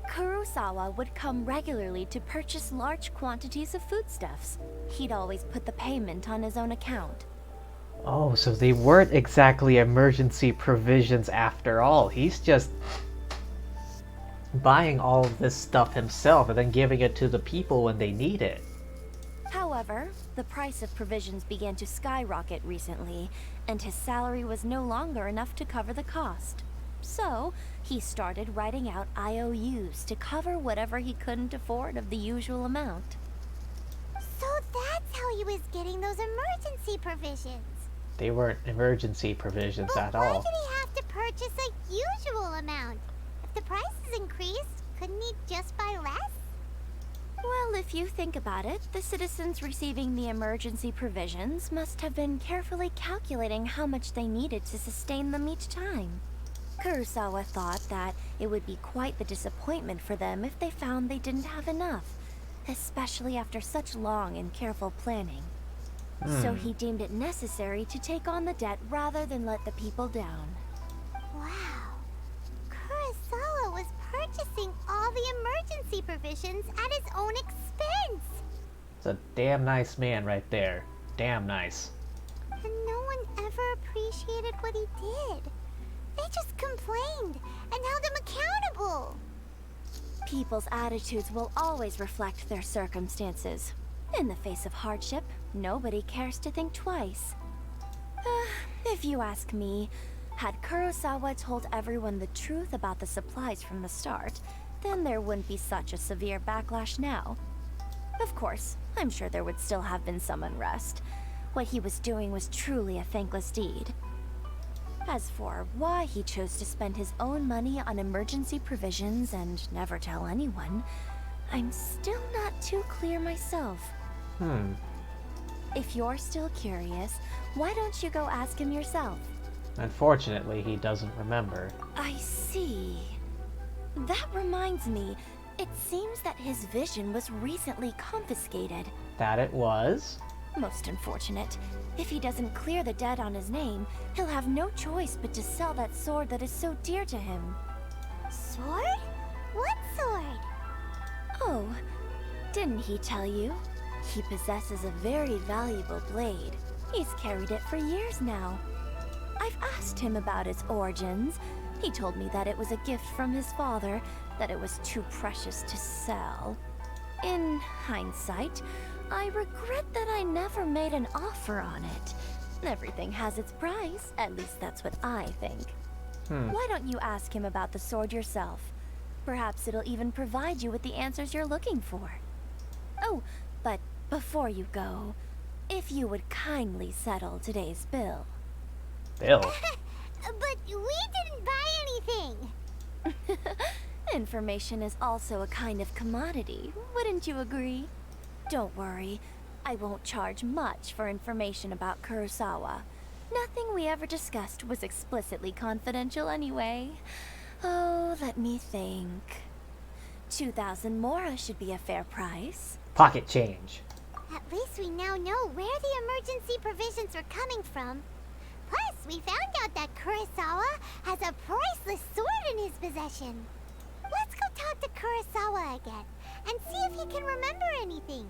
Kurosawa would come regularly to purchase large quantities of foodstuffs. He'd always put the payment on his own account. Oh, so they weren't exactly emergency provisions after all. He's just buying all of this stuff himself and then giving it to the people when they need it. However, the price of provisions began to skyrocket recently, and his salary was no longer enough to cover the cost. So, he started writing out IOUs to cover whatever he couldn't afford of the usual amount. So that's how he was getting those emergency provisions. They weren't emergency provisions at Why all. did he have to purchase a usual amount? If the prices increased, couldn't he just buy less? Well, if you think about it, the citizens receiving the emergency provisions must have been carefully calculating how much they needed to sustain them each time. Kurosawa thought that it would be quite the disappointment for them if they found they didn't have enough, especially after such long and careful planning. So he deemed it necessary to take on the debt rather than let the people down. Wow. Kurosawa was purchasing all the emergency provisions at his own expense. It's a damn nice man right there. Damn nice. And no one ever appreciated what he did. They just complained and held him accountable. People's attitudes will always reflect their circumstances. In the face of hardship, nobody cares to think twice. If you ask me, had Kurosawa told everyone the truth about the supplies from the start, then there wouldn't be such a severe backlash now. Of course, I'm sure there would still have been some unrest. What he was doing was truly a thankless deed. As for why he chose to spend his own money on emergency provisions and never tell anyone, I'm still not too clear myself. If you're still curious, why don't you go ask him yourself? Unfortunately, he doesn't remember. I see. That reminds me, it seems that his vision was recently confiscated. That it was? Most unfortunate. If he doesn't clear the debt on his name, he'll have no choice but to sell that sword that is so dear to him. Sword? What sword? Oh, didn't he tell you? He possesses a very valuable blade. He's carried it for years now. I've asked him about its origins. He told me that it was a gift from his father, that it was too precious to sell. In hindsight, I regret that I never made an offer on it. Everything has its price, at least that's what I think. Why don't you ask him about the sword yourself? Perhaps it'll even provide you with the answers you're looking for. Oh, but before you go, if you would kindly settle today's bill. Bill? But we didn't buy anything. Information is also a kind of commodity, wouldn't you agree? Don't worry, I won't charge much for information about Kurosawa. Nothing we ever discussed was explicitly confidential anyway. Oh, let me think. 2,000 mora should be a fair price. Pocket change. At least we now know where the emergency provisions were coming from. Plus, we found out that Kurosawa has a priceless sword in his possession. Let's go talk to Kurosawa again and see if he can remember anything.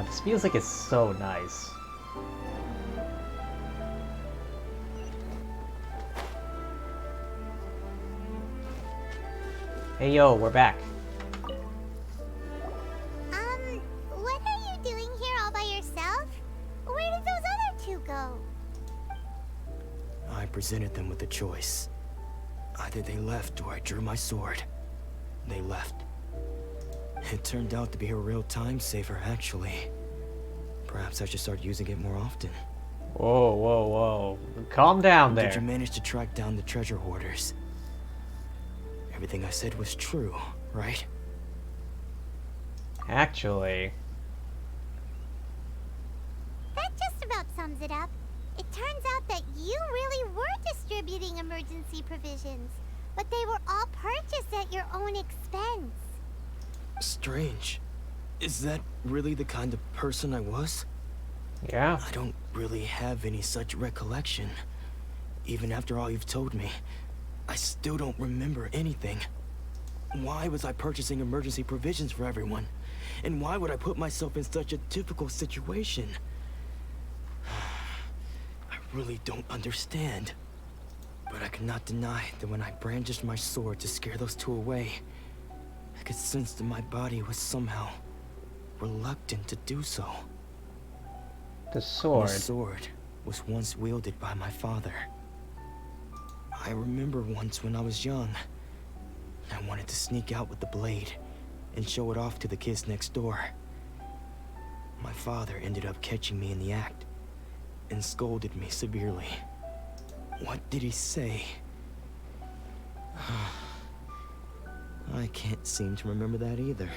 This music is so nice. Hey yo, we're back. What are you doing here all by yourself? Where did those other two go? I presented them with a choice. Either they left or I drew my sword. They left. It turned out to be a real time saver, actually. Perhaps I should start using it more often. Whoa, whoa, whoa. Calm down there. Did you manage to track down the treasure hoarders? Everything I said was true, right? Actually... That just about sums it up. It turns out that you really were distributing emergency provisions, but they were all purchased at your own expense. Strange. Is that really the kind of person I was? Yeah. I don't really have any such recollection. Even after all you've told me, I still don't remember anything. Why was I purchasing emergency provisions for everyone? And why would I put myself in such a difficult situation? I really don't understand. But I cannot deny that when I brandished my sword to scare those two away, I could sense that my body was somehow reluctant to do so. The sword. The sword was once wielded by my father. I remember once when I was young, I wanted to sneak out with the blade and show it off to the kids next door. My father ended up catching me in the act and scolded me severely. What did he say? I can't seem to remember that either.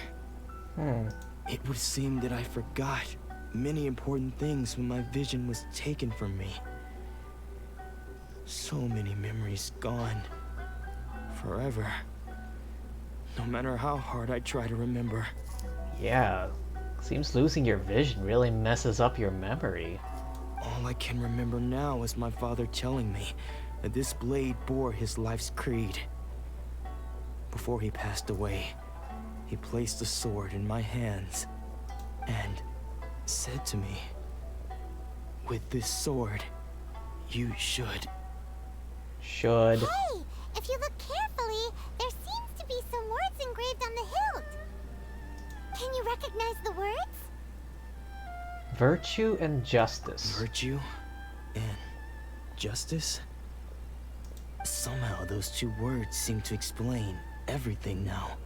It would seem that I forgot many important things when my vision was taken from me. So many memories gone. Forever. No matter how hard I try to remember. Yeah. Seems losing your vision really messes up your memory. All I can remember now is my father telling me that this blade bore his life's creed. Before he passed away, he placed the sword in my hands and said to me, "With this sword, you should." Should. Hey, if you look carefully, there seems to be some words engraved on the hilt. Can you recognize the words? Virtue and justice. Virtue and justice? Somehow those two words seem to explain everything now.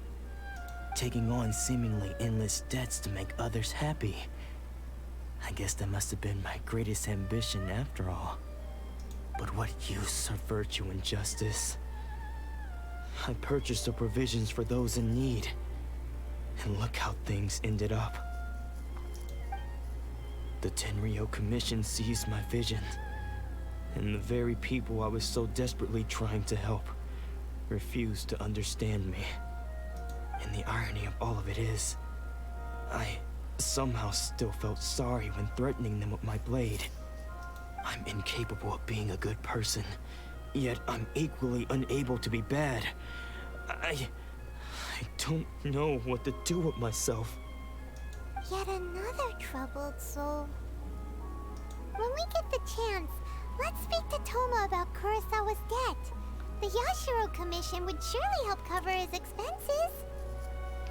Taking on seemingly endless debts to make others happy. I guess that must have been my greatest ambition after all. But what use are virtue and justice? I purchased the provisions for those in need. And look how things ended up. The Tenryo Commission seized my vision. And the very people I was so desperately trying to help refused to understand me. And the irony of all of it is, I somehow still felt sorry when threatening them with my blade. I'm incapable of being a good person, yet I'm equally unable to be bad. I don't know what to do with myself. Yet another troubled soul. When we get the chance, let's speak to Toma about Kurosawa's debt. The Yashiro Commission would surely help cover his expenses.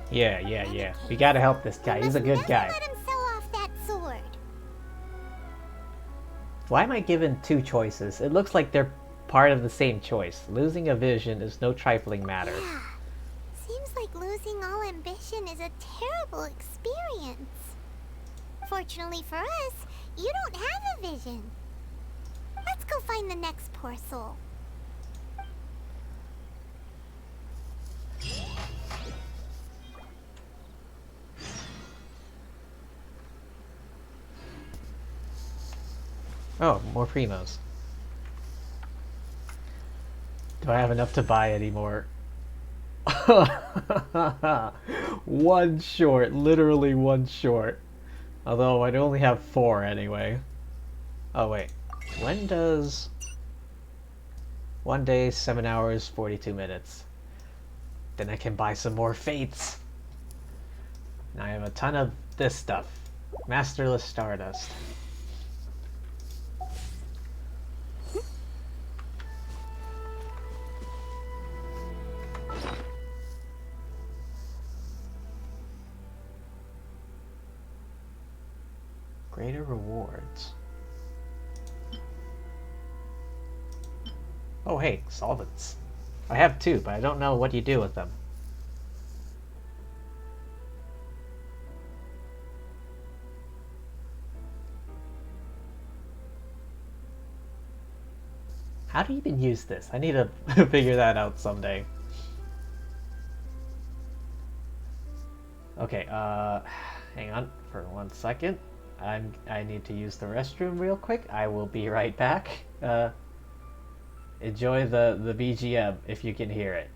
Yeah. We gotta help this guy. He's a good guy. Let him sell off that sword. Why am I given two choices? It looks like they're part of the same choice. Losing a vision is no trifling matter. Yeah. Seems like losing all ambition is a terrible experience. Fortunately for us, you don't have a vision. Let's go find the next poor soul. Oh, more primos. Do I have enough to buy anymore? One short, literally one short. Although I'd only have 4 anyway. Oh wait, when does... 1 day, 7 hours, 42 minutes. Then I can buy some more fates. Now I have a ton of this stuff. Masterless Stardust. Greater rewards. Oh hey, solvents. I have 2, but I don't know what you do with them. How do you even use this? I need to figure that out someday. Okay, hang on for 1 second. I need to use the restroom real quick. I will be right back. Enjoy the BGM if you can hear it.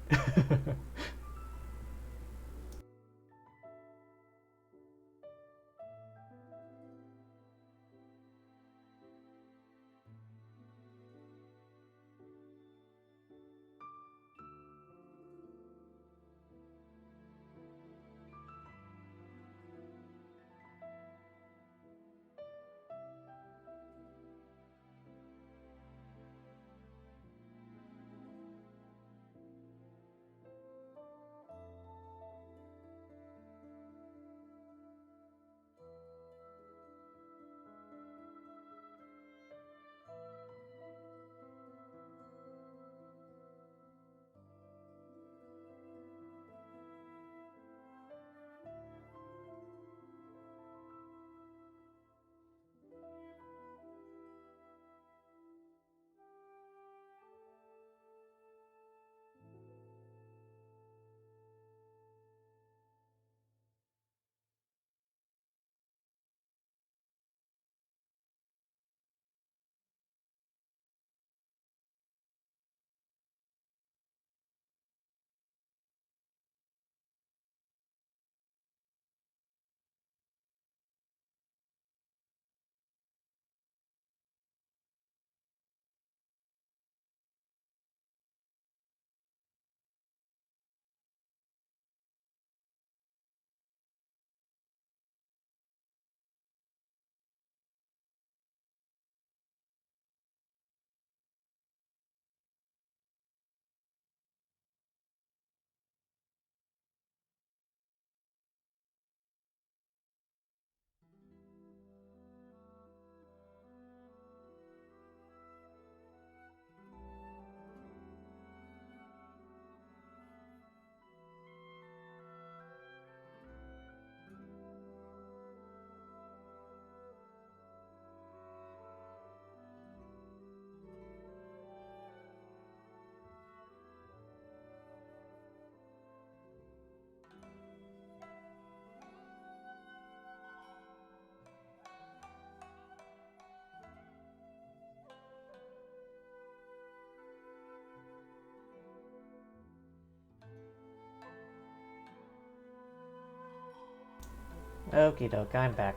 Okie doke, I'm back.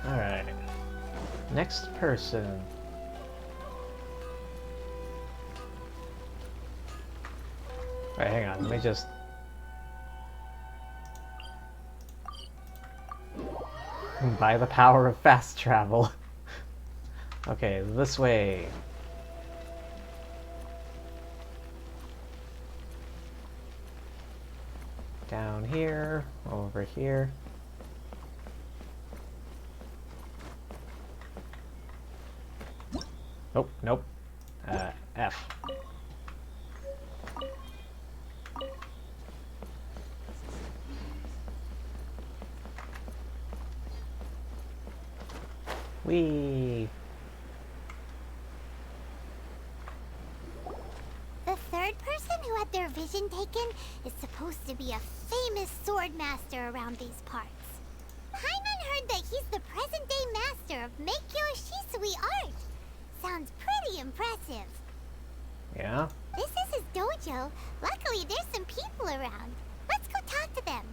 Alright. Next person. Alright, hang on, let me just... By the power of fast travel. Okay, this way. Down here, over here. Nope, nope. F. Whee! The third person who had their vision taken is supposed to be a famous sword master around these parts. Paimon heard that he's the present-day master of Meikyo Shisui art. Sounds pretty impressive. Yeah? This is his dojo. Luckily, there's some people around. Let's go talk to them.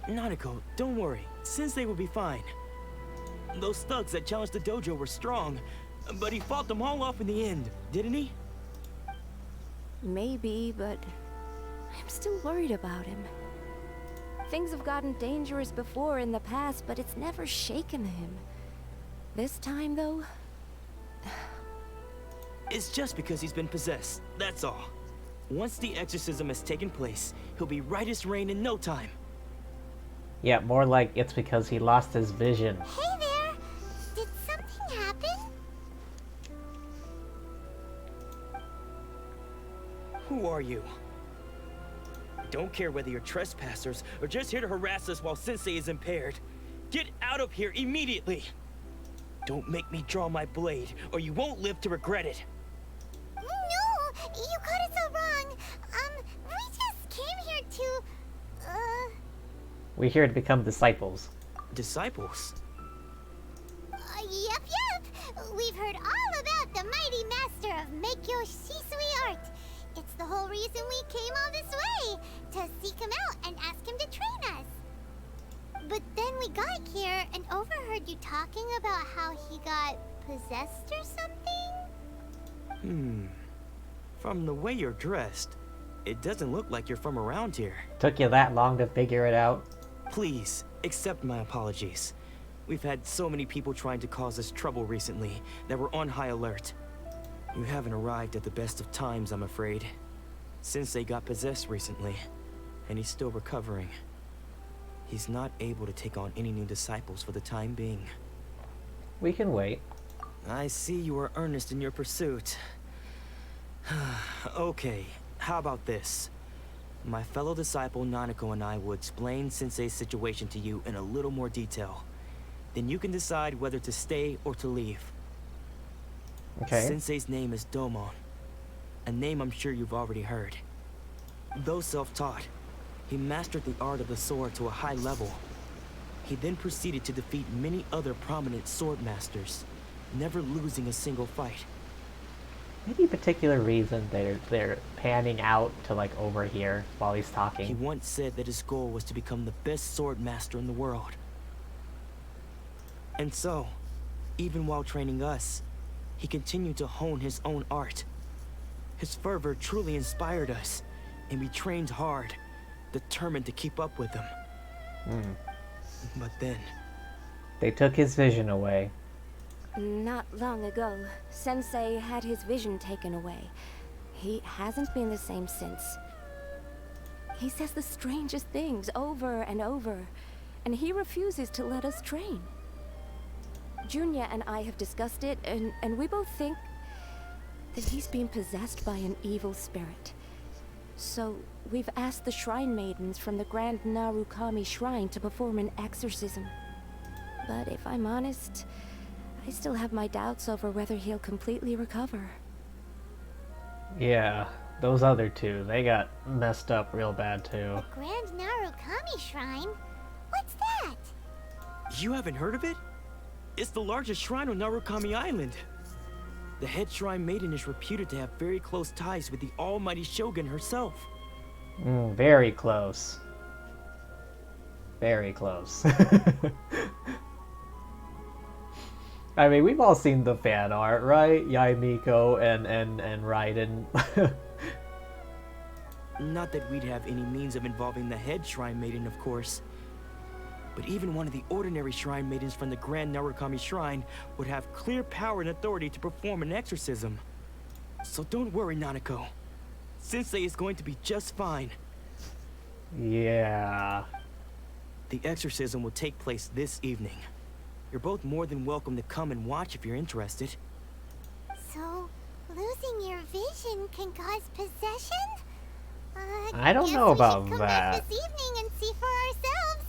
Nanako, don't worry. Sensei will be fine. Those thugs that challenged the dojo were strong, but he fought them all off in the end, didn't he? Maybe, but I'm still worried about him. Things have gotten dangerous before in the past, but it's never shaken him. This time, though... It's just because he's been possessed, that's all. Once the exorcism has taken place, he'll be right as rain in no time. Yeah, more like it's because he lost his vision. Hey there! Did something happen? Who are you? Don't care whether you're trespassers or just here to harass us while Sensei is impaired. Get out of here immediately! Don't make me draw my blade, or you won't live to regret it. No! You got it so wrong. We just came here to... We're here to become disciples. Disciples? Yep. We've heard all about the mighty master of Meikyo Shisui art. It's the whole reason we came all this way, to seek him out and ask him to train us. But then we got here and overheard you talking about how he got possessed or something? From the way you're dressed, it doesn't look like you're from around here. Took you that long to figure it out? Please, accept my apologies. We've had so many people trying to cause us trouble recently that we're on high alert. You haven't arrived at the best of times, I'm afraid. Sensei got possessed recently, and he's still recovering. He's not able to take on any new disciples for the time being. We can wait. I see you are earnest in your pursuit. Okay, how about this? My fellow disciple Nanako and I will explain Sensei's situation to you in a little more detail. Then you can decide whether to stay or to leave. Okay. Sensei's name is Domon, a name I'm sure you've already heard. Though self-taught, he mastered the art of the sword to a high level. He then proceeded to defeat many other prominent sword masters, never losing a single fight. Any particular reason they're panning out to like over here while he's talking? He once said that his goal was to become the best sword master in the world. And so, even while training us, he continued to hone his own art. His fervor truly inspired us, and we trained hard, determined to keep up with him. But then... They took his vision away. Not long ago, Sensei had his vision taken away. He hasn't been the same since. He says the strangest things over and over, and he refuses to let us train. Junya and I have discussed it, and we both think that he's being possessed by an evil spirit. So, we've asked the shrine maidens from the Grand Narukami Shrine to perform an exorcism. But if I'm honest, I still have my doubts over whether he'll completely recover. Yeah, those other two, they got messed up real bad too. Grand Narukami Shrine? What's that? You haven't heard of it? It's the largest shrine on Narukami Island. The head shrine maiden is reputed to have very close ties with the almighty Shogun herself. Very close. Very close. I mean, we've all seen the fan art, right? Yaimiko and Raiden. Not that we'd have any means of involving the head shrine maiden, of course. But even one of the ordinary shrine maidens from the Grand Narukami Shrine would have clear power and authority to perform an exorcism. So don't worry, Nanako. Sensei is going to be just fine. Yeah. The exorcism will take place this evening. You're both more than welcome to come and watch if you're interested. So, losing your vision can cause possession? I don't know about come that. back this evening and see for ourselves.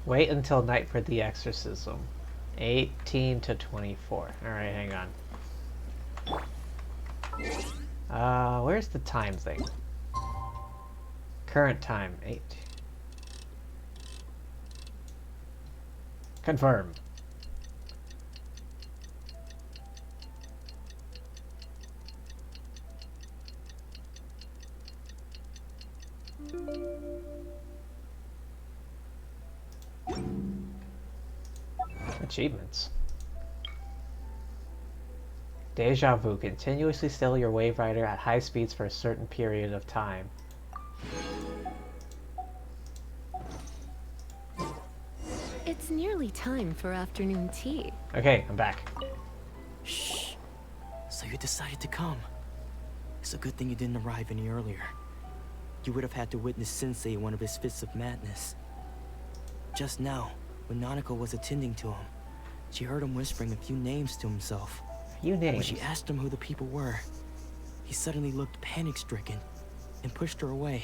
Wait until night for the exorcism. 18 to 24. Alright, hang on. Where's the time thing? Current time, 8. Confirm. Achievements. Deja vu. Continuously sail your wave rider at high speeds for a certain period of time. It's nearly time for afternoon tea. Okay, I'm back. Shh. So you decided to come. It's a good thing you didn't arrive any earlier. You would have had to witness Sensei in one of his fits of madness. Just now, when Nanako was attending to him, she heard him whispering a few names to himself. few names. When she asked him who the people were, he suddenly looked panic-stricken and pushed her away.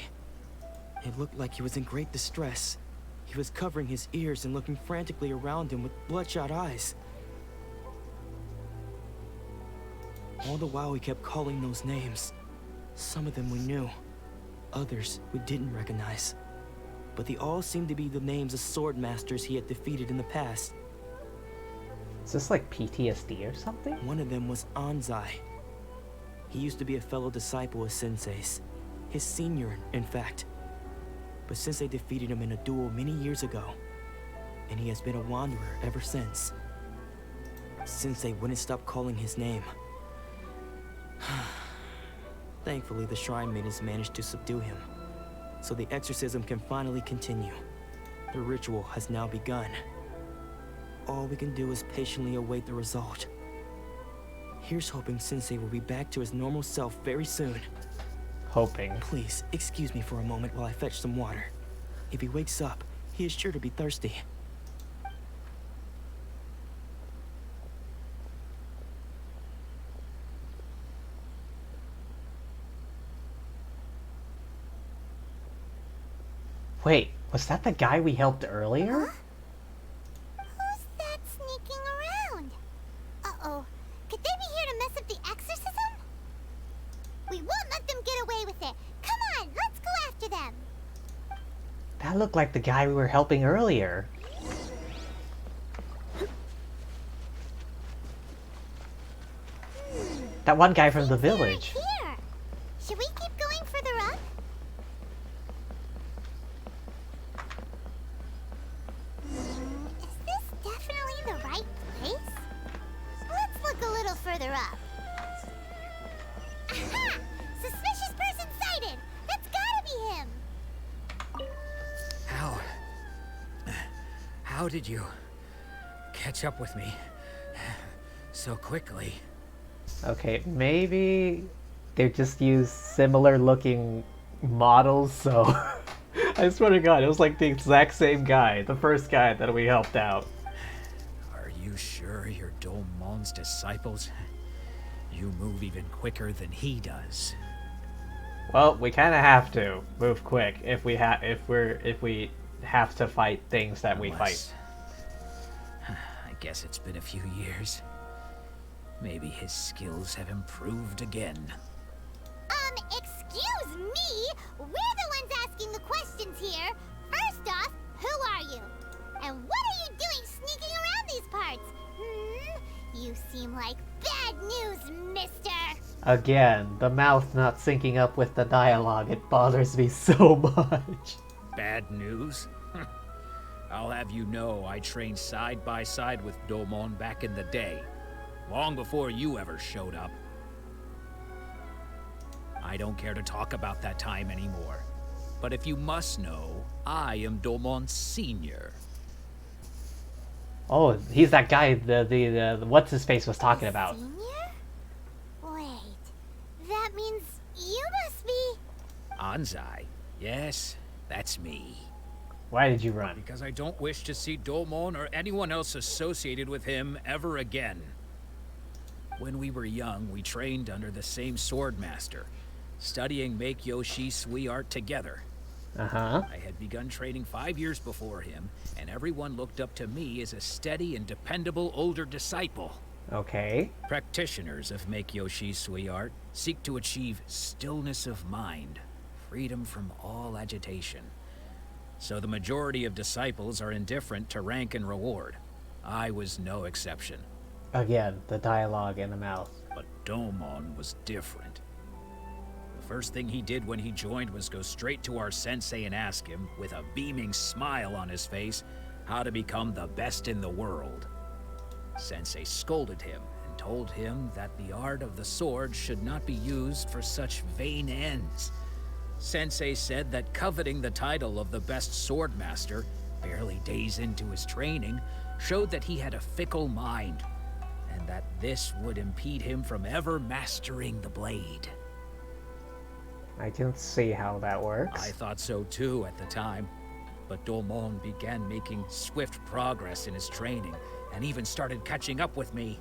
It looked like he was in great distress. He was covering his ears and looking frantically around him with bloodshot eyes. All the while he kept calling those names. Some of them we knew, others we didn't recognize. But they all seemed to be the names of sword masters he had defeated in the past. Is this like PTSD or something? One of them was Anzai. He used to be a fellow disciple of Sensei's. His senior, in fact. But Sensei defeated him in a duel many years ago, and he has been a wanderer ever since. Sensei wouldn't stop calling his name. Thankfully, the shrine maidens managed to subdue him, so the exorcism can finally continue. The ritual has now begun. All we can do is patiently await the result. Here's hoping Sensei will be back to his normal self very soon. Hoping. Please, excuse me for a moment while I fetch some water. If he wakes up, he is sure to be thirsty. Wait, was that the guy we helped earlier? Who's that sneaking around? Uh-oh. Could they be here to mess up the exorcism? We won't let them get away with it. Come on, let's go after them. That looked like the guy we were helping earlier. That one guy from the village. Here. Should we keep going further up? Is this definitely the right place? Let's look a little further up. Aha! Suspicious person sighted! That's gotta be him! How did you catch up with me so quickly? Okay, maybe they just use similar looking models, so I swear to God, it was like the exact same guy, the first guy that we helped out. Are you sure you're Domon's disciples? You move even quicker than he does. Well, we kind of have to move quick if we have to fight things that we fight. I guess it's been a few years. Maybe his skills have improved again. Excuse me? We're the ones asking the questions here. First off, who are you? And what are you doing sneaking around these parts? You seem like bad news, mister. Again, the mouth not syncing up with the dialogue, it bothers me so much. Bad news? I'll have you know I trained side by side with Domon back in the day. Long before you ever showed up. I don't care to talk about that time anymore. But if you must know, I am Domon's senior. Oh, he's that guy the what's his face was talking about. Senior? Wait, that means you must be... Anzai. Yes, that's me. Why did you run? Because I don't wish to see Domon or anyone else associated with him ever again. When we were young, we trained under the same sword master, studying Make-Yoshi Sui art together. Uh-huh. I had begun training 5 years before him, and everyone looked up to me as a steady and dependable older disciple. Okay. Practitioners of Make-Yoshi Sui art seek to achieve stillness of mind, freedom from all agitation. So the majority of disciples are indifferent to rank and reward. I was no exception. Again, the dialogue in the mouth. But Domon was different. The first thing he did when he joined was go straight to our sensei and ask him, with a beaming smile on his face, how to become the best in the world. Sensei scolded him and told him that the art of the sword should not be used for such vain ends. Sensei said that coveting the title of the best sword master, barely days into his training, showed that he had a fickle mind, and that this would impede him from ever mastering the blade. I can see how that works. I thought so too at the time, but Domon began making swift progress in his training, and even started catching up with me.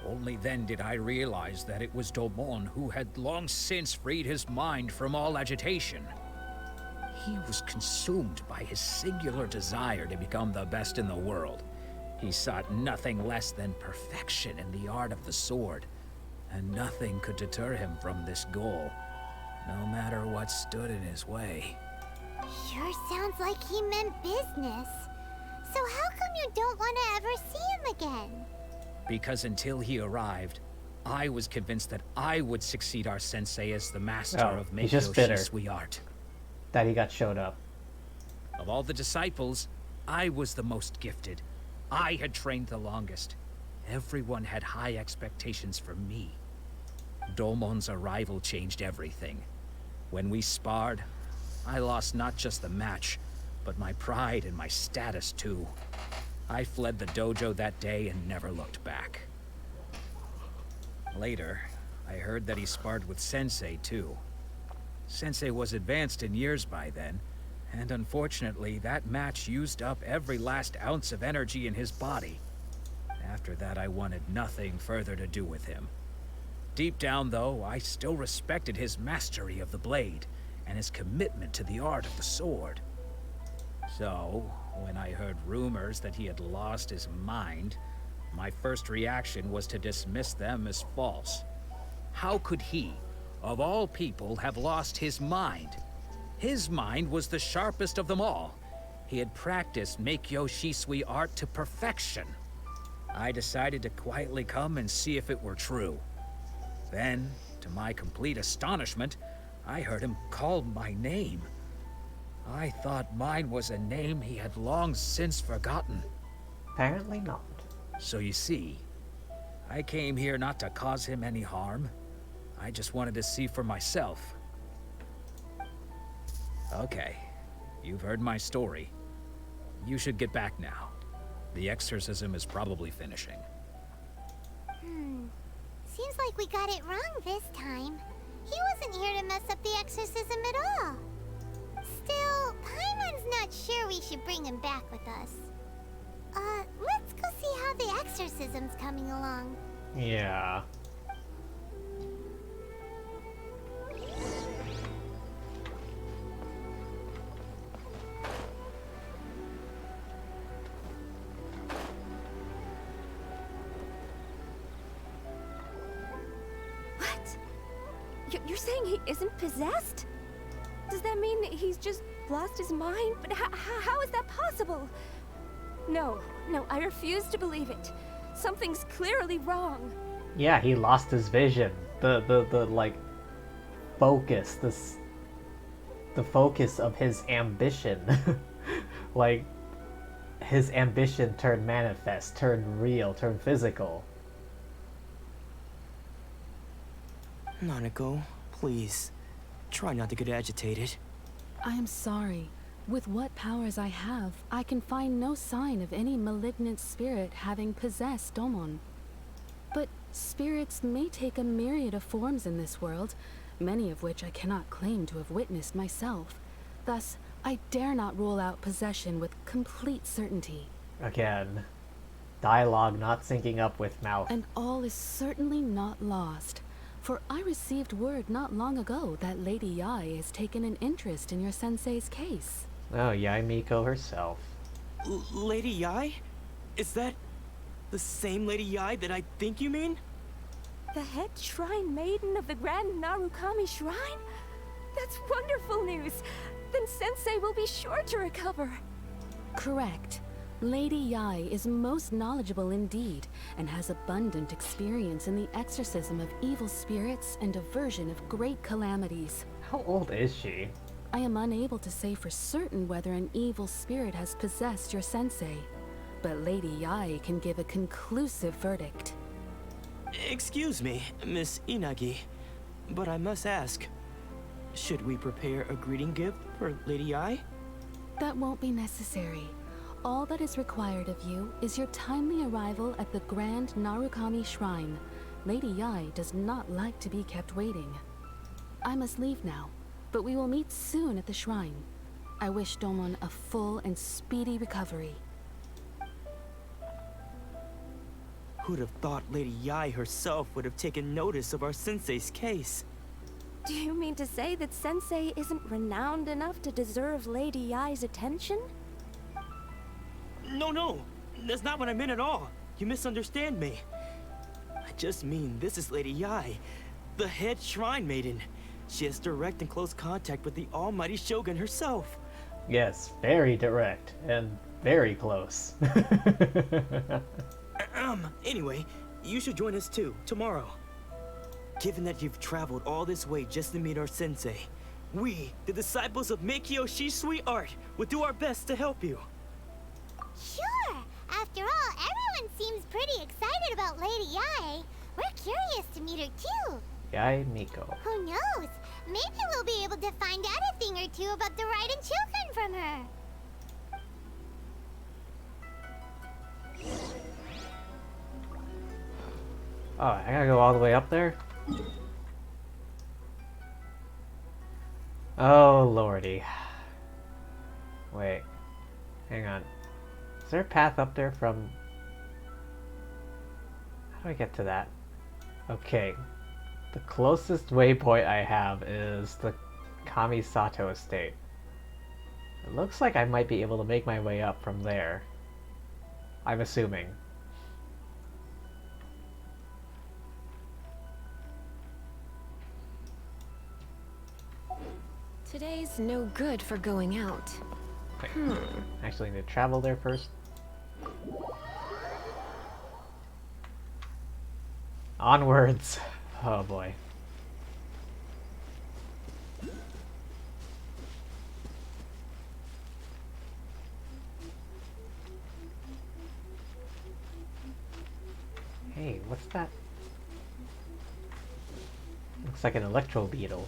Only then did I realize that it was Domon who had long since freed his mind from all agitation. He was consumed by his singular desire to become the best in the world. He sought nothing less than perfection in the art of the sword, and nothing could deter him from this goal, no matter what stood in his way. Sure sounds like he meant business. So how come you don't want to ever see him again? Because until he arrived, I was convinced that I would succeed our sensei as the master of he's just Meikyo bitter Shisui art. that he got showed up. Of all the disciples, I was the most gifted. I had trained the longest. Everyone had high expectations for me. Domon's arrival changed everything. When we sparred, I lost not just the match, but my pride and my status too. I fled the dojo that day and never looked back. Later, I heard that he sparred with Sensei too. Sensei was advanced in years by then, and unfortunately that match used up every last ounce of energy in his body. After that, I wanted nothing further to do with him. Deep down though, I still respected his mastery of the blade and his commitment to the art of the sword. So, when I heard rumors that he had lost his mind, my first reaction was to dismiss them as false. How could he, of all people, have lost his mind? His mind was the sharpest of them all. He had practiced Meikyo Shisui art to perfection. I decided to quietly come and see if it were true. Then, to my complete astonishment, I heard him call my name. I thought mine was a name he had long since forgotten. Apparently not. So you see, I came here not to cause him any harm. I just wanted to see for myself. Okay, you've heard my story. You should get back now. The exorcism is probably finishing. Seems like we got it wrong this time. He wasn't here to mess up the exorcism at all. Still, Paimon's not sure we should bring him back with us. Let's go see how the exorcism's coming along. Yeah. You're saying he isn't possessed? Does that mean he's just lost his mind? But how is that possible? No, I refuse to believe it. Something's clearly wrong. Yeah, he lost his vision. The like focus, the focus of his ambition. Like his ambition turned manifest, turned real, turned physical. Nanako, please, try not to get agitated. I am sorry. With what powers I have, I can find no sign of any malignant spirit having possessed Domon. But spirits may take a myriad of forms in this world, many of which I cannot claim to have witnessed myself. Thus, I dare not rule out possession with complete certainty. Again, dialogue not syncing up with mouth. And all is certainly not lost. For I received word not long ago that Lady Yai has taken an interest in your sensei's case. Oh, Yai Miko herself. Lady Yai? Is that the same Lady Yai that I think you mean? The head shrine maiden of the Grand Narukami Shrine? That's wonderful news! Then Sensei will be sure to recover. Correct. Lady Yai is most knowledgeable indeed, and has abundant experience in the exorcism of evil spirits and aversion of great calamities. How old is she? I am unable to say for certain whether an evil spirit has possessed your sensei, but Lady Yai can give a conclusive verdict. Excuse me, Miss Inagi, but I must ask, should we prepare a greeting gift for Lady Yai? That won't be necessary. All that is required of you is your timely arrival at the Grand Narukami Shrine. Lady Yai does not like to be kept waiting. I must leave now, but we will meet soon at the shrine. I wish Domon a full and speedy recovery. Who'd have thought Lady Yai herself would have taken notice of our sensei's case? Do you mean to say that Sensei isn't renowned enough to deserve Lady Yai's attention? No, that's not what I meant at all. You misunderstand me. I just mean this is Lady Yai, the head shrine maiden. She has direct and close contact with the almighty Shogun herself. Yes, very direct and very close. Anyway, you should join us too, tomorrow. Given that you've traveled all this way just to meet our sensei, we, the disciples of Meikyo Shisui Art, will do our best to help you. Sure! After all, everyone seems pretty excited about Lady Yai. We're curious to meet her too. Yai Miko. Who knows? Maybe we'll be able to find out a thing or two about the Raiden children from her. Oh, I gotta go all the way up there? Oh, lordy. Wait. Hang on. Is there a path up there from... How do I get to that? Okay. The closest waypoint I have is the Kamisato estate. It looks like I might be able to make my way up from there. I'm assuming. Today's no good for going out. Wait, actually need to travel there first. Onwards. Oh boy. Hey, what's that? Looks like an electro beetle.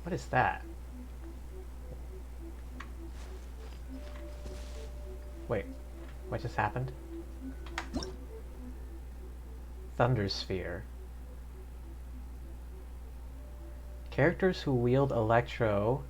What is that? Wait, what just happened? Thunder Sphere. Characters who wield electro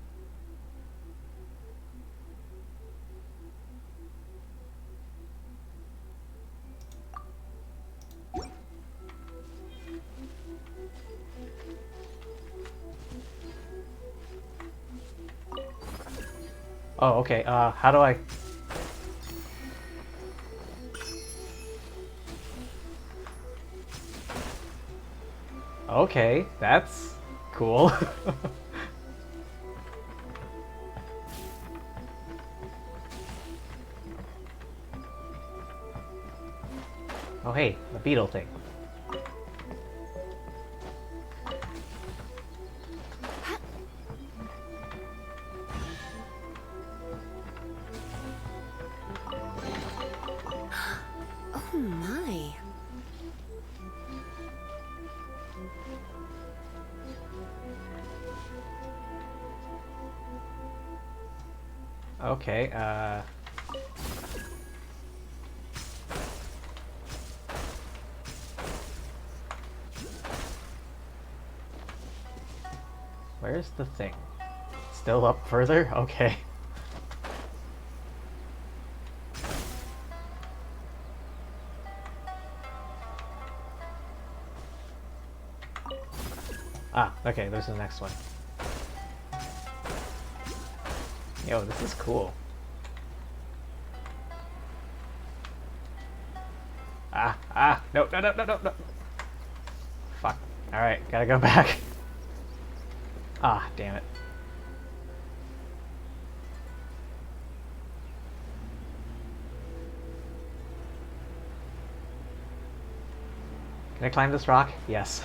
Oh, okay, how do I... Okay, that's cool. Oh hey, the beetle thing. Oh my. Okay, where's the thing? Still up further? Okay. Ah, okay, there's the next one. Yo, this is cool. No, no, no, no, no, no. Fuck. Alright, gotta go back. Ah, damn it. Can I climb this rock? Yes.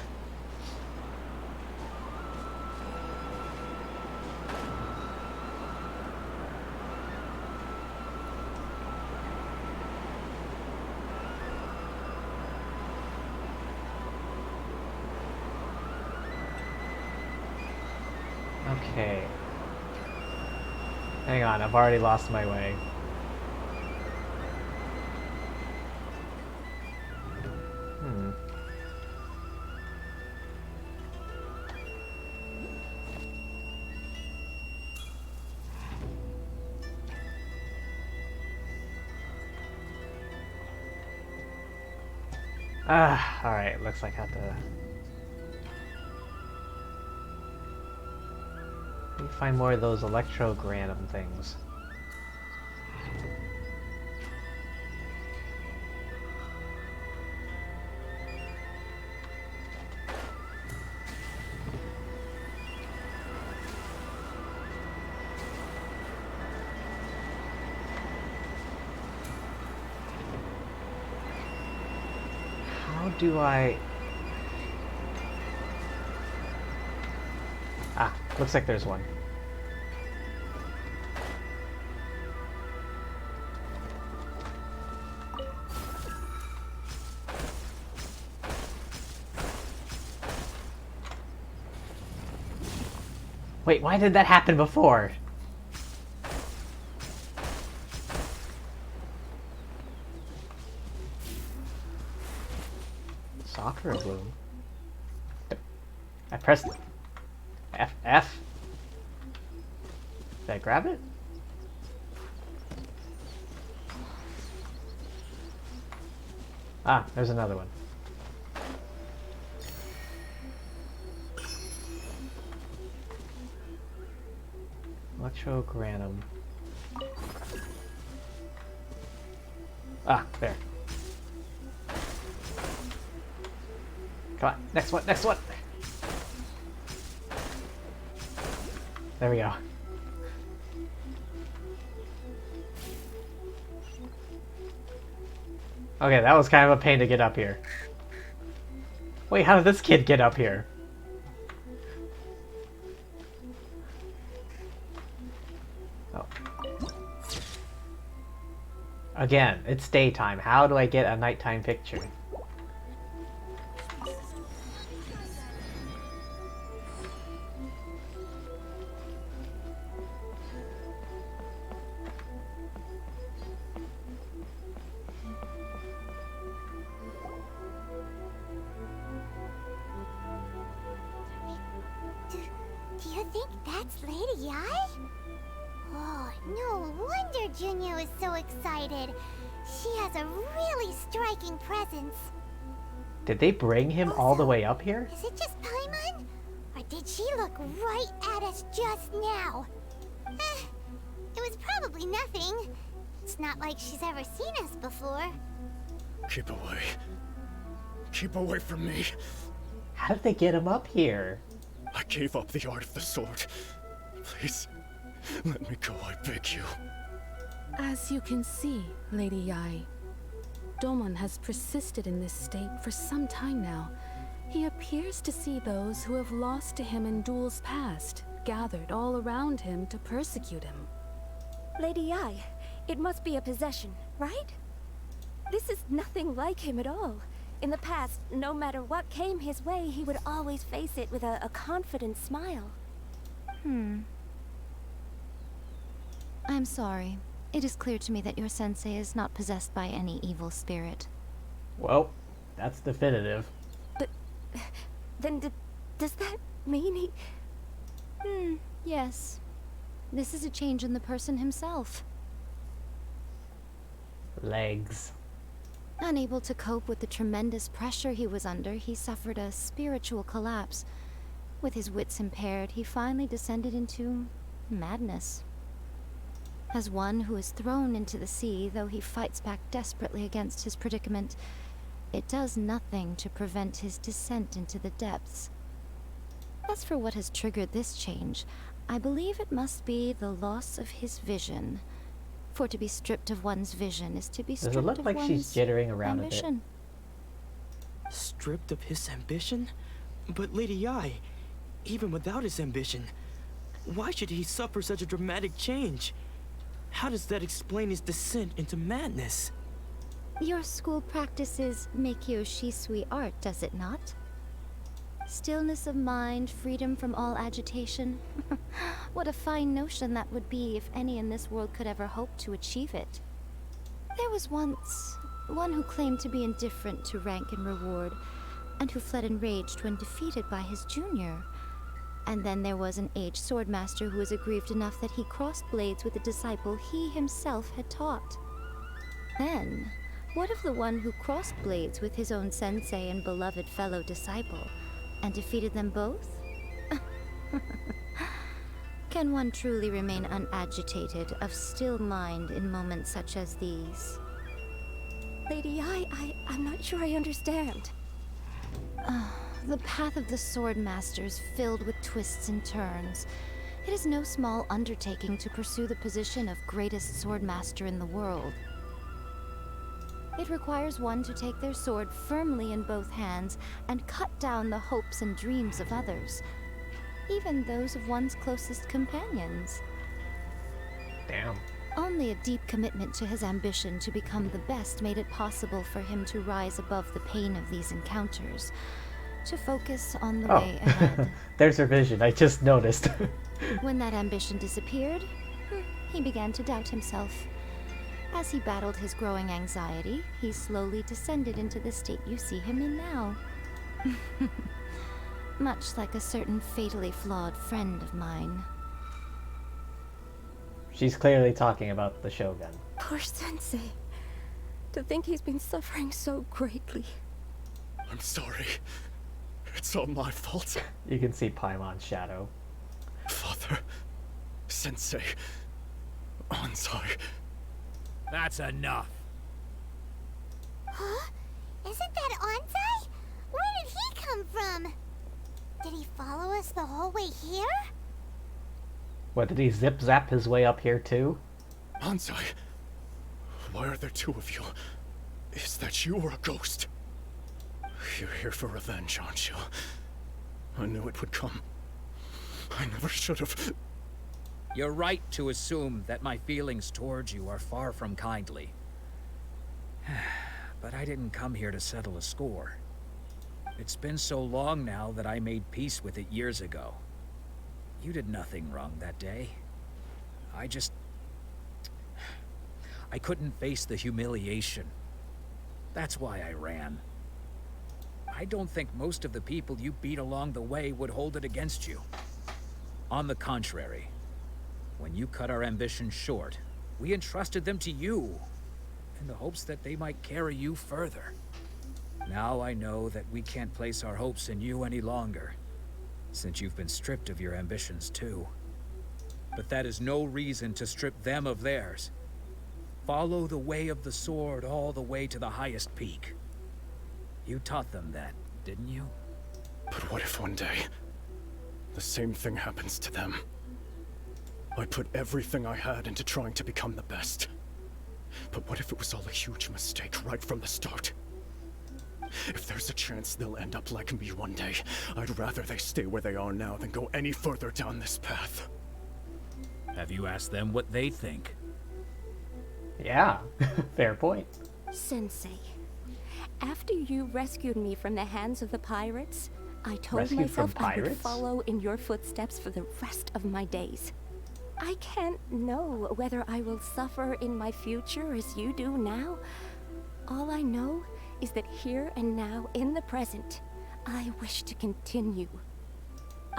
Okay. Hang on, I've already lost my way. Alright, looks like I have to... Let me find more of those electrogranum things. How do I... Ah, looks like there's one. Wait, why did that happen before? Sakura bloom. I pressed F. Did I grab it? Ah, there's another one. Electrogranum. Ah, there. Come on, next one, next one! There we go. Okay, that was kind of a pain to get up here. Wait, how did this kid get up here? Oh. Again, it's daytime. How do I get a nighttime picture? Do you think that's Lady Ai? Oh, no wonder Junior is so excited. She has a really striking presence. Did they bring him all the way up here? Is it just Paimon? Or did she look right at us just now? It was probably nothing. It's not like she's ever seen us before. Keep away. Keep away from me. How did they get him up here? I gave up the art of the sword. Please, let me go, I beg you. As you can see, Lady Yai, Domon has persisted in this state for some time now. He appears to see those who have lost to him in duels past, gathered all around him to persecute him. Lady Yai, it must be a possession, right? This is nothing like him at all. In the past, no matter what came his way, he would always face it with a confident smile. I'm sorry. It is clear to me that your sensei is not possessed by any evil spirit. Well, that's definitive. But then does that mean he... Yes. This is a change in the person himself. Legs. Unable to cope with the tremendous pressure he was under, he suffered a spiritual collapse. With his wits impaired, he finally descended into madness. As one who is thrown into the sea, though he fights back desperately against his predicament, it does nothing to prevent his descent into the depths. As for what has triggered this change, I believe it must be the loss of his vision. For to be stripped of one's vision is to be stripped Does it look of like one's she's jittering around ambition. a bit? Stripped of his ambition? But Lady Yai, even without his ambition, why should he suffer such a dramatic change? How does that explain his descent into madness? Your school practices Meikyo Shisui art, does it not? Stillness of mind, freedom from all agitation. What a fine notion that would be if any in this world could ever hope to achieve it. There was once one who claimed to be indifferent to rank and reward, and who fled enraged when defeated by his junior. And then there was an aged swordmaster who was aggrieved enough that he crossed blades with a disciple he himself had taught. Then, What of the one who crossed blades with his own sensei and beloved fellow disciple, and defeated them both? Can one truly remain unagitated, of still mind in moments such as these? Lady, I'm not sure I understand. The path of the sword master is filled with twists and turns. It is no small undertaking to pursue the position of greatest sword master in the world. It requires one to take their sword firmly in both hands and cut down the hopes and dreams of others, even those of one's closest companions. Damn. Only a deep commitment to his ambition to become the best made it possible for him to rise above the pain of these encounters, to focus on the way ahead. There's her vision, I just noticed. When that ambition disappeared, he began to doubt himself. As he battled his growing anxiety, he slowly descended into the state you see him in now. Much like a certain fatally flawed friend of mine. She's clearly talking about the Shogun. Poor Sensei. To think he's been suffering so greatly. I'm sorry. It's all my fault. You can see Paimon's shadow. Father, Sensei, Anzai. That's enough. Huh? Isn't that Anzai? Where did he come from? Did he follow us the whole way here? What, did he zip-zap his way up here too? Anzai, why are there two of you? Is that you or a ghost? You're here for revenge, aren't you? I knew it would come. I never should have. You're right to assume that my feelings towards you are far from kindly. But I didn't come here to settle a score. It's been so long now that I made peace with it years ago. You did nothing wrong that day. I couldn't face the humiliation. That's why I ran. I don't think most of the people you beat along the way would hold it against you. On the contrary, when you cut our ambitions short, we entrusted them to you, in the hopes that they might carry you further. Now I know that we can't place our hopes in you any longer, since you've been stripped of your ambitions too. But that is no reason to strip them of theirs. Follow the way of the sword all the way to the highest peak. You taught them that, didn't you? But what if one day, the same thing happens to them? I put everything I had into trying to become the best. But what if it was all a huge mistake right from the start? If there's a chance they'll end up like me one day, I'd rather they stay where they are now than go any further down this path. Have you asked them what they think? Yeah, fair point. Sensei, after you rescued me from the hands of the pirates, I told Rescued myself from I would pirates? follow in your footsteps for the rest of my days. I can't know whether I will suffer in my future as you do now. All I know is that here and now, in the present, I wish to continue.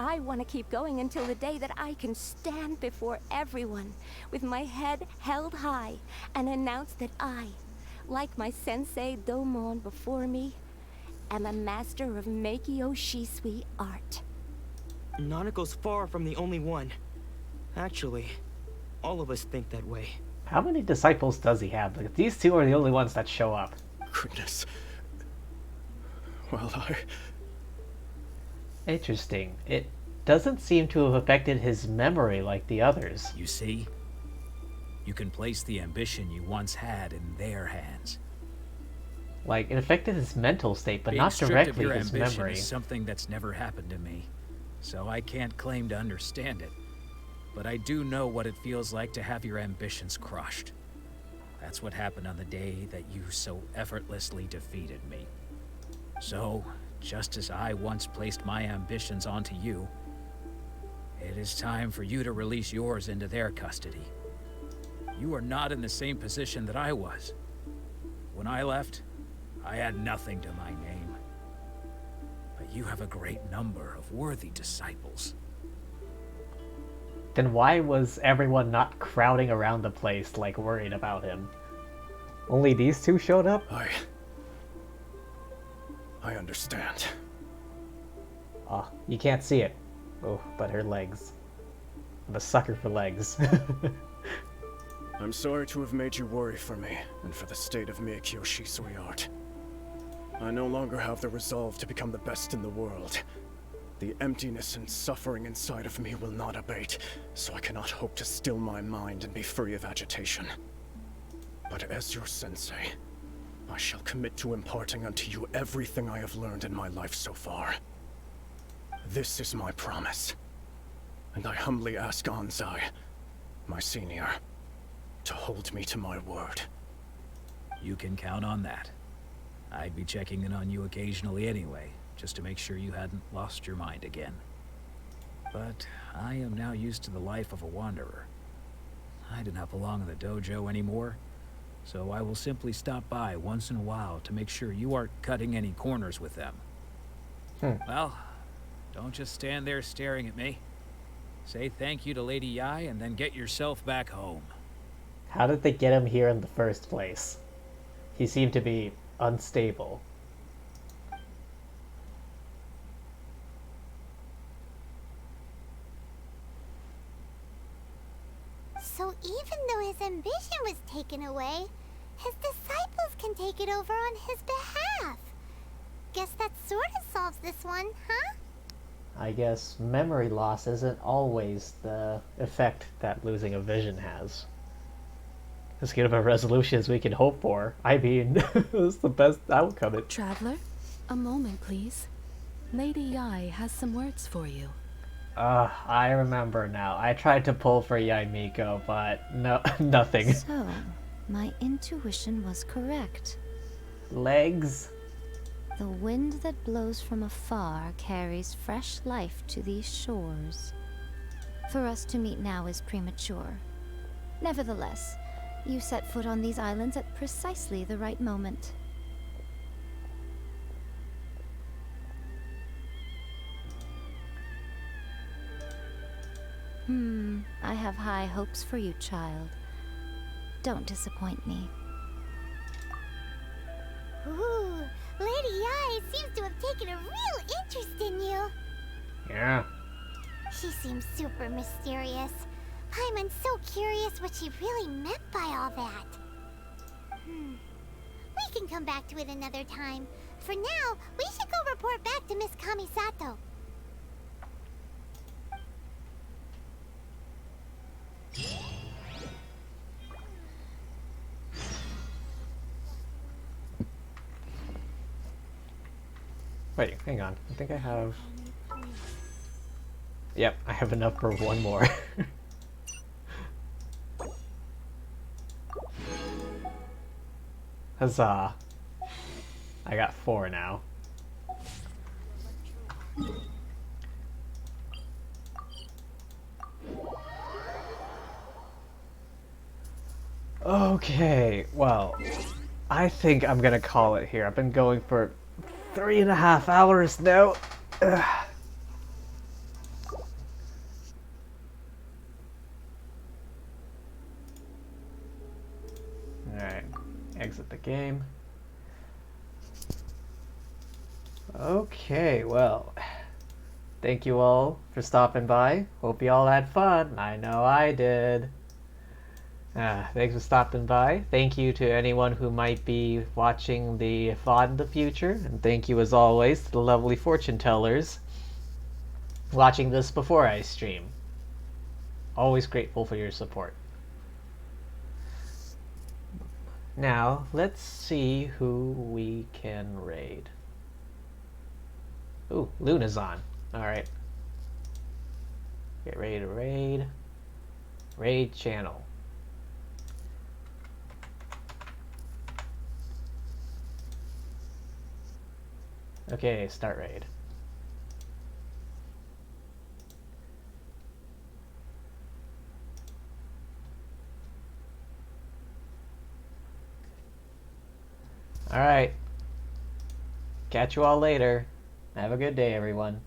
I want to keep going until the day that I can stand before everyone with my head held high and announce that I, like my sensei Domon before me, am a master of Meikyo Shisui art. Nanako's far from the only one. Actually, all of us think that way. How many disciples does he have? Like, these two are the only ones that show up. Goodness. Well, Interesting. It doesn't seem to have affected his memory like the others. You see? You can place the ambition you once had in their hands. Like, it affected his mental state, but Being not stripped directly of your his ambition memory. is something that's never happened to me, so I can't claim to understand it. But I do know what it feels like to have your ambitions crushed. That's what happened on the day that you so effortlessly defeated me. So, just as I once placed my ambitions onto you, it is time for you to release yours into their custody. You are not in the same position that I was. When I left, I had nothing to my name. But you have a great number of worthy disciples. Then why was everyone not crowding around the place, like, worried about him? Only these two showed up? I understand. Oh, you can't see it. Oh, but her legs. I'm a sucker for legs. I'm sorry to have made you worry for me, and for the state of Miyakyo Shisui art. I no longer have the resolve to become the best in the world. The emptiness and suffering inside of me will not abate, so I cannot hope to still my mind and be free of agitation. But as your sensei, I shall commit to imparting unto you everything I have learned in my life so far. This is my promise, and I humbly ask Anzai, my senior, to hold me to my word. You can count on that. I'd be checking in on you occasionally anyway, just to make sure you hadn't lost your mind again. But I am now used to the life of a wanderer. I do not belong in the dojo anymore, so I will simply stop by once in a while to make sure you aren't cutting any corners with them. Well, don't just stand there staring at me. Say thank you to Lady Yai and then get yourself back home. How did they get him here in the first place? He seemed to be unstable. So even though his ambition was taken away, his disciples can take it over on his behalf. Guess that sort of solves this one, huh? I guess memory loss isn't always the effect that losing a vision has. As good of a resolution as we can hope for. I mean, it's the best outcome. Traveler, a moment, please. Lady Yai has some words for you. I remember now. I tried to pull for Yaimiko, but no, nothing. So, my intuition was correct. Legs? The wind that blows from afar carries fresh life to these shores. For us to meet now is premature. Nevertheless, you set foot on these islands at precisely the right moment. I have high hopes for you, child. Don't disappoint me. Ooh, Lady Yai seems to have taken a real interest in you. Yeah. She seems super mysterious. I'm so curious what she really meant by all that. We can come back to it another time. For now, we should go report back to Miss Kamisato. Wait, hang on. I think I have... Yep, I have enough for one more. Huzzah. I got 4 now. Okay, well, I think I'm gonna call it here. I've been going for 3.5 hours now. Ugh. Alright, exit the game. Okay, well, thank you all for stopping by. Hope you all had fun. I know I did. Thanks for stopping by. Thank you to anyone who might be watching the VOD in the future. And thank you as always to the lovely fortune tellers watching this before I stream. Always grateful for your support. Now, let's see who we can raid. Ooh, Luna's on. Alright. Get ready to raid. Raid channel. Okay, start raid. Alright. Catch you all later. Have a good day, everyone.